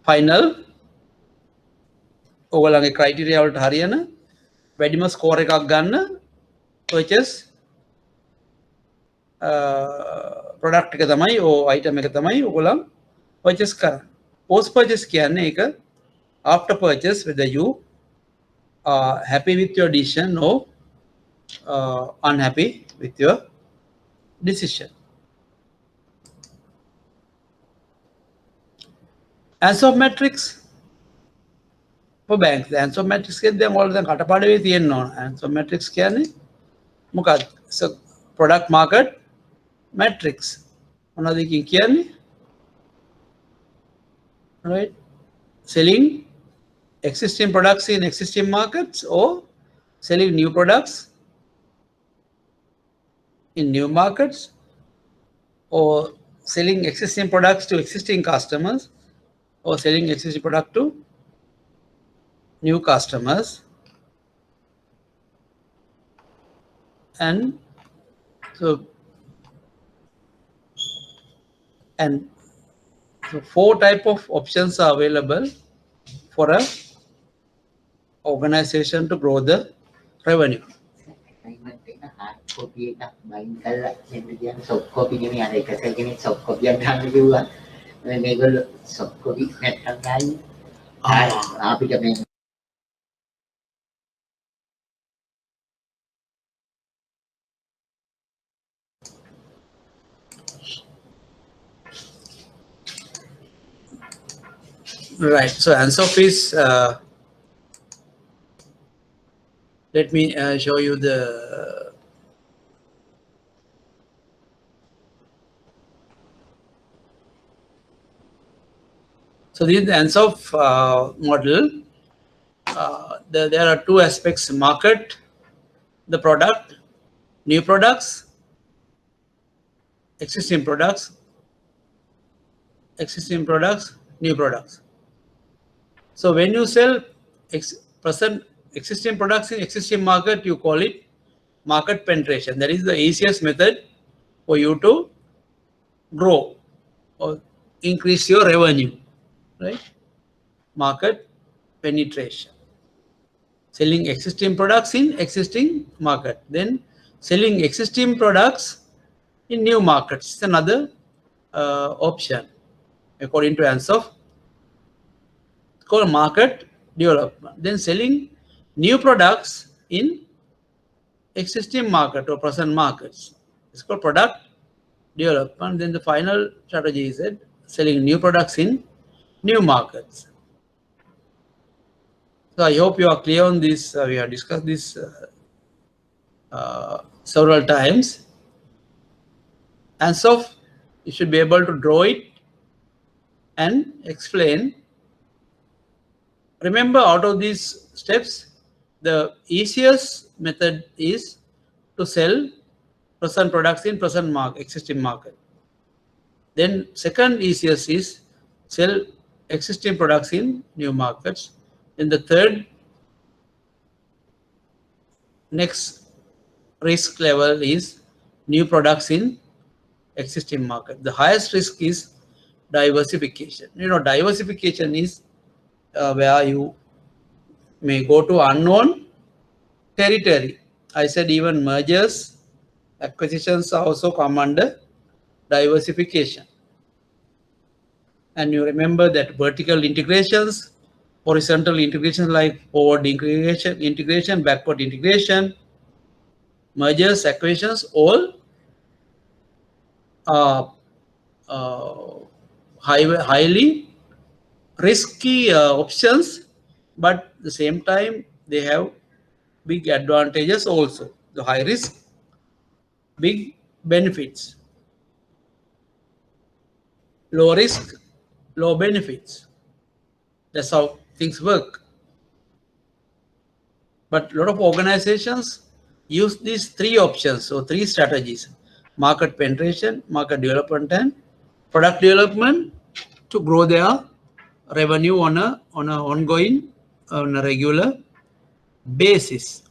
ෆයිනල් ඔයගොල්ලන්ගේ ක්‍රයිටීරියා වලට හරියන වැඩිම ස්කෝර් එකක් ගන්න purchase product එක තමයි item එක තමයි ඔයගොල්ලන් purchase කරන්නේ. Post purchase කියන්නේ ඒක after purchase whether you are happy with your decision or unhappy with your decision. Answer matrix for banks. The answer matrix කියන්නේ දැන් ඔයාලා දැන් කටපාඩමේ තියෙන්න ඕන. Answer matrix කියන්නේ මොකක්ද? So product market matrix. මොනවද එකකින් කියන්නේ? Right? Selling existing products in existing markets or selling new products in new markets or selling existing products to existing customers or selling existing product to new customers. And so 4 type of options are available for a organization to grow the revenue. Right, so answer is let me show you the so this is the answer of model. There are 2 aspects: market, the product, new products, existing products, new products. So when you sell present existing products in existing market, you call it market penetration. That is the easiest method for you to grow or increase your revenue, right? Market penetration. Selling existing products in existing market, then selling existing products in new markets is another option according to answer. Called market development. Then selling new products in existing market or present markets. It's called product development. Then the final strategy is that selling new products in new markets. So I hope you are clear on this. We have discussed this several times. And so you should be able to draw it and explain. Remember, out of these steps, the easiest method is to sell present products in present existing market. Then second easiest is sell existing products in new markets. Then the third next risk level is new products in existing market. The highest risk is diversification. You know, diversification is where you may go to unknown territory. I said even mergers, acquisitions also come under diversification. And you remember that vertical integrations, horizontal integration like forward integration, backward integration, mergers, acquisitions, all highly risky options, but at the same time they have big advantages also. The high risk, big benefits. Low risk, low benefits. That's how things work. But a lot of organizations use these 3 options or 3 strategies: market penetration, market development, and product development to grow their revenue on a ongoing, on a regular basis.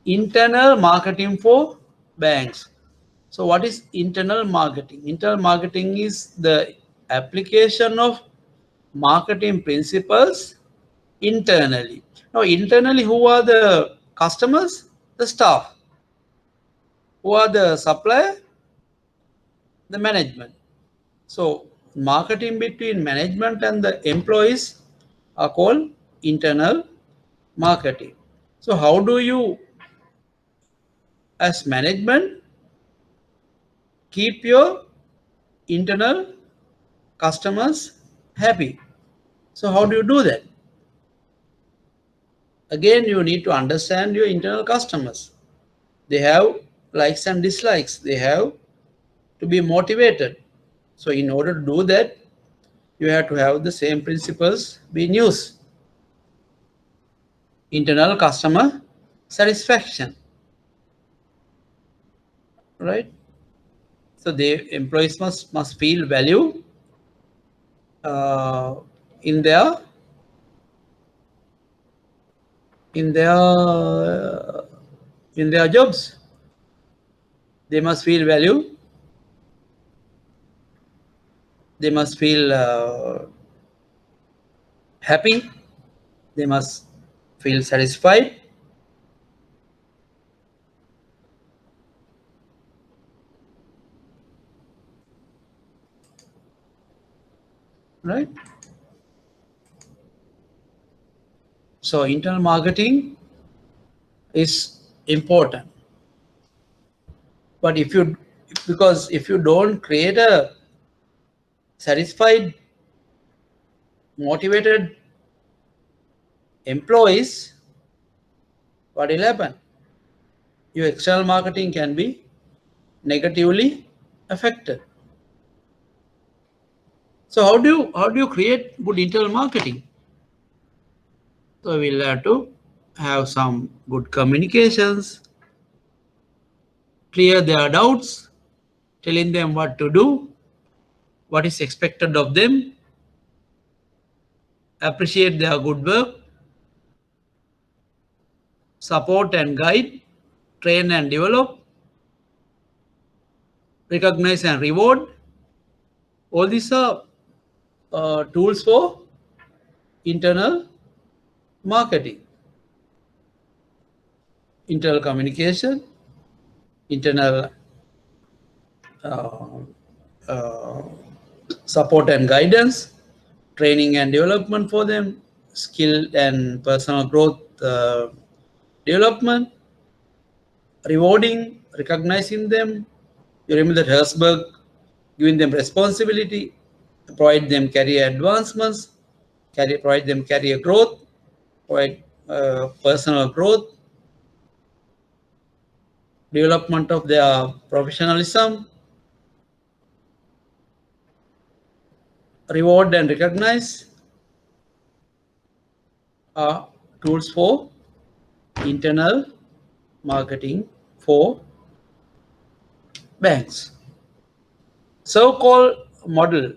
Internal marketing for banks. So what is internal marketing? Internal marketing is the application of marketing principles internally. Now, internally, who are the customers? The staff. Who are the supplier? The management. So, marketing between management and the employees are called internal marketing. So, how do you, as management, keep your internal customers happy? So, how do you do that? Again, you need to understand your internal customers. They have likes and dislikes. They have to be motivated. So, in order to do that, you have to have the same principles being used. Internal customer satisfaction, right? So, the employees must feel value uh, in their in their in their jobs. They must feel value. They must feel happy. They must feel satisfied. Right? So internal marketing is important. But because if you don't create a satisfied, motivated employees, what will happen? Your external marketing can be negatively affected. So how do you create good internal marketing? So we'll have to have some good communications, clear their doubts, telling them what to do, what is expected of them, appreciate their good work, support and guide, train and develop, recognize and reward. All these are tools for internal marketing, internal communication, internal uh, uh, support and guidance, training and development for them, skill and personal growth development, rewarding, recognizing them. You remember that Herzberg giving them responsibility, provide them career advancements, provide them career growth, provide personal growth, development of their professionalism, reward and recognize are tools for internal marketing for banks. So-called model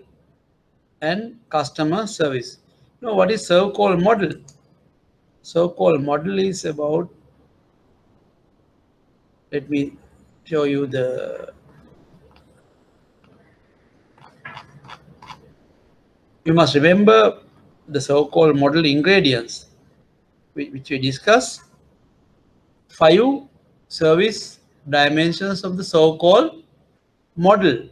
and customer service. Now, what is so-called model? So-called model is about, let me show you you must remember the so-called model ingredients which we discussed. 5 service dimensions of the so-called model.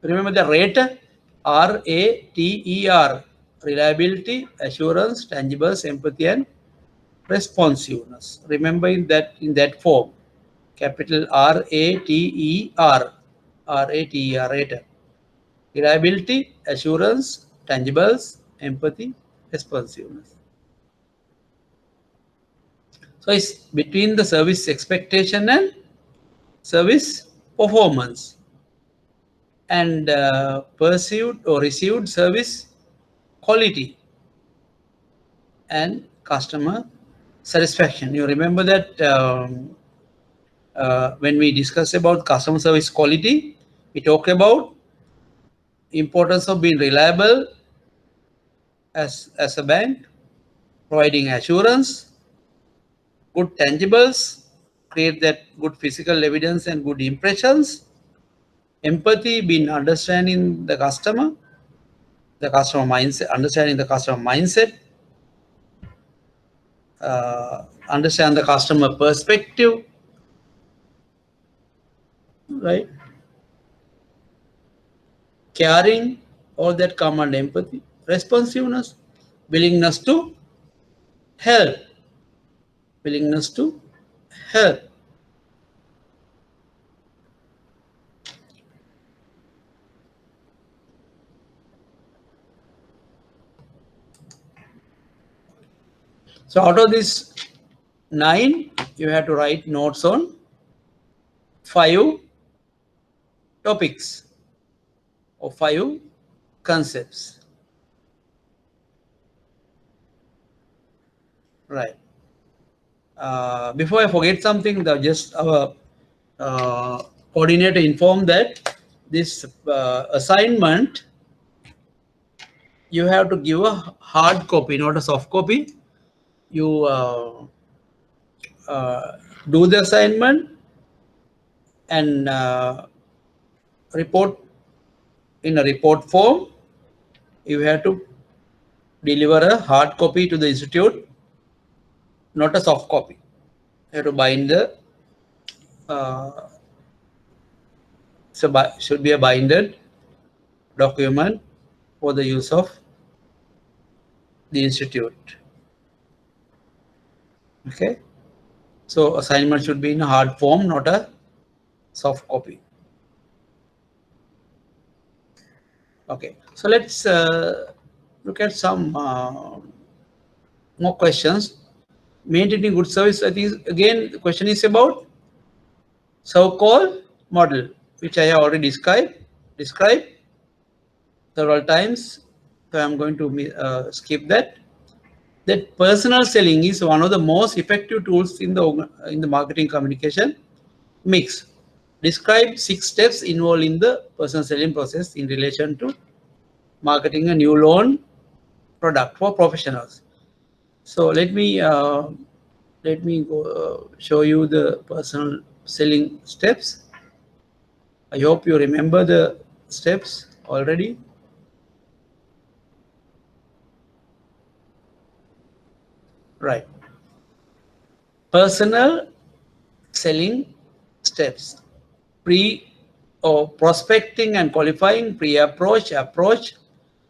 Remember the RATER, RATER, reliability, assurance, tangibles, empathy, and responsiveness. Remember in that form, capital RATER, RATER, reliability, assurance, tangibles, empathy, responsiveness. So it's between the service expectation and service performance, and perceived or received service quality and customer satisfaction. You remember that when we discuss about customer service quality, we talk about importance of being reliable as a bank, providing assurance, good tangibles, create that good physical evidence and good impressions, empathy, being understanding the customer mindset, understanding the customer mindset, understand the customer perspective, right? Caring, all that come under empathy. Responsiveness, willingness to help, willingness to help. So out of this 9, you have to write notes on 5 topics or 5 concepts. Right. Before I forget something, just our coordinator informed that this assignment, you have to give a hard copy, not a soft copy. You do the assignment and report in a report form. You have to deliver a hard copy to the institute, not a soft copy. You have to bind the should be a binded document for the use of the institute. Okay, so assignment should be in a hard form, not a soft copy. Okay, so let's look at some more questions. Maintaining good service. I think again the question is about so-called model, which I have already described several times. So I'm going to skip that. That personal selling is one of the most effective tools in the marketing communication mix. Describe 6 steps involved in the personal selling process in relation to marketing a new loan product for professionals. So let me go, show you the personal selling steps. I hope you remember the steps already. Right. Personal selling steps. Prospecting and qualifying, pre-approach, approach,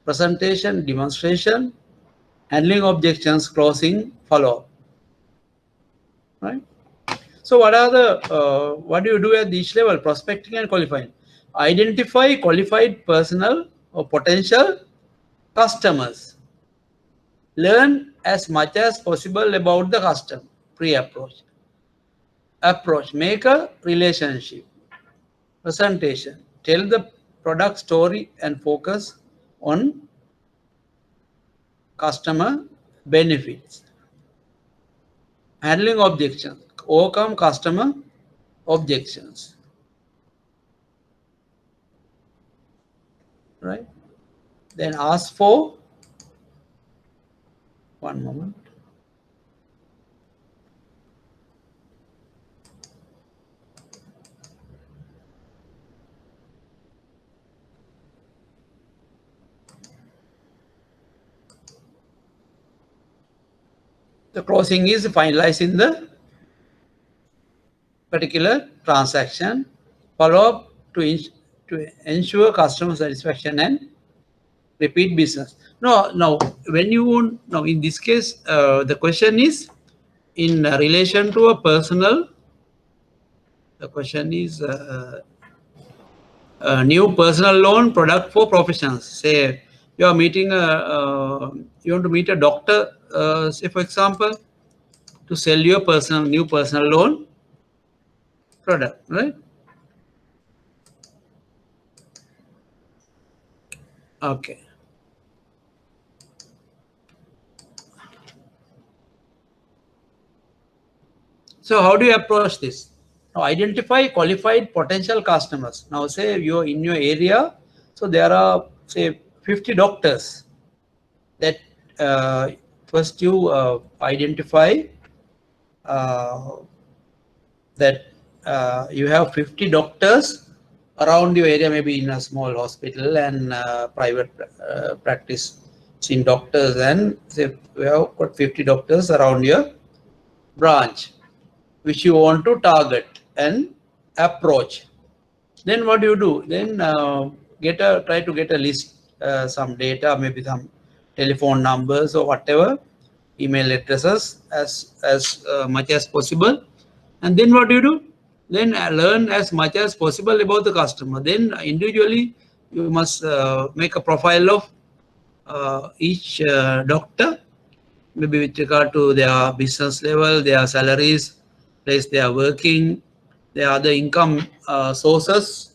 presentation, demonstration, handling objections, closing, follow-up. Right. So what are the what do you do at each level? Prospecting and qualifying. Identify qualified personal or potential customers. Learn as much as possible about the customer. Pre-approach. Approach. Make a relationship. Presentation. Tell the product story and focus on customer benefits. Handling objections. Overcome customer objections. Right. Then ask for, one moment. The closing is finalizing the particular transaction. Follow up to ensure customer satisfaction and repeat business. Now when you want, now in this case, the question is in relation to a personal. The question is a new personal loan product for professionals. Say you are meeting you want to meet a doctor, say for example, to sell your new personal loan product, right? Okay. So how do you approach this? Now identify qualified potential customers. Now say you're in your area, so there are say 50 doctors. That first you identify that you have 50 doctors around your area, maybe in a small hospital and private practice in doctors, and say we have got 50 doctors around your branch which you want to target and approach. Then what do you do? Then try to get a list, some data, maybe some telephone numbers or whatever, email addresses as much as possible. And then what do you do? Then learn as much as possible about the customer. Then individually you must make a profile of each doctor, maybe with regard to their business level, their salaries, place they are working, their other income sources,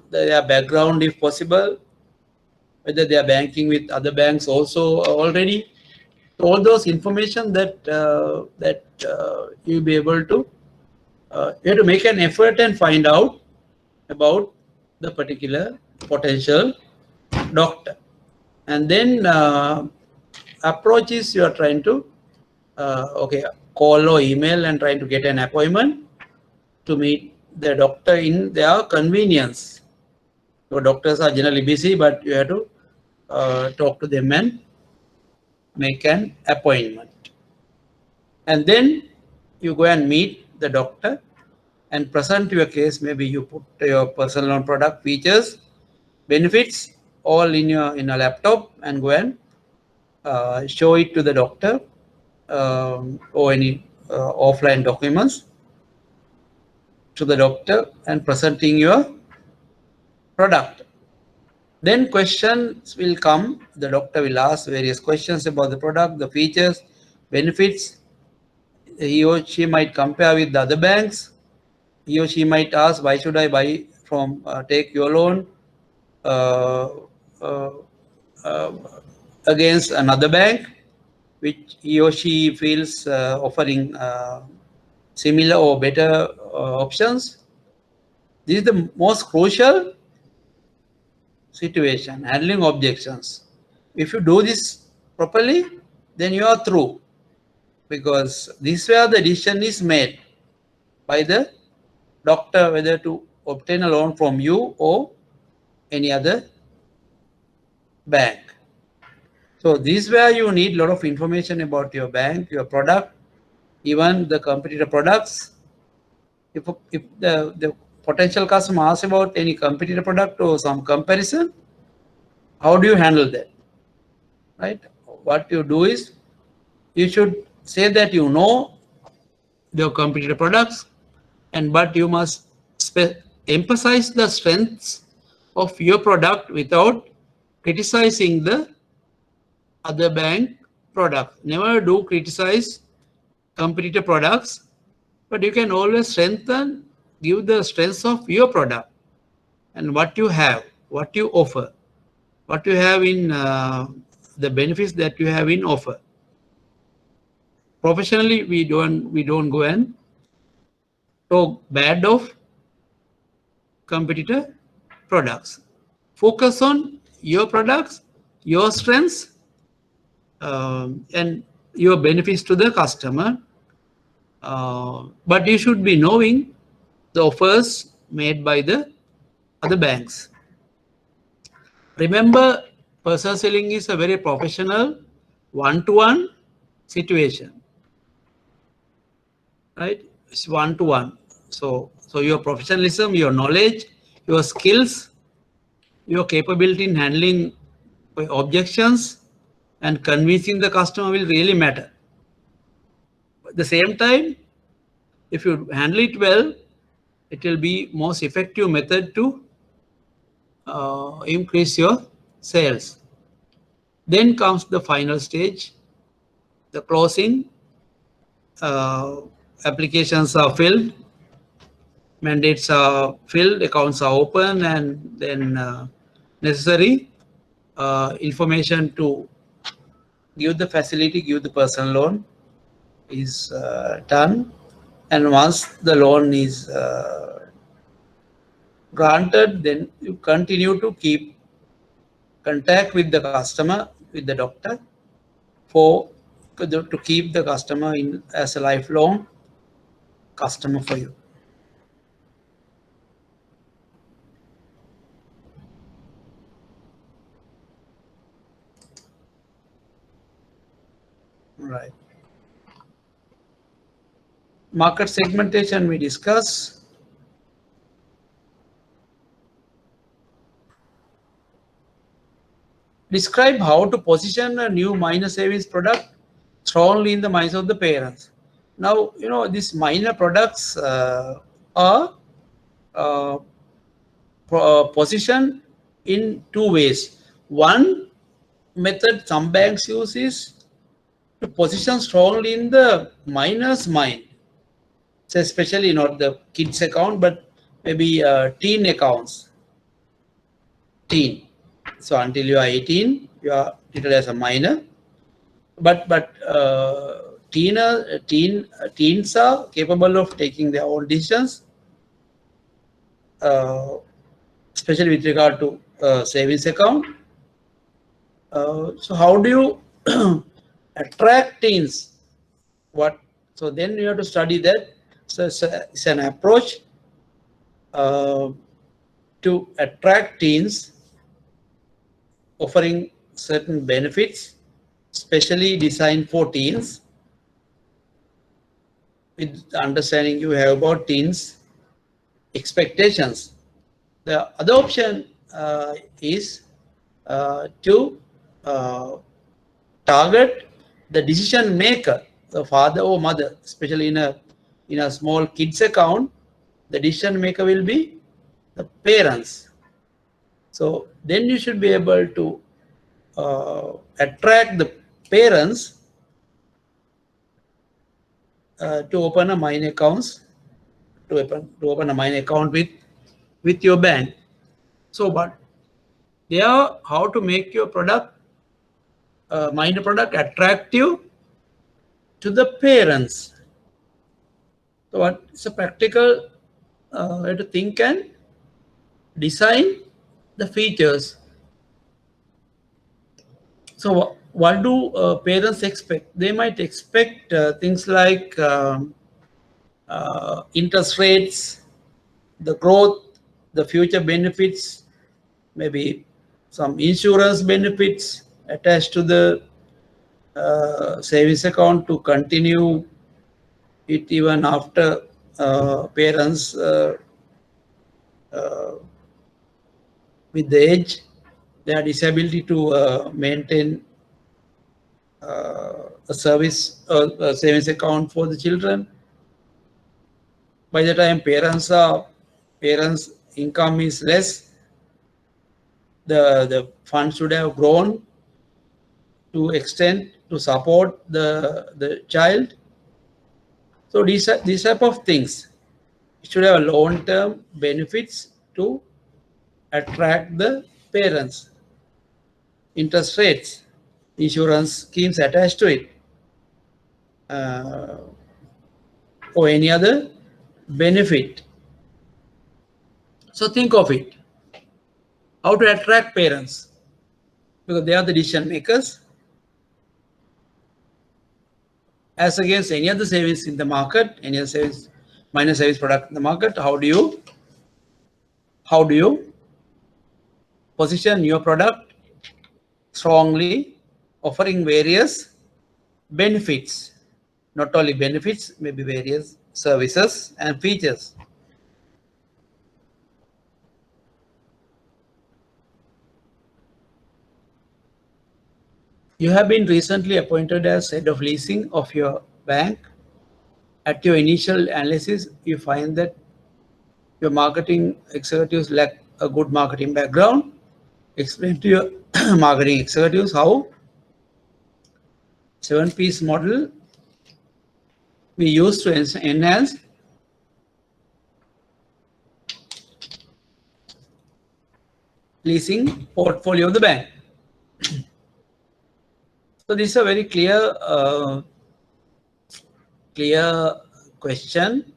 their background if possible, whether they are banking with other banks also already. All those information that you'll be able to, you have to make an effort and find out about the particular potential doctor. And then approach is you are trying to okay, call or email and trying to get an appointment to meet the doctor in their convenience. Your doctors are generally busy, but you have to talk to them and make an appointment. And then you go and meet the doctor and present your case. Maybe you put your personal loan product features, benefits all in a laptop and go and show it to the doctor, or any offline documents to the doctor and presenting your product. Then questions will come. The doctor will ask various questions about the product, the features, benefits. He or she might compare with the other banks. He or she might ask, why should I buy from, take your loan uh, uh, against another bank, which he or she feels offering similar or better options. This is the most crucial situation, handling objections. If you do this properly, then you are through, because this is where the decision is made by the doctor whether to obtain a loan from you or any other bank. So this is where you need a lot of information about your bank, your product, even the competitor products. If the potential customer asks about any competitor product or some comparison, how do you handle that? Right? What you do is you should say that you know the competitor products, but you must emphasize the strengths of your product without criticizing the other bank product. Never do criticize competitor products, but you can always strengthen, give the strengths of your product and what you have, what you offer, what you have in the benefits that you have in offer. Professionally, we don't go and talk bad of competitor products. Focus on your products, your strengths, and your benefits to the customer. But you should be knowing the offers made by the other banks. Remember, personal selling is a very professional, one-to-one situation, right? It's one-to-one. So your professionalism, your knowledge, your skills, your capability in handling objections and convincing the customer will really matter. At the same time, if you handle it well, it will be most effective method to increase your sales. Then comes the final stage, the closing. Applications are filled, mandates are filled, accounts are open, and then necessary information to give the facility, give the personal loan is done. And once the loan is granted, then you continue to keep contact with the customer, with the doctor, to keep the customer in as a lifelong customer for you. Right. Market segmentation we discuss. Describe how to position a new minor savings product strongly in the minds of the parents. Now, these minor products are positioned in two ways. One method some banks use is to position strongly in the minor's mind. So especially not the kids account, but maybe teen accounts. Teen. So until you are 18, you are treated as a minor. But teens are capable of taking their own decisions, especially with regard to savings account. So how do you attract teens? So then you have to study that. So it's an approach to attract teens, offering certain benefits, specially designed for teens, with the understanding you have about teens' expectations. The other option is to target the decision maker, the father or mother, especially in a small kids account. The decision maker will be the parents. So then you should be able to attract the parents to open a minor accounts, to open a minor account with your bank. So, but there, how to make your product, minor product, attractive to the parents. So, what is a practical way to think and design the features. So, what do parents expect? They might expect things like interest rates, the growth, the future benefits, maybe some insurance benefits attached to the savings account to continue it even after parents with the age, their disability to maintain a savings account for the children. By the time parents income is less, the fund should have grown to extent to support the child. So these type of things should have long-term benefits to attract the parents. Interest rates, insurance schemes attached to it, or any other benefit. So think of it. How to attract parents? Because they are the decision makers. As against any other savings in the market, any other savings, minor savings product in the market, how do you position your product strongly, offering various benefits, not only benefits, maybe various services and features. You have been recently appointed as head of leasing of your bank. At your initial analysis, you find that your marketing executives lack a good marketing background. Explain to your marketing executives how 7-piece model we use to enhance leasing portfolio of the bank. So this is a very clear question.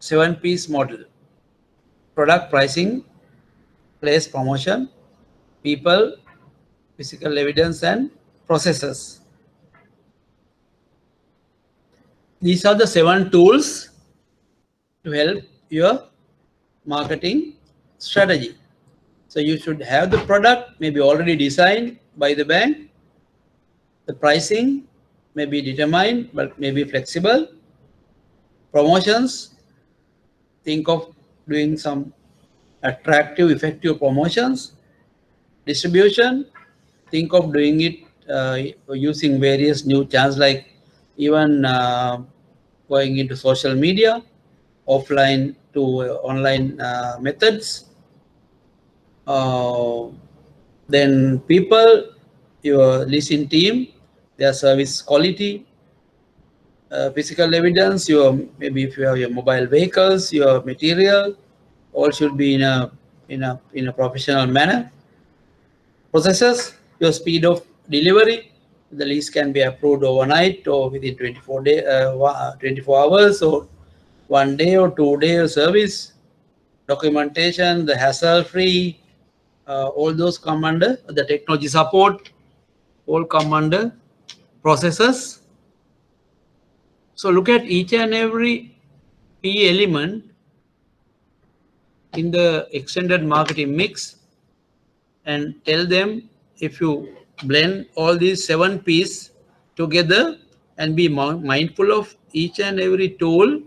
7-piece model: product, pricing, place, promotion, people, physical evidence, and processes. These are the 7 tools to help your marketing strategy. So you should have the product maybe already designed by the bank. The pricing may be determined but may be flexible. Promotions, think of doing some attractive, effective promotions. Distribution, think of doing it using various new channels, like even going into social media, offline to online methods. Then people, your leasing team, their service quality, physical evidence, your maybe if you have your mobile vehicles, your material, all should be in a professional manner. Processes, your speed of delivery, the lease can be approved overnight or within 24 hours or 1 day or 2 day service. Documentation, the hassle-free, all those come under the technology support, all come under processes. So look at each and every P element in the extended marketing mix and tell them, if you blend all these 7 P's together and be mindful of each and every tool,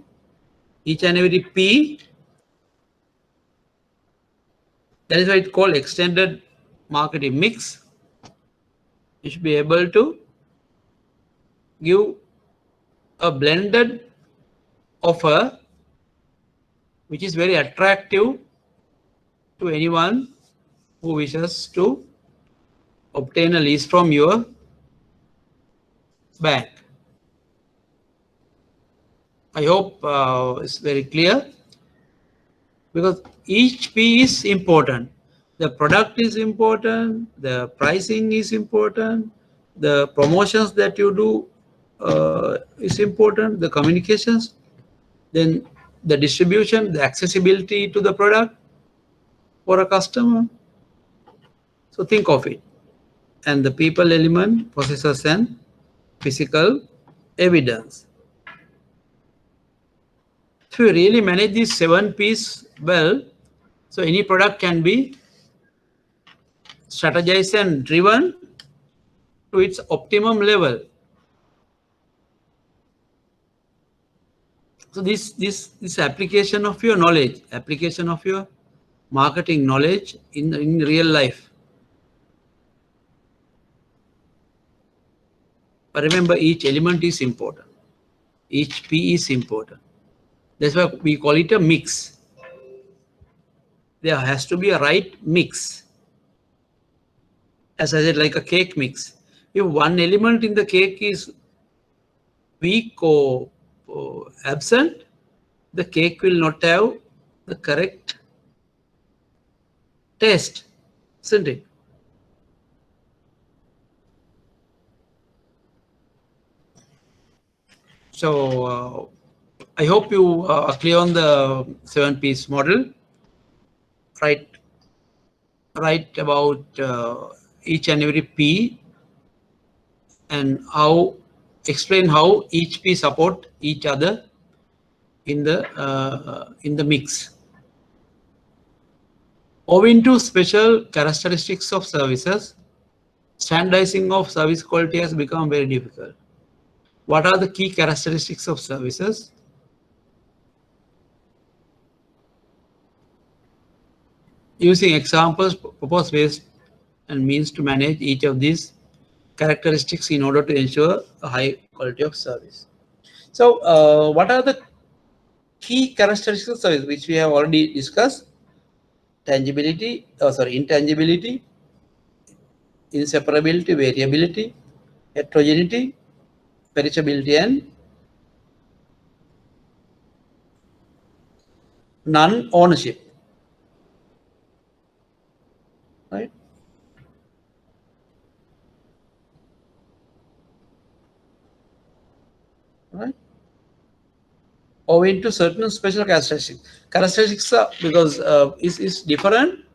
each and every P, that is why it's called extended marketing mix. You should be able to give a blended offer which is very attractive to anyone who wishes to obtain a lease from your bank. I hope it's very clear, because each P is important. The product is important, the pricing is important, the promotions that you do is important, the communications, then the distribution, the accessibility to the product for a customer. So think of it. And the people element, processes and physical evidence. If you really manage these 7 P's well, so any product can be strategized and driven to its optimum level. So this application of your knowledge, application of your marketing knowledge in real life. But remember, each element is important. Each P is important. That's why we call it a mix. There has to be a right mix. As I said, like a cake mix. If one element in the cake is weak or absent, the cake will not have the correct taste, isn't it? So I hope you are clear on the 7 P's model. Write about each and every P and explain how each P support each other in the mix. Owing to special characteristics of services, standardizing of service quality has become very difficult. What are the key characteristics of services? Using examples, propose ways and means to manage each of these characteristics in order to ensure a high quality of service. So what are the key characteristics of service which we have already discussed? Intangibility, inseparability, variability, heterogeneity, perishability, and non-ownership. Right? Right? Owing to certain special characteristics. Characteristics are because is different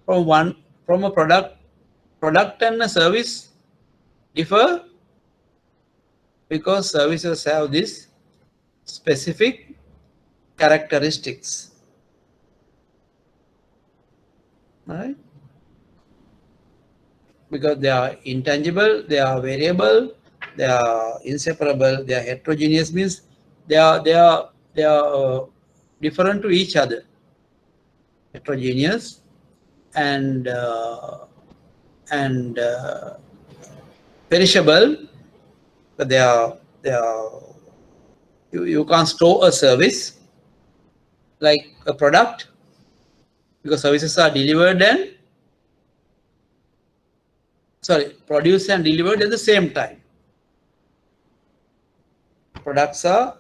from a product and a service differ because services have this specific characteristics. Right? Because they are intangible, they are variable, they are inseparable, they are heterogeneous, means they are they are different to each other, heterogeneous and perishable. But they are you can't store a service like a product, because services are delivered and produced and delivered at the same time. Products are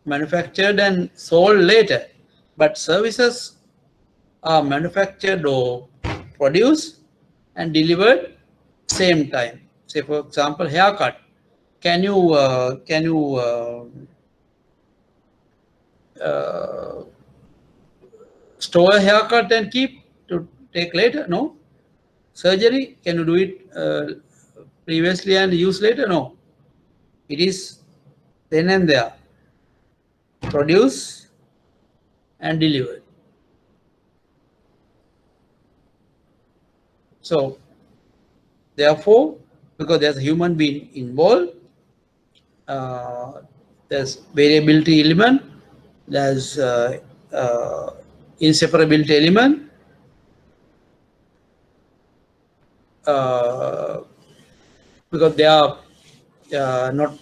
manufactured and sold later, but services are manufactured or produced and delivered same time. Say for example, haircut. Can you store a haircut and keep to take later? No. Surgery, can you do it previously and use later? No. It is then and there, produced and delivered. So therefore, because there's a human being involved, there's variability element, there's inseparability element, because they are not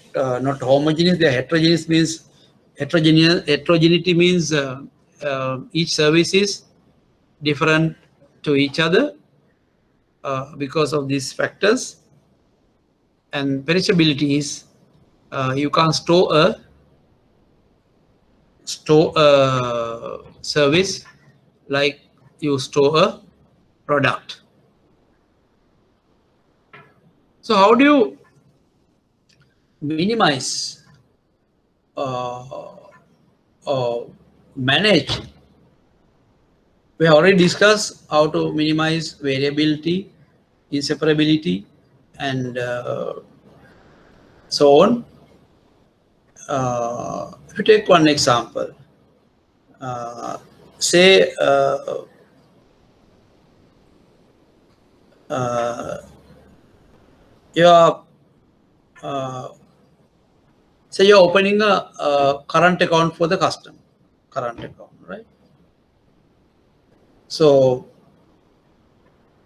homogeneous, they are heterogeneous. Means heterogeneity means each service is different to each other because of these factors. And perishability is you can't store a service like you store a product. So how do you minimize manage? We have already discussed how to minimize variability, inseparability, and so on. If you take one example, say say you're opening a current account for the customer, current account, right? So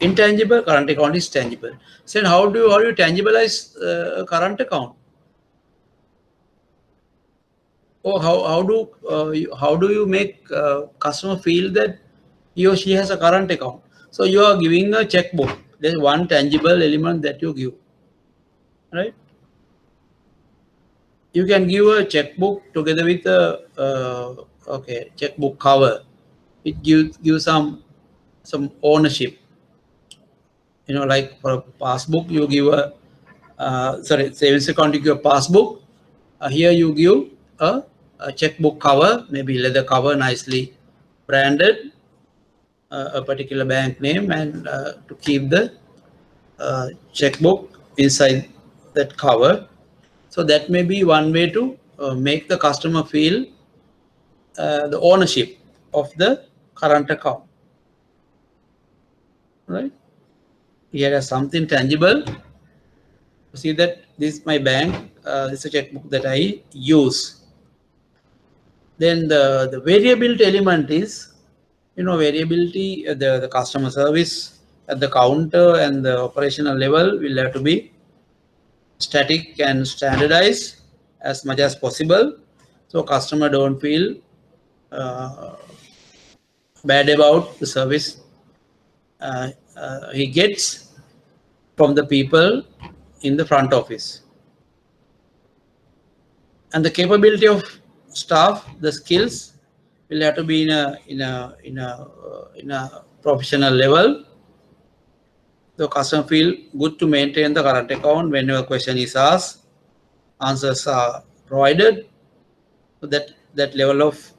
intangible, current account is tangible. So how do you tangibilize a current account? Or how do you make customer feel that he or she has a current account? So you are giving a checkbook. There's one tangible element that you give, right? You can give a checkbook together with a checkbook cover. It gives some ownership. You know, like for a passbook, you give a savings account, you give a passbook. Here you give a checkbook cover, maybe leather cover, nicely branded, a particular bank name, and to keep the checkbook inside that cover. So that may be one way to make the customer feel the ownership of the current account, right? Here is something tangible. See that this is my bank. This is a checkbook that I use. Then the variability element is, you know, variability the customer service at the counter and the operational level will have to be static and standardized as much as possible, so customer don't feel bad about the service he gets from the people in the front office. And the capability of staff, the skills will have to be in a professional level. The customer feel good to maintain the current account. Whenever question is asked, answers are provided. So that level of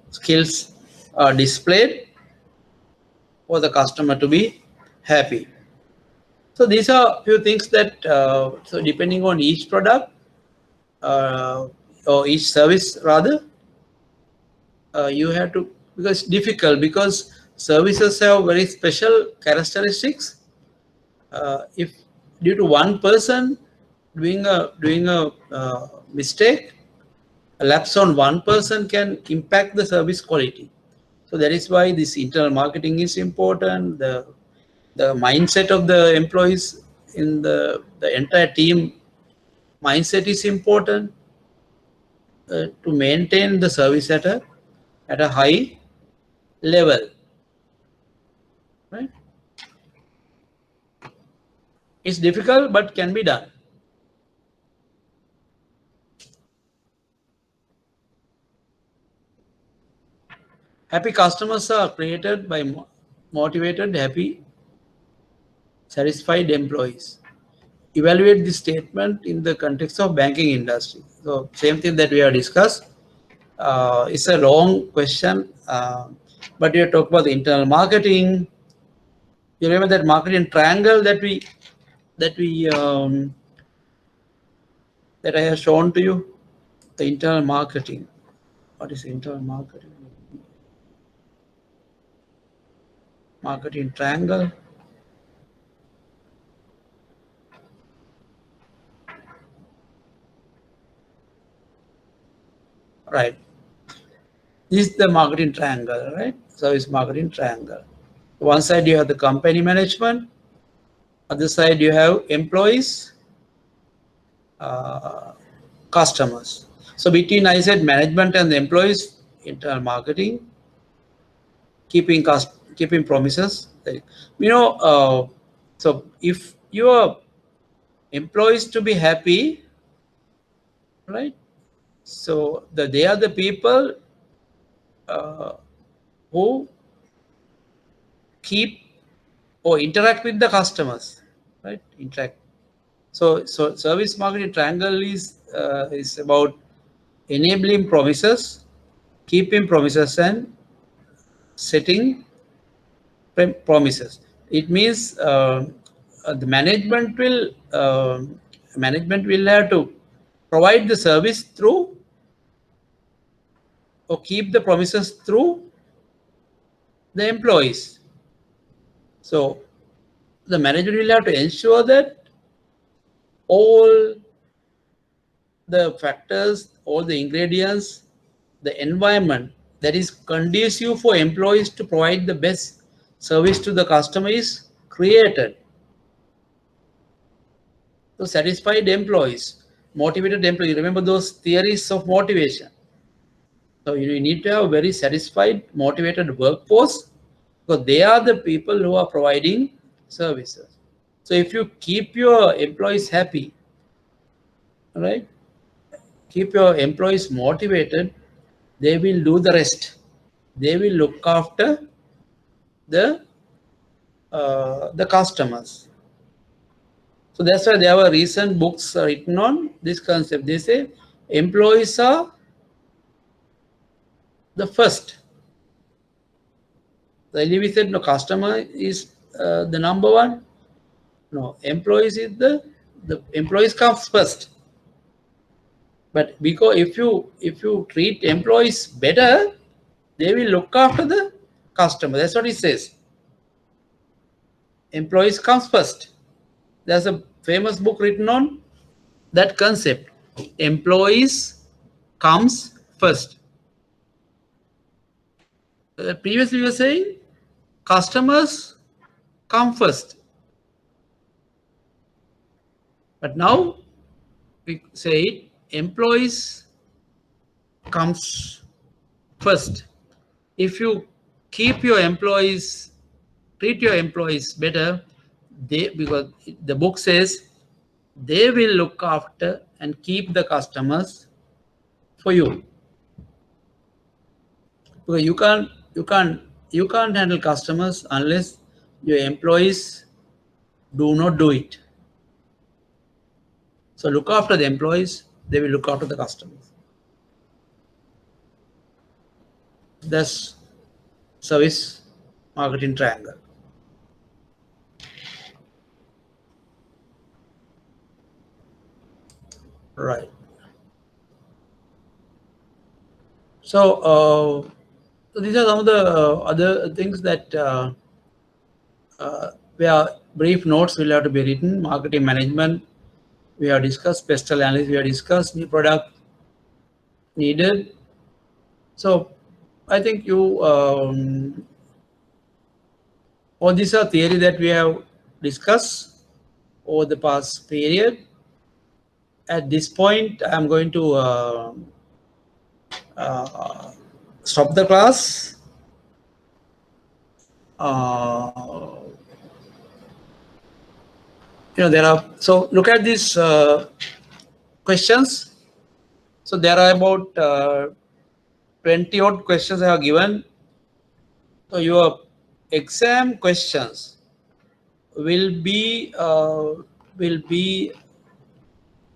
skills are displayed for the customer to be happy. So these are few things that so depending on each product or each service rather, you have to, because it's difficult, because services have very special characteristics. If due to one person doing a mistake, A lapse on one person can impact the service quality. So that is why this internal marketing is important. The mindset of the employees in the entire team mindset is important to maintain the service at a high level. Right? It's difficult, but can be done. Happy customers are created by motivated, happy, satisfied employees. Evaluate this statement in the context of banking industry. So same thing that we have discussed. It's a long question, but you talk about the internal marketing. You remember that marketing triangle that I have shown to you, the internal marketing. What is internal marketing? Marketing triangle. Right. This is the marketing triangle, right? So it's marketing triangle. One side you have the company management, other side you have employees, customers. So between I said management and the employees, internal marketing, keeping promises. So if your employees to be happy, right? So they are the people who keep or interact with the customers, right? Interact. So service marketing triangle is about enabling promises, keeping promises, and setting promises. It means the management will have to provide the service through or keep the promises through the employees. So the management will have to ensure that all the factors, all the ingredients, the environment that is conducive for employees to provide the best service to the customer is created. So satisfied employees, motivated employees. Remember those theories of motivation. So you need to have a very satisfied, motivated workforce because they are the people who are providing services. So if you keep your employees happy, right? Keep your employees motivated, they will do the rest. They will look after the customers. So that's why there were recent books written on this concept. They say employees are the first. The LEV said no, customer is the number one. No, employees is the employees comes first. But because if you treat employees better, they will look after the customer. That's what it says. Employees comes first. There's a famous book written on that concept. Employees comes first. Previously we were saying customers come first. But now we say employees comes first. If you keep your employees, treat your employees better, because the book says they will look after and keep the customers for you. Because you can't handle customers unless your employees do not do it. So look after the employees, they will look after the customers. That's service marketing triangle. Right. So these are some of the other things that where brief notes will have to be written. Marketing management, we have discussed. Pestle analysis, we have discussed. New product needed. So I think you all these are theory that we have discussed over the past period. At this point, I'm going to stop the class. There are, so look at these questions. So there are about 20 odd questions I have given. So your exam questions will be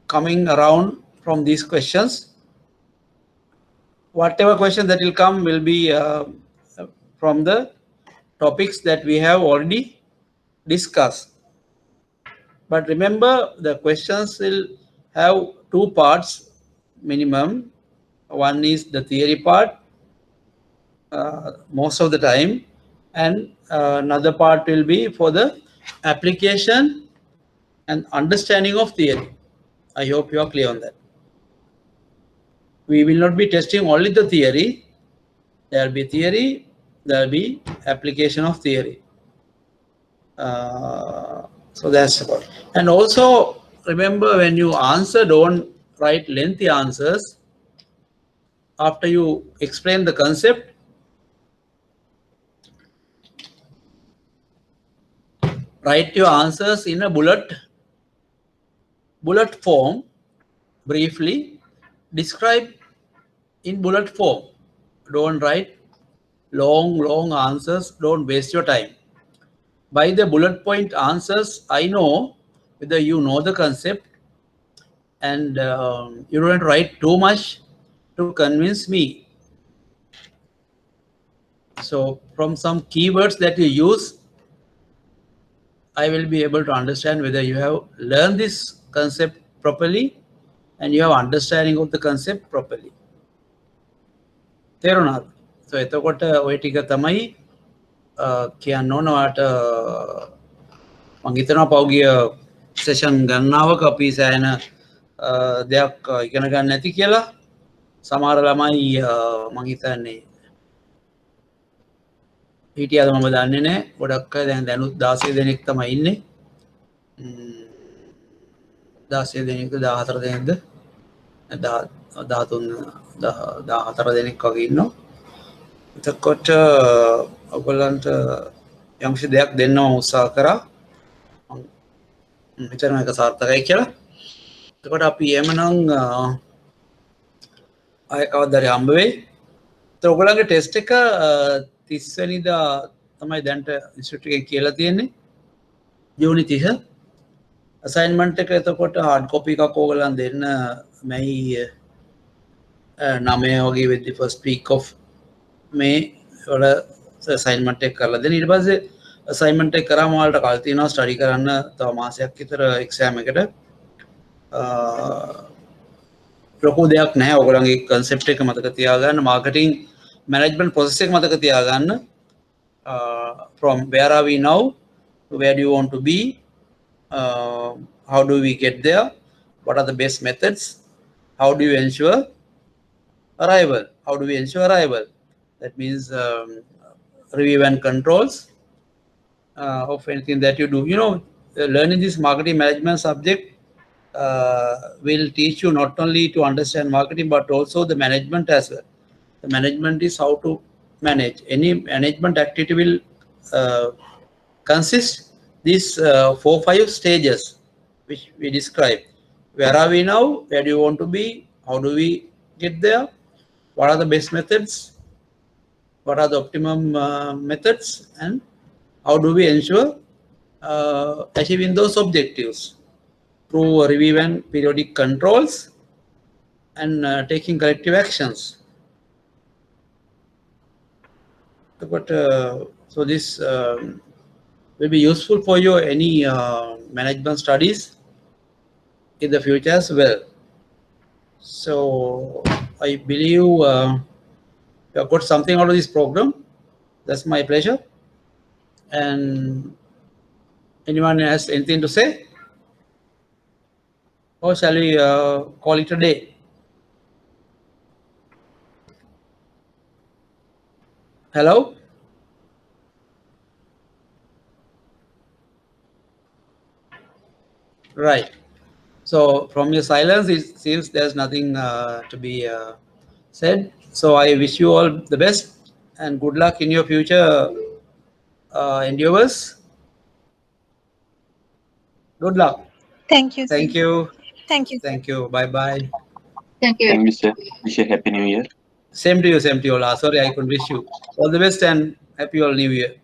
coming around from these questions. Whatever question that will come will be from the topics that we have already discussed. But remember, the questions will have two parts minimum. One is the theory part most of the time, and another part will be for the application and understanding of theory. I hope you are clear on that. We will not be testing only the theory. There will be theory, there will be application of theory. So that's about. And also remember, when you answer, don't write lengthy answers. After you explain the concept, write your answers in a bullet form. Briefly describe in bullet form. Don't write long answers. Don't waste your time. By the bullet point answers, I know whether you know the concept, and you don't write too much to convince me. So from some keywords that you use, I will be able to understand whether you have learned this concept properly and you have understanding of the concept properly. තේරුණාද? So එතකොට ඔය ටික තමයි කියන්න ඕන ඔයාට. මම හිතනවා පෞගිය සෙෂන් ගණනාවක අපි සෑහෙන දෙයක් ඉගෙන ගන්න නැති කියලා. සමහර ළමයි මම හිතන්නේ හිටියද මම දන්නේ නැහැ. ගොඩක් අය දැනුත් 16 දෙනෙක් තමයි ඉන්නේ. 16 දෙනෙක්ද 14 දෙනෙක්ද 14 දෙනෙක් වගේ ඉන්නවා. එතකොට ඔයගොල්ලන්ට යම්කිසි දෙයක් දෙන්න මම උත්සාහ කරා. හිතනවා ඒක සාර්ථකයි කියලා. එතකොට අපි එමනම් ආයෙ කවදාද හම්බ වෙයි. ඒත් ඔයගොල්ලන්ගේ ටෙස්ට් එක 30 වෙනිදා තමයි දැන්ට ඉන්ස්ටිටියුට් එකෙන් කියලා තියෙන්නේ. ජූනි 30. අසයින්මන්ට් එක එතකොට හાર્ඩ් කොපි එකක් ඕගොල්ලන් දෙන්න මැයි 9 වගේ වෙද්දි ෆස්ට් වීක් ඔෆ් මේ වල අසයින්මන්ට් එක කරලා දෙන්න. ඊට පස්සේ අසයින්මන්ට් එක කරාම ඔයාලට කල් තියෙනවා ස්ටඩි කරන්න තව මාසයක් විතර එක්සෑම් එකට. ලොකු දෙයක් නැහැ. ඔයගොල්ලන්ගේ concept එක මතක තියාගන්න, marketing management process එක මතක තියාගන්න. From where are we now to where do you want to be, how do we get there, what are the best methods, how do you ensure arrival, that means review and controls of anything that you do. Learning this marketing management subject will teach you not only to understand marketing but also the management as well. The management is how to manage. Any management activity will consist these 4-5 stages which we describe. Where are we now? Where do you want to be? How do we get there? What are the best methods? What are the optimum methods? And how do we ensure achieving those objectives through review and periodic controls and taking corrective actions. But so this will be useful for you any management studies in the future as well. So I believe you have got something out of this program. That's my pleasure. And anyone has anything to say? Or shall we call it a day? Hello? Right. So from your silence, it seems there's nothing to be said. So I wish you all the best and good luck in your future endeavors. Good luck. Thank you, sir. Thank you. Thank you, sir. Thank you. Bye bye. Thank you. Thank you, sir. Wish you a happy new year. Same to you. Same to you. Sorry, I couldn't wish you all the best and happy all New Year.